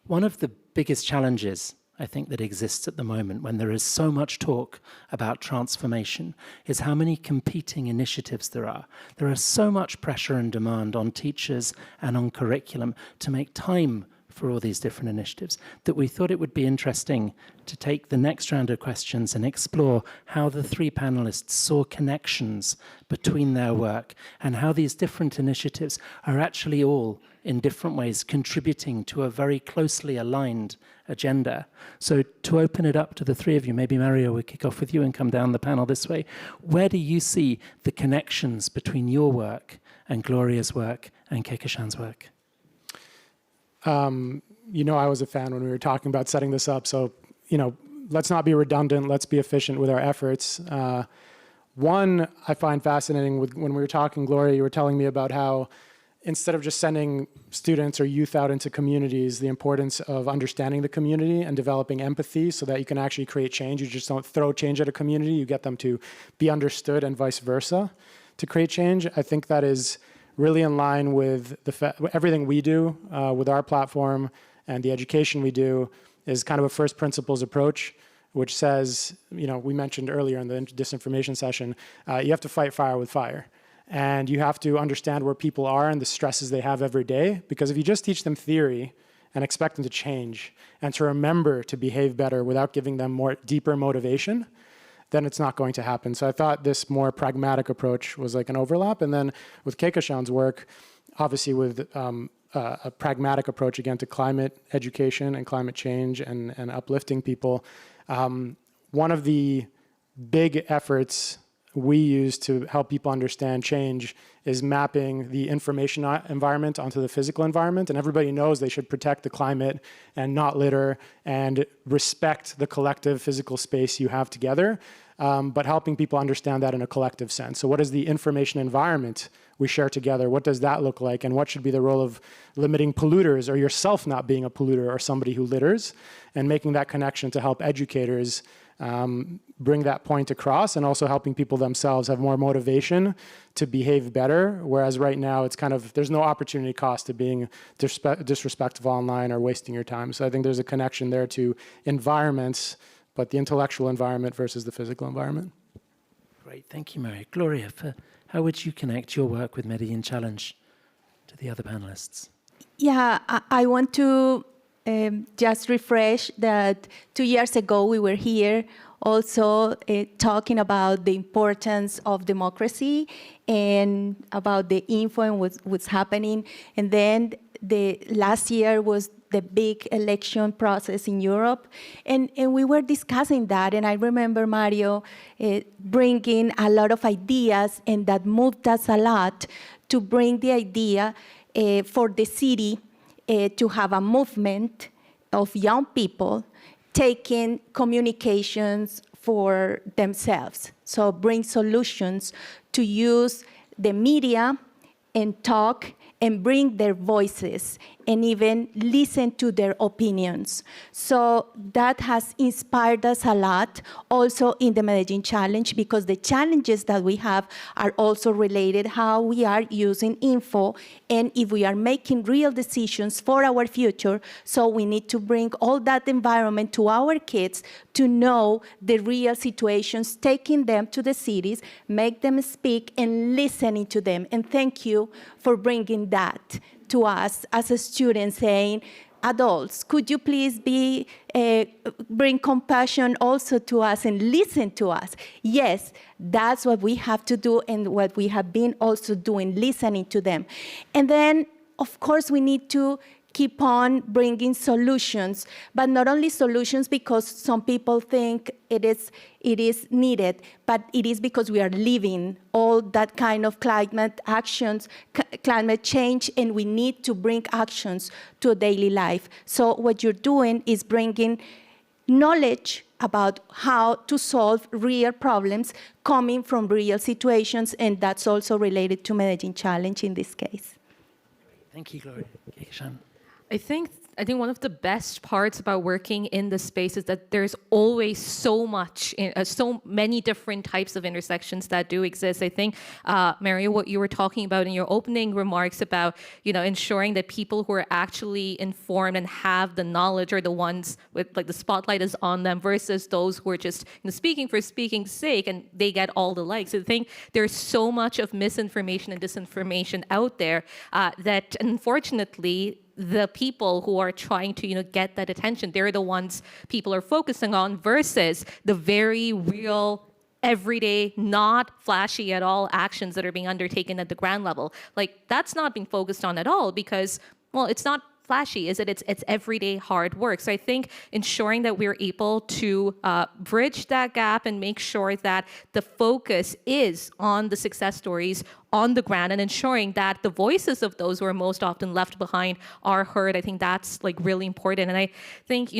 One of the biggest challenges I think that exists at the moment when there is so much talk about transformation is how many competing initiatives there are. There is so much pressure and demand on teachers and on curriculum to make time for all these different initiatives that we thought it would be interesting to take the next round of questions and explore how the three panelists saw connections between their work and how these different initiatives are actually all in different ways contributing to a very closely aligned agenda. So to open it up to the three of you, maybe Mario will kick off with you and come down the panel this way. Where do you see the connections between your work and Gloria's work and Kekeshan's work? I was a fan when we were talking about setting this up. So, let's not be redundant. Let's be efficient with our efforts. One, I find fascinating when we were talking, Gloria, you were telling me about how instead of just sending students or youth out into communities, the importance of understanding the community and developing empathy so that you can actually create change. You just don't throw change at a community. You get them to be understood and vice versa to create change. I think that is really in line with everything we do with our platform, and the education we do is kind of a first principles approach, which says, we mentioned earlier in the disinformation session, you have to fight fire with fire. And you have to understand where people are and the stresses they have every day, because if you just teach them theory and expect them to change and to remember to behave better without giving them more deeper motivation, then it's not going to happen. So I thought this more pragmatic approach was like an overlap. And then with Kekeshan's work, obviously with a pragmatic approach again to climate education and climate change and uplifting people, one of the big efforts we use to help people understand change is mapping the information environment onto the physical environment. And everybody knows they should protect the climate and not litter and respect the collective physical space you have together, but helping people understand that in a collective sense. So what is the information environment we share together? What does that look like? And what should be the role of limiting polluters, or yourself not being a polluter or somebody who litters, and making that connection to help educators bring that point across, and also helping people themselves have more motivation to behave better. Whereas right now it's kind of, there's no opportunity cost to being disrespectful online or wasting your time. So I think there's a connection there to environments, but the intellectual environment versus the physical environment. Great, thank you, Mary. Gloria, how would you connect your work with Medellin Challenge to the other panelists? Yeah, I want to just refresh that 2 years ago we were here also talking about the importance of democracy and about the info and what's happening. And then the last year was the big election process in Europe. And we were discussing that. And I remember Mario bringing a lot of ideas, and that moved us a lot to bring the idea for the city to have a movement of young people taking communications for themselves. So bring solutions to use the media and talk and bring their voices and even listen to their opinions. So that has inspired us a lot also in the Medellin Challenge, because the challenges that we have are also related how we are using info and if we are making real decisions for our future. So we need to bring all that environment to our kids to know the real situations, taking them to the cities, make them speak and listening to them. And thank you for bringing that to us as a student, saying, adults, could you please bring compassion also to us and listen to us? Yes, that's what we have to do and what we have been also doing, listening to them. And then, of course, we need to keep on bringing solutions, but not only solutions because some people think it is needed, but it is because we are living all that kind of climate actions, climate change, and we need to bring actions to daily life. So what you're doing is bringing knowledge about how to solve real problems coming from real situations, and that's also related to Medellin Challenge in this case. Thank you, Gloria. Shan. I think one of the best parts about working in the space is that there's always so many different types of intersections that do exist. I think, Mario, what you were talking about in your opening remarks about, ensuring that people who are actually informed and have the knowledge are the ones with the spotlight is on them versus those who are just speaking for speaking's sake and they get all the likes. I think there's so much of misinformation and disinformation out there that unfortunately the people who are trying to get that attention, they're the ones people are focusing on versus the very real everyday, not flashy at all actions that are being undertaken at the ground level. That's not being focused on at all because, well, it's not flashy, is it? It's everyday hard work. So I think ensuring that we're able to bridge that gap and make sure that the focus is on the success stories on the ground and ensuring that the voices of those who are most often left behind are heard. I think that's really important. And I think,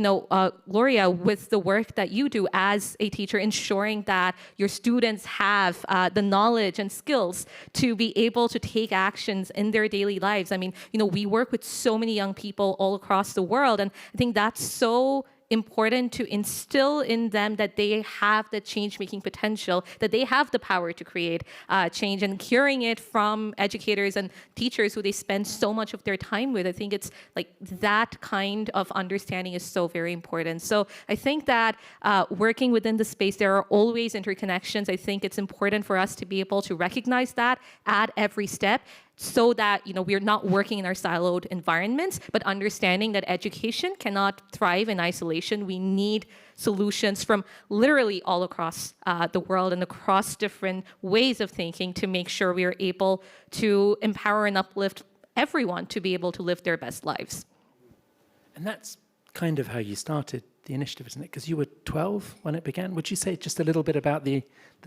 Gloria, with the work that you do as a teacher, ensuring that your students have the knowledge and skills to be able to take actions in their daily lives. I mean, we work with so many young people all across the world, and I think that's so important to instill in them that they have the change-making potential, that they have the power to create change, and hearing it from educators and teachers who they spend so much of their time with. I think it's that kind of understanding is so very important. So I think that working within the space, there are always interconnections. I think it's important for us to be able to recognize that at every step, so that we're not working in our siloed environments, but understanding that education cannot thrive in isolation. We need solutions from literally all across the world and across different ways of thinking to make sure we are able to empower and uplift everyone to be able to live their best lives. And that's kind of how you started the initiative, isn't it? Because you were 12 when it began. Would you say just a little bit about the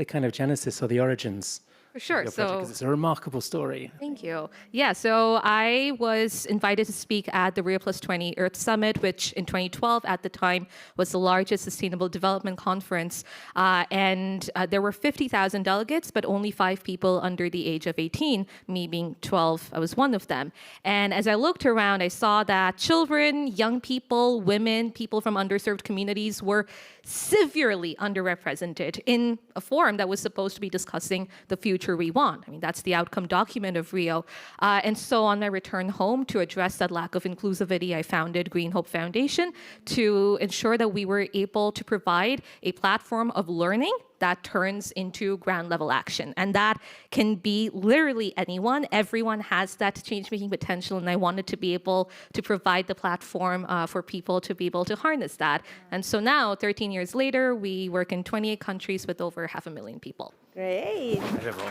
kind of genesis or the origins? For sure. Because it's a remarkable story. Thank you. Yeah, so I was invited to speak at the Rio +20 Earth Summit, which in 2012 at the time was the largest sustainable development conference. And there were 50,000 delegates, but only 5 people under the age of 18, me being 12, I was one of them. And as I looked around, I saw that children, young people, women, people from underserved communities were severely underrepresented in a forum that was supposed to be discussing the future we want. I mean, that's the outcome document of Rio. And so on my return home, to address that lack of inclusivity, I founded Green Hope Foundation to ensure that we were able to provide a platform of learning that turns into ground level action. And that can be literally anyone. Everyone has that change-making potential, and I wanted to be able to provide the platform for people to be able to harness that. And so now, 13 years later, we work in 28 countries with over 500,000 people. Great. Incredible.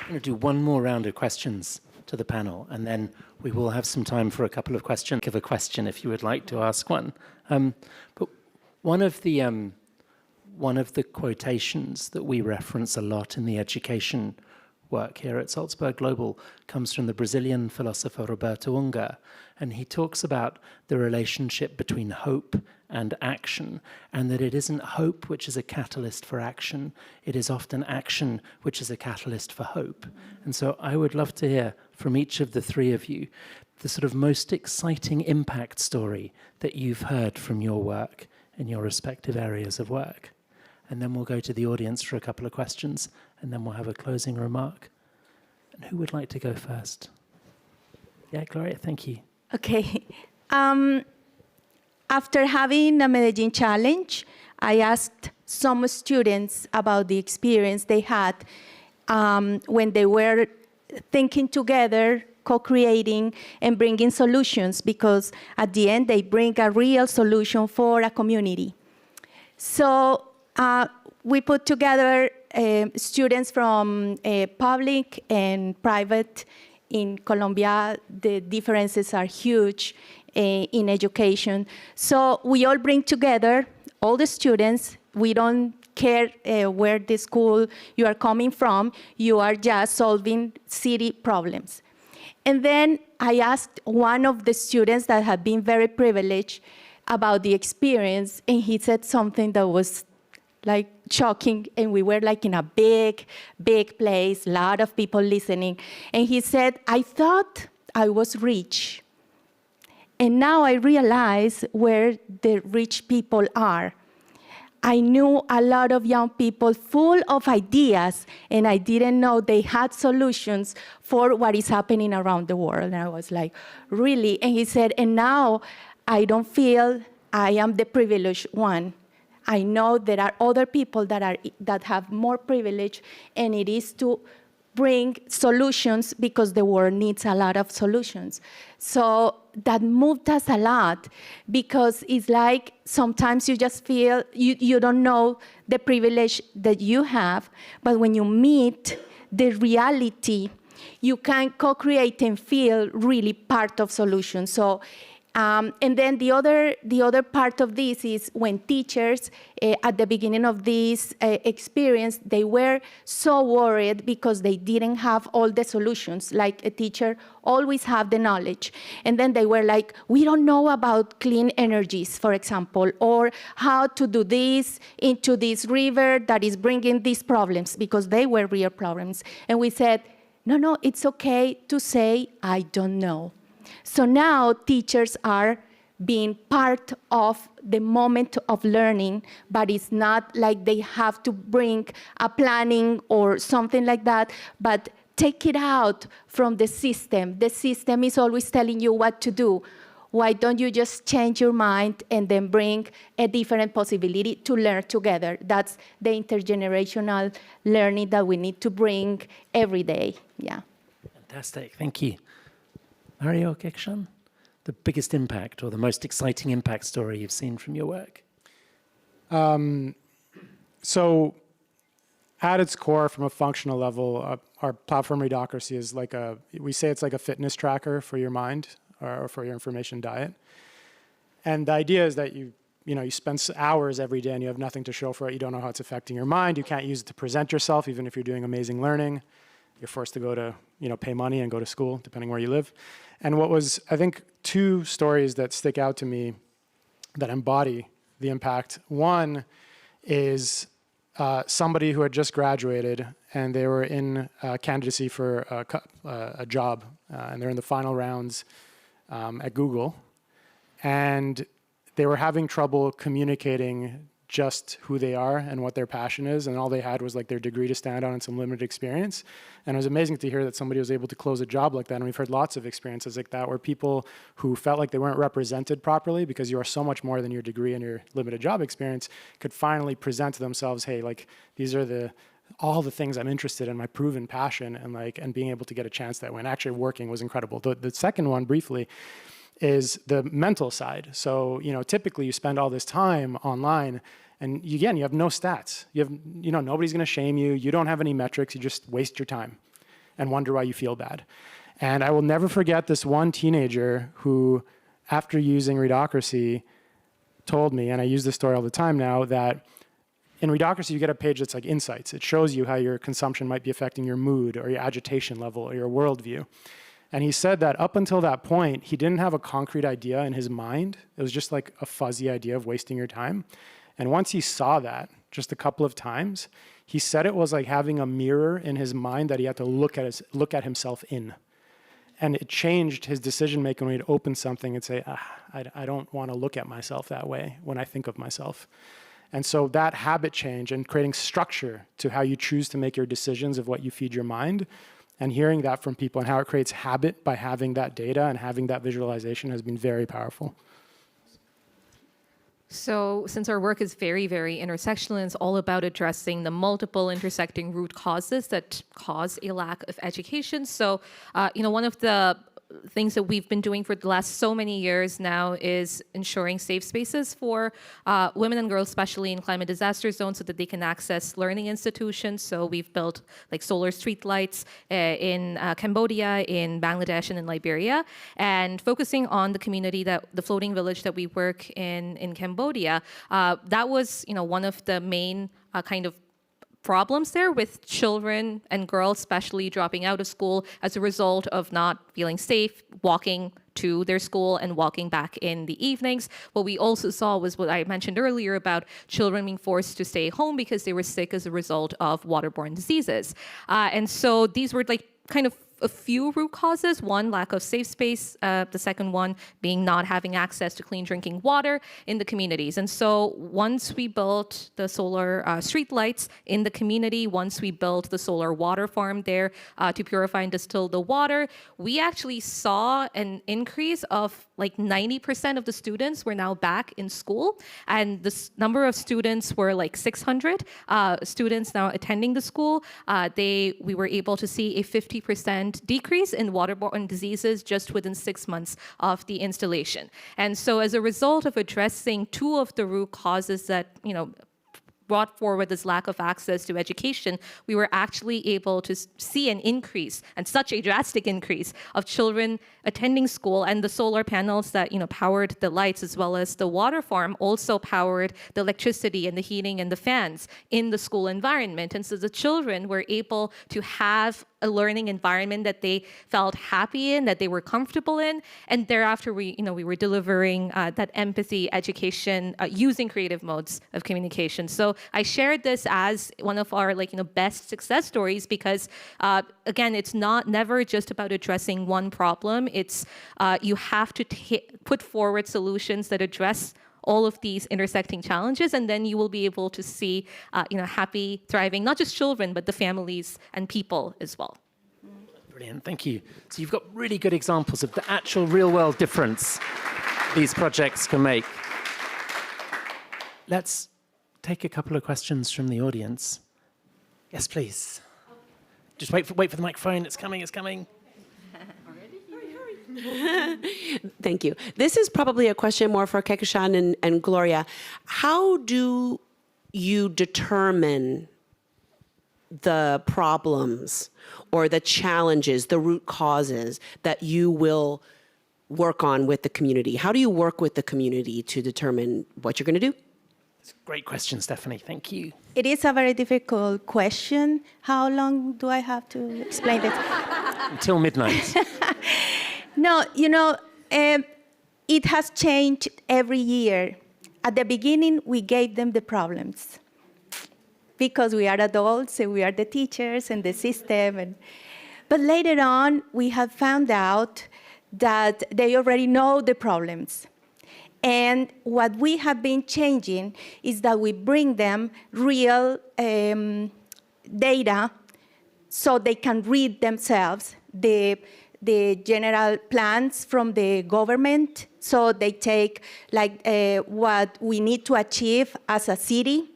I'm going to do one more round of questions to the panel, and then we will have some time for a couple of questions. Give a question if you would like to ask one. But one of the quotations that we reference a lot in the education work here at Salzburg Global comes from the Brazilian philosopher Roberto Ungar, and he talks about the relationship between hope and action, and that it isn't hope which is a catalyst for action, it is often action which is a catalyst for hope. And so I would love to hear from each of the three of you the sort of most exciting impact story that you've heard from your work in your respective areas of work. And then we'll go to the audience for a couple of questions, and then we'll have a closing remark. And who would like to go first? Yeah, Gloria, thank you. Okay. After having a Medellin challenge, I asked some students about the experience they had when they were thinking together, co-creating and bringing solutions, because at the end they bring a real solution for a community. So we put together students from public and private. In Colombia, the differences are huge in education. So we all bring together all the students. We don't care where the school you are coming from. You are just solving city problems. And then I asked one of the students that had been very privileged about the experience, and he said something that was like shocking, and we were like in a big place, a lot of people listening. And he said, I thought I was rich. And now I realize where the rich people are. I knew a lot of young people full of ideas, and I didn't know they had solutions for what is happening around the world. And I was like, really? And he said, and now I don't feel I am the privileged one. I know there are other people that have more privilege, and it is to bring solutions because the world needs a lot of solutions. So that moved us a lot, because it's like sometimes you just feel you don't know the privilege that you have, but when you meet the reality, you can co-create and feel really part of solutions. So. And then the other part of this is when teachers, at the beginning of this experience, they were so worried because they didn't have all the solutions. Like a teacher always have the knowledge. And then they were like, we don't know about clean energies, for example, or how to do this into this river that is bringing these problems, because they were real problems. And we said, no, it's okay to say, I don't know. So now teachers are being part of the moment of learning, but it's not like they have to bring a planning or something like that, but take it out from the system. The system is always telling you what to do. Why don't you just change your mind and then bring a different possibility to learn together? That's the intergenerational learning that we need to bring every day. Yeah. Fantastic, thank you. Mario Kekshan, the biggest impact or the most exciting impact story you've seen from your work? So at its core, from a functional level, our platform Readocracy is like we say it's like a fitness tracker for your mind or for your information diet. And the idea is that you spend hours every day and you have nothing to show for it. You don't know how it's affecting your mind. You can't use it to present yourself, even if you're doing amazing learning. You're forced to go to, pay money and go to school, depending where you live. And what was, I think, two stories that stick out to me that embody the impact. One is somebody who had just graduated, and they were in candidacy for a job, and they're in the final rounds at Google. And they were having trouble communicating just who they are and what their passion is, and all they had was like their degree to stand on and some limited experience. And it was amazing to hear that somebody was able to close a job like that. And we've heard lots of experiences like that where people who felt like they weren't represented properly because you are so much more than your degree and your limited job experience could finally present to themselves, hey, like these are all the things I'm interested in, my proven passion, and being able to get a chance that way. And actually working was incredible. The second one, briefly, is the mental side. So, typically you spend all this time online and you have no stats. Nobody's going to shame you. You don't have any metrics. You just waste your time and wonder why you feel bad. And I will never forget this one teenager who, after using Readocracy, told me, and I use this story all the time now, that in Readocracy, you get a page that's like insights. It shows you how your consumption might be affecting your mood or your agitation level or your worldview. And he said that up until that point, he didn't have a concrete idea in his mind. It was just like a fuzzy idea of wasting your time. And once he saw that just a couple of times, he said it was like having a mirror in his mind that he had to look at himself in. And it changed his decision-making when he'd open something and say, I don't want to look at myself that way when I think of myself. And so that habit change and creating structure to how you choose to make your decisions of what you feed your mind, and hearing that from people and how it creates habit by having that data and having that visualization has been very powerful. So since our work is very, very intersectional, and it's all about addressing the multiple intersecting root causes that cause a lack of education. So, one of the things that we've been doing for the last so many years now is ensuring safe spaces for women and girls, especially in climate disaster zones, so that they can access learning institutions. So we've built like solar streetlights in Cambodia, in Bangladesh, and in Liberia, and focusing on the community, the floating village that we work in Cambodia. That was, one of the main kind of problems there, with children and girls especially dropping out of school as a result of not feeling safe walking to their school and walking back in the evenings. What we also saw was what I mentioned earlier about children being forced to stay home because they were sick as a result of waterborne diseases. And so these were like kind of a few root causes. One, lack of safe space. The second one being not having access to clean drinking water in the communities. And so once we built the solar street lights in the community, once we built the solar water farm there to purify and distill the water, we actually saw an increase of like 90% of the students were now back in school. And the number of students were like 600 students now attending the school. We were able to see a 50% decrease in waterborne diseases just within 6 months of the installation. And so as a result of addressing two of the root causes that, brought forward this lack of access to education, we were actually able to see an increase, and such a drastic increase, of children attending school. And the solar panels that powered the lights, as well as the water farm, also powered the electricity and the heating and the fans in the school environment. And so the children were able to have a learning environment that they felt happy in, that they were comfortable in, and thereafter we were delivering that empathy education using creative modes of communication. So I shared this as one of our best success stories because again, it's never just about addressing one problem. It's you have to put forward solutions that address all of these intersecting challenges, and then you will be able to see, happy, thriving, not just children, but the families and people as well. Brilliant, thank you. So you've got really good examples of the actual real-world difference these projects can make. Let's take a couple of questions from the audience. Yes, please. Just wait for the microphone. It's coming. Thank you. This is probably a question more for Kehkashan and Gloria. How do you determine the problems or the challenges, the root causes that you will work on with the community? How do you work with the community to determine what you're going to do? It's a great question, Stephanie. Thank you. It is a very difficult question. How long do I have to explain this? Until midnight. No, it has changed every year. At the beginning, we gave them the problems because we are adults and we are the teachers and the system. But later on, we have found out that they already know the problems. And what we have been changing is that we bring them real data so they can read themselves the general plans from the government. So they take like what we need to achieve as a city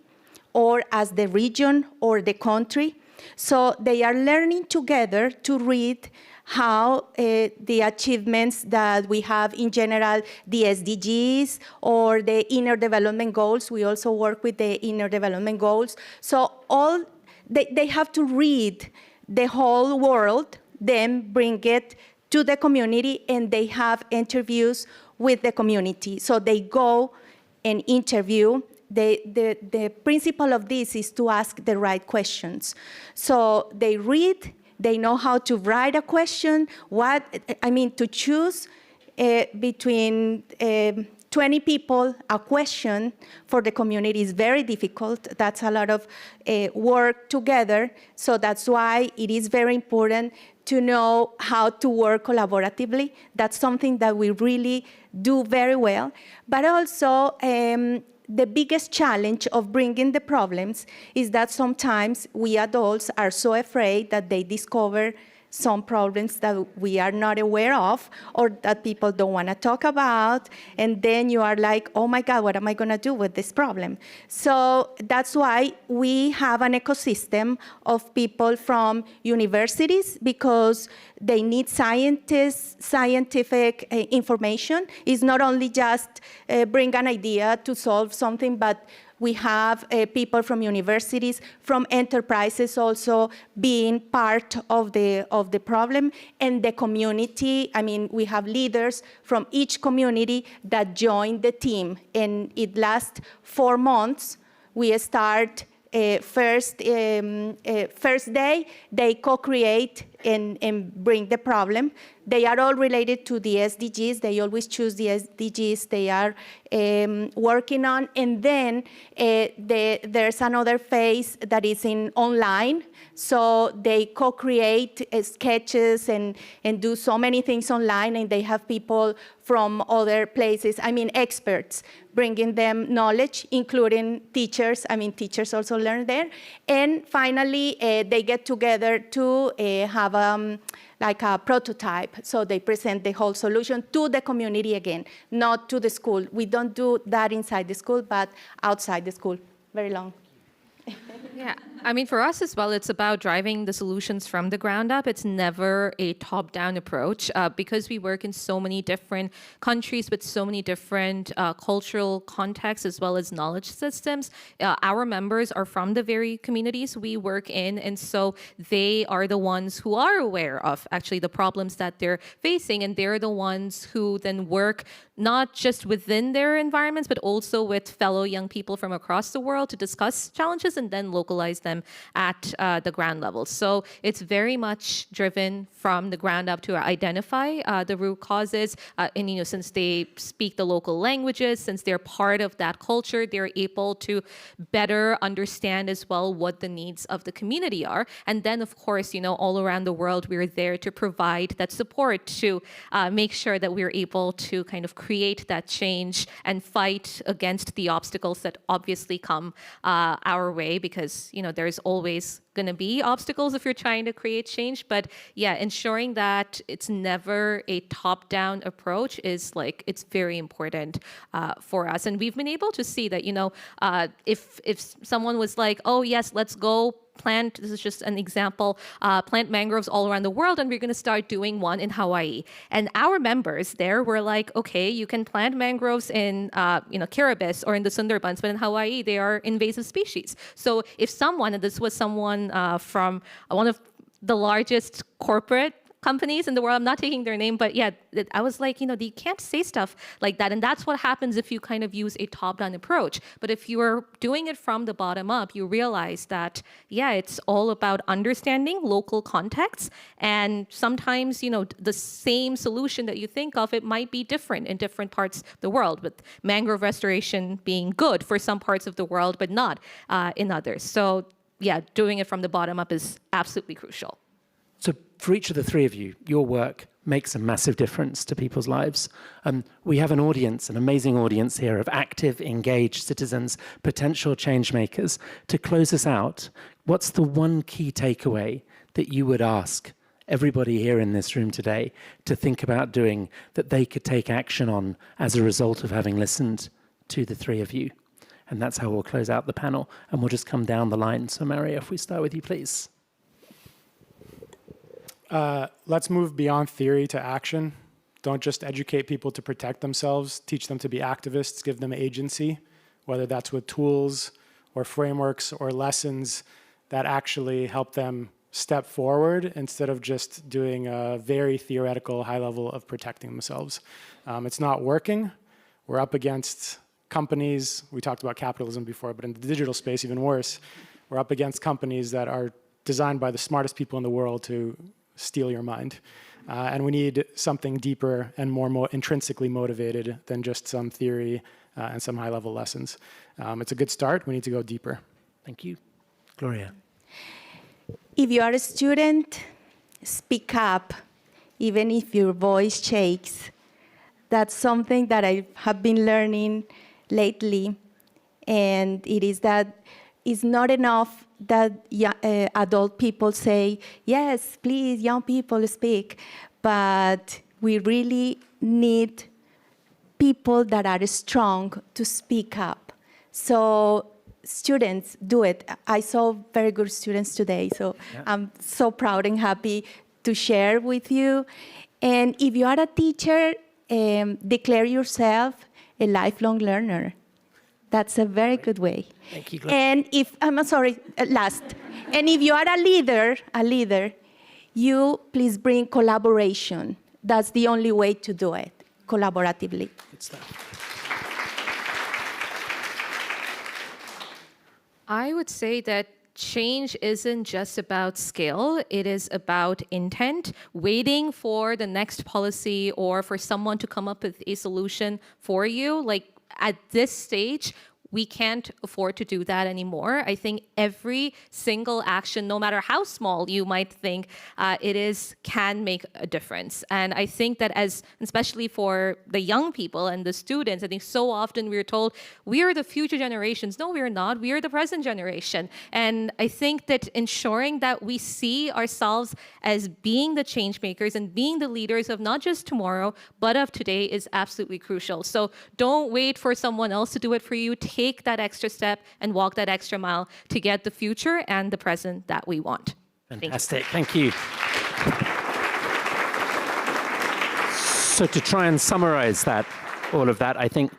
or as the region or the country. So they are learning together to read how the achievements that we have in general, the SDGs or the inner development goals. We also work with the inner development goals. So they have to read the whole world, then bring it to the community, and they have interviews with the community. So they go and interview. The principle of this is to ask the right questions. So they read, they know how to write a question, to choose between 20 people, a question for the community is very difficult. That's a lot of work together. So that's why it is very important to know how to work collaboratively. That's something that we really do very well. But also, the biggest challenge of bringing the problems is that sometimes we adults are so afraid that they discover some problems that we are not aware of or that people don't want to talk about. And then you are like, oh my God, what am I going to do with this problem? So that's why we have an ecosystem of people from universities, because they need scientific information. It's not only just bring an idea to solve something, but we have people from universities, from enterprises also being part of the problem, and the community. I mean, we have leaders from each community that join the team, and it lasts 4 months. We start first day, they co-create and bring the problem. They are all related to the SDGs. They always choose the SDGs they are working on. And then there's another phase that is in online. So they co-create sketches and do so many things online, and they have people from other places, experts, bringing them knowledge, including teachers. Teachers also learn there. And finally, they get together to have like a prototype. So they present the whole solution to the community again, not to the school. We don't do that inside the school, but outside the school. Very long. Yeah, for us as well, it's about driving the solutions from the ground up. It's never a top-down approach because we work in so many different countries with so many different cultural contexts as well as knowledge systems. Our members are from the very communities we work in, and so they are the ones who are aware of actually the problems that they're facing, and they're the ones who then work not just within their environments, but also with fellow young people from across the world to discuss challenges and then localize them at the ground level. So it's very much driven from the ground up to identify the root causes. And since they speak the local languages, since they're part of that culture, they're able to better understand as well what the needs of the community are. And then, of course, all around the world, we're there to provide that support to make sure that we're able to kind of create that change and fight against the obstacles that obviously come our way, because there's always going to be obstacles if you're trying to create change. But yeah, ensuring that it's never a top-down approach is it's very important for us. And we've been able to see that if someone was like, oh yes, let's go plant, this is just an example, plant mangroves all around the world, and we're going to start doing one in Hawaii. And our members there were like, okay, you can plant mangroves in Kiribati or in the Sundarbans, but in Hawaii, they are invasive species. So if someone, and this was someone from one of the largest corporate companies in the world, I'm not taking their name, but yeah, I was like, you can't say stuff like that. And that's what happens if you kind of use a top-down approach. But if you are doing it from the bottom up, you realize that, yeah, it's all about understanding local contexts. And sometimes, the same solution that you think of, it might be different in different parts of the world, with mangrove restoration being good for some parts of the world, but not in others. So yeah, doing it from the bottom up is absolutely crucial. So for each of the three of you, your work makes a massive difference to people's lives. We have an audience, an amazing audience here of active, engaged citizens, potential change makers. To close us out, what's the one key takeaway that you would ask everybody here in this room today to think about doing that they could take action on as a result of having listened to the three of you? And that's how we'll close out the panel. And we'll just come down the line. So Maria, if we start with you, please. Let's move beyond theory to action. Don't just educate people to protect themselves. Teach them to be activists. Give them agency, whether that's with tools or frameworks or lessons that actually help them step forward instead of just doing a very theoretical high level of protecting themselves. It's not working. We're up against companies. We talked about capitalism before, but in the digital space, even worse, we're up against companies that are designed by the smartest people in the world to steal your mind. And we need something deeper and more intrinsically motivated than just some theory and some high-level lessons. It's a good start. We need to go deeper. Thank you. Gloria. If you are a student, speak up, even if your voice shakes. That's something that I have been learning lately. And it is that it's not enough that adult people say, yes, please, young people, speak. But we really need people that are strong to speak up. So students, do it. I saw very good students today, so yeah. I'm so proud and happy to share with you. And if you are a teacher, declare yourself a lifelong learner. That's a very good way. Thank you. And if, last. And if you are a leader, you please bring collaboration. That's the only way to do it, collaboratively. Good stuff. I would say that change isn't just about skill, it is about intent, waiting for the next policy or for someone to come up with a solution for you. Like at this stage, we can't afford to do that anymore. I think every single action, no matter how small you might think can make a difference. And I think that especially for the young people and the students, I think so often we're told, we are the future generations. No, we're not. We are the present generation. And I think that ensuring that we see ourselves as being the change makers and being the leaders of not just tomorrow, but of today is absolutely crucial. So don't wait for someone else to do it for you. Take that extra step and walk that extra mile to get the future and the present that we want. Fantastic. Thank you. So to try and summarize all of that, I think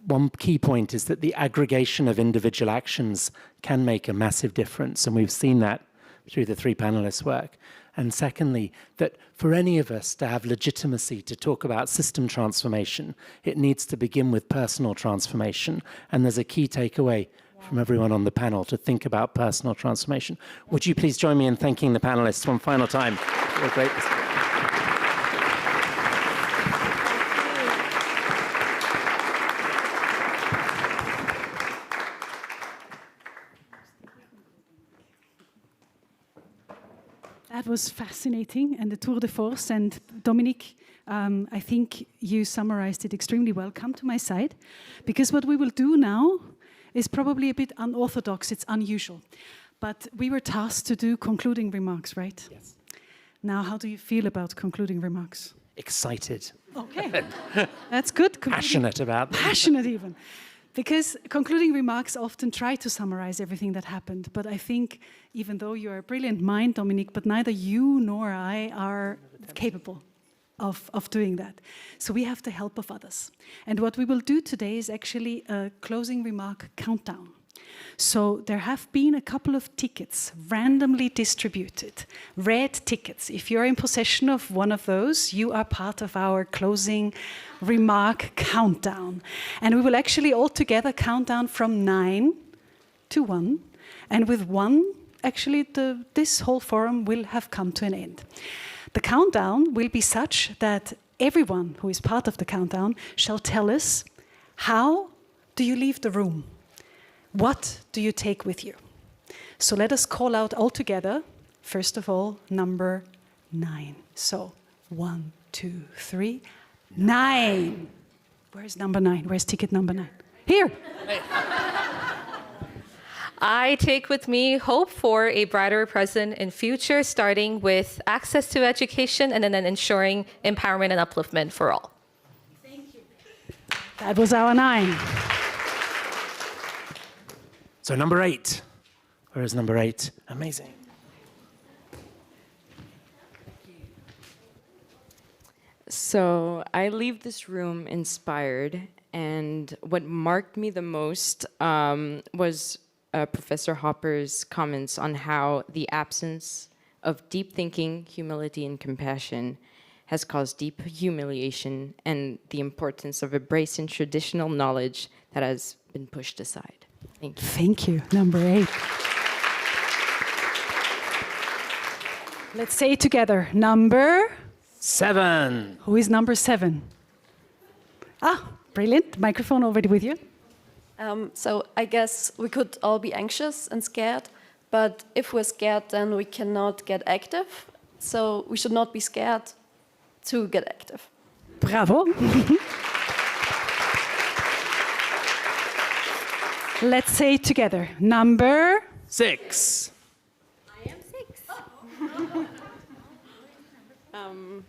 one key point is that the aggregation of individual actions can make a massive difference. And we've seen that through the three panelists' work. And secondly, that for any of us to have legitimacy to talk about system transformation, it needs to begin with personal transformation. And there's a key takeaway from everyone on the panel to think about personal transformation. Would you please join me in thanking the panelists one final time for a great discussion? That was fascinating, and the tour de force. And Dominique, I think you summarized it extremely well. Come to my side, because what we will do now is probably a bit unorthodox. It's unusual. But we were tasked to do concluding remarks, right? Yes. Now, how do you feel about concluding remarks? Excited. Okay, that's good. Passionate about them. Passionate even. Because concluding remarks often try to summarize everything that happened. But I think, even though you're a brilliant mind, Dominique, but neither you nor I are capable of doing that. So we have the help of others. And what we will do today is actually a closing remark countdown. So there have been a couple of tickets randomly distributed, red tickets. If you're in possession of one of those, you are part of our closing remark countdown. And we will actually all together count down from 9 to 1. And with 1, actually this whole forum will have come to an end. The countdown will be such that everyone who is part of the countdown shall tell us, how do you leave the room? What do you take with you? So let us call out all together, first of all, number 9. So 1, 2, 3, 9. Where's number 9? Where's ticket number 9? Here. I take with me hope for a brighter present and future, starting with access to education and then ensuring empowerment and upliftment for all. Thank you. That was our 9. So number 8. Where is number 8? Amazing. So I leave this room inspired, and what marked me the most was Professor Hopper's comments on how the absence of deep thinking, humility, and compassion has caused deep humiliation, and the importance of embracing traditional knowledge that has been pushed aside. Thank you. Thank you. Number 8. Let's say it together. Number 7. Who is number 7? Ah, brilliant. Microphone already with you. So I guess we could all be anxious and scared, but if we're scared, then we cannot get active. So we should not be scared to get active. Bravo. Let's say it together. Number 6. I am 6.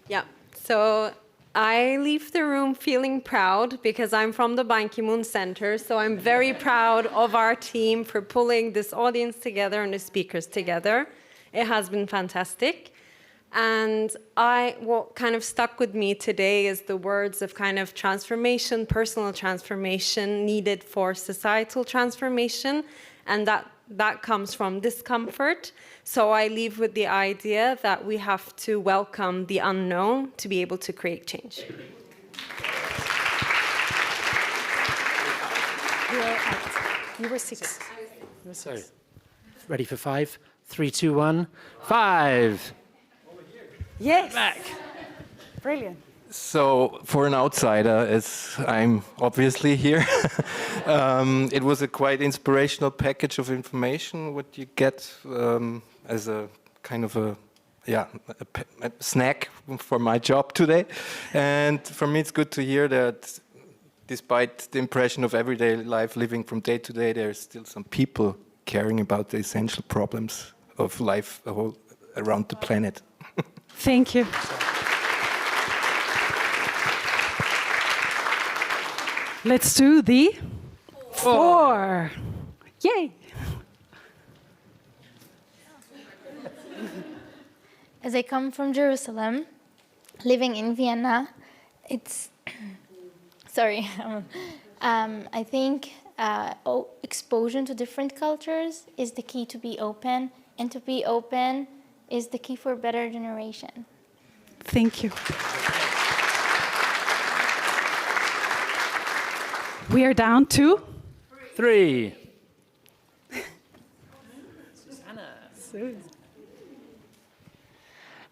Yeah, so I leave the room feeling proud because I'm from the Ban Ki-moon Center, so I'm very proud of our team for pulling this audience together and the speakers together. It has been fantastic. And what kind of stuck with me today is the words of kind of transformation, personal transformation needed for societal transformation, and that comes from discomfort. So I leave with the idea that we have to welcome the unknown to be able to create change. You were 6. So, ready for 5? 3, 2, 1. 5. Yes. Back. Brilliant. So, for an outsider, as I'm obviously here, it was a quite inspirational package of information. What you get as a kind of a snack for my job today. And for me, it's good to hear that despite the impression of everyday life, living from day to day, there's still some people caring about the essential problems of life around the planet. Thank you. Let's do the 4. Yay. As I come from Jerusalem, living in Vienna, it's sorry. I think exposure to different cultures is the key to be open, and to be open is the key for a better generation. Thank you. We are down to 3.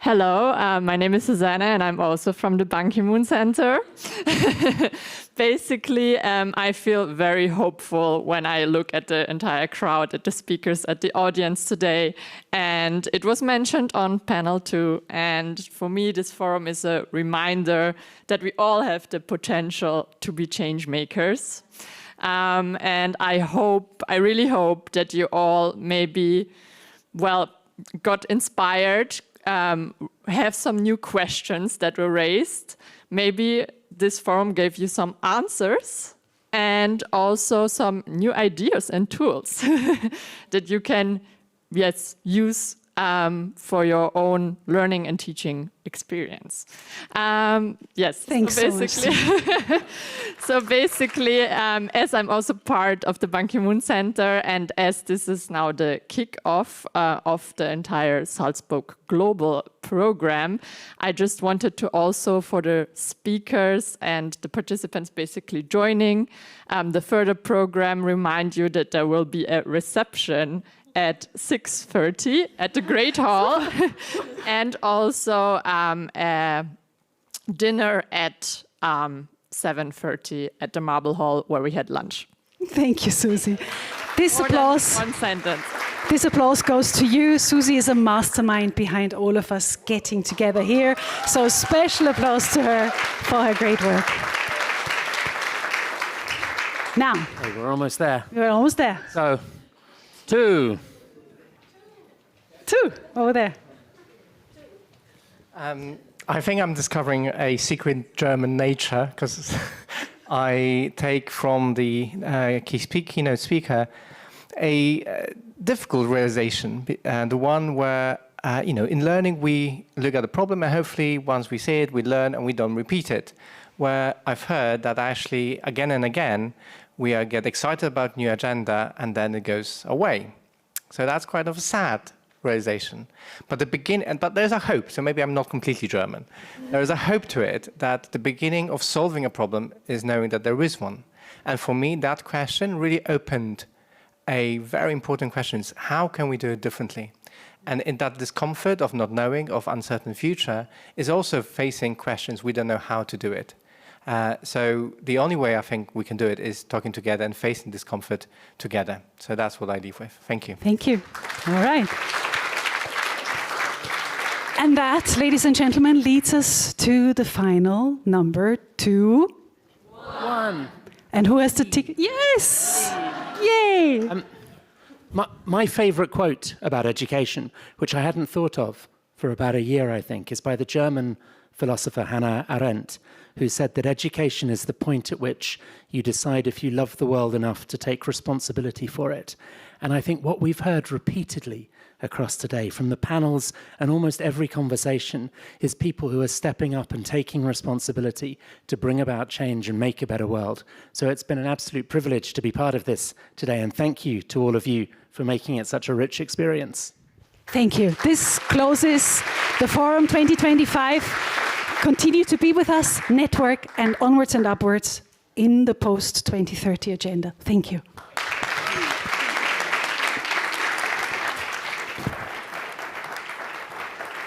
Hello, my name is Susanna and I'm also from the Ban Ki-moon Center. Basically, I feel very hopeful when I look at the entire crowd, at the speakers, at the audience today. And it was mentioned on panel 2. And for me, this forum is a reminder that we all have the potential to be change makers. And I really hope that you all maybe, got inspired, have some new questions that were raised. Maybe this forum gave you some answers and also some new ideas and tools that you can, use for your own learning and teaching experience. Thanks so basically, so basically, as I'm also part of the Ban Ki-moon Center, and as this is now the kick-off of the entire Salzburg Global program, I just wanted to also, for the speakers and the participants basically joining the further program, remind you that there will be a reception at 6:30 at the Great Hall, and also a dinner at 7:30 at the Marble Hall where we had lunch. Thank you, Susie. This More applause. than one sentence. This applause goes to you. Susie is a mastermind behind all of us getting together here. So special applause to her for her great work. Now. Hey, we're almost there. We're almost there. So, 2. 2, over there. I think I'm discovering a secret German nature, because I take from the keynote speaker a difficult realization, the one where, in learning we look at the problem and hopefully once we see it, we learn and we don't repeat it. Where I've heard that actually again and again, we get excited about new agenda and then it goes away. So that's quite of a sad realization. But but there's a hope, so maybe I'm not completely German. There is a hope to it that the beginning of solving a problem is knowing that there is one. And for me, that question really opened a very important question: is how can we do it differently? And in that discomfort of not knowing, of uncertain future, is also facing questions we don't know how to do it. So the only way I think we can do it is talking together and facing discomfort together. So that's what I leave with. Thank you. Thank you. All right. And that, ladies and gentlemen, leads us to the final number 2. 1. And who has the ticket? Yes! Yay! My favorite quote about education, which I hadn't thought of for about a year, I think, is by the German philosopher Hannah Arendt, who said that education is the point at which you decide if you love the world enough to take responsibility for it. And I think what we've heard repeatedly across today from the panels and almost every conversation is people who are stepping up and taking responsibility to bring about change and make a better world. So it's been an absolute privilege to be part of this today, and thank you to all of you for making it such a rich experience. Thank you. This closes the Forum 2025. Continue to be with us, network, and onwards and upwards in the Post-2030 agenda. Thank you.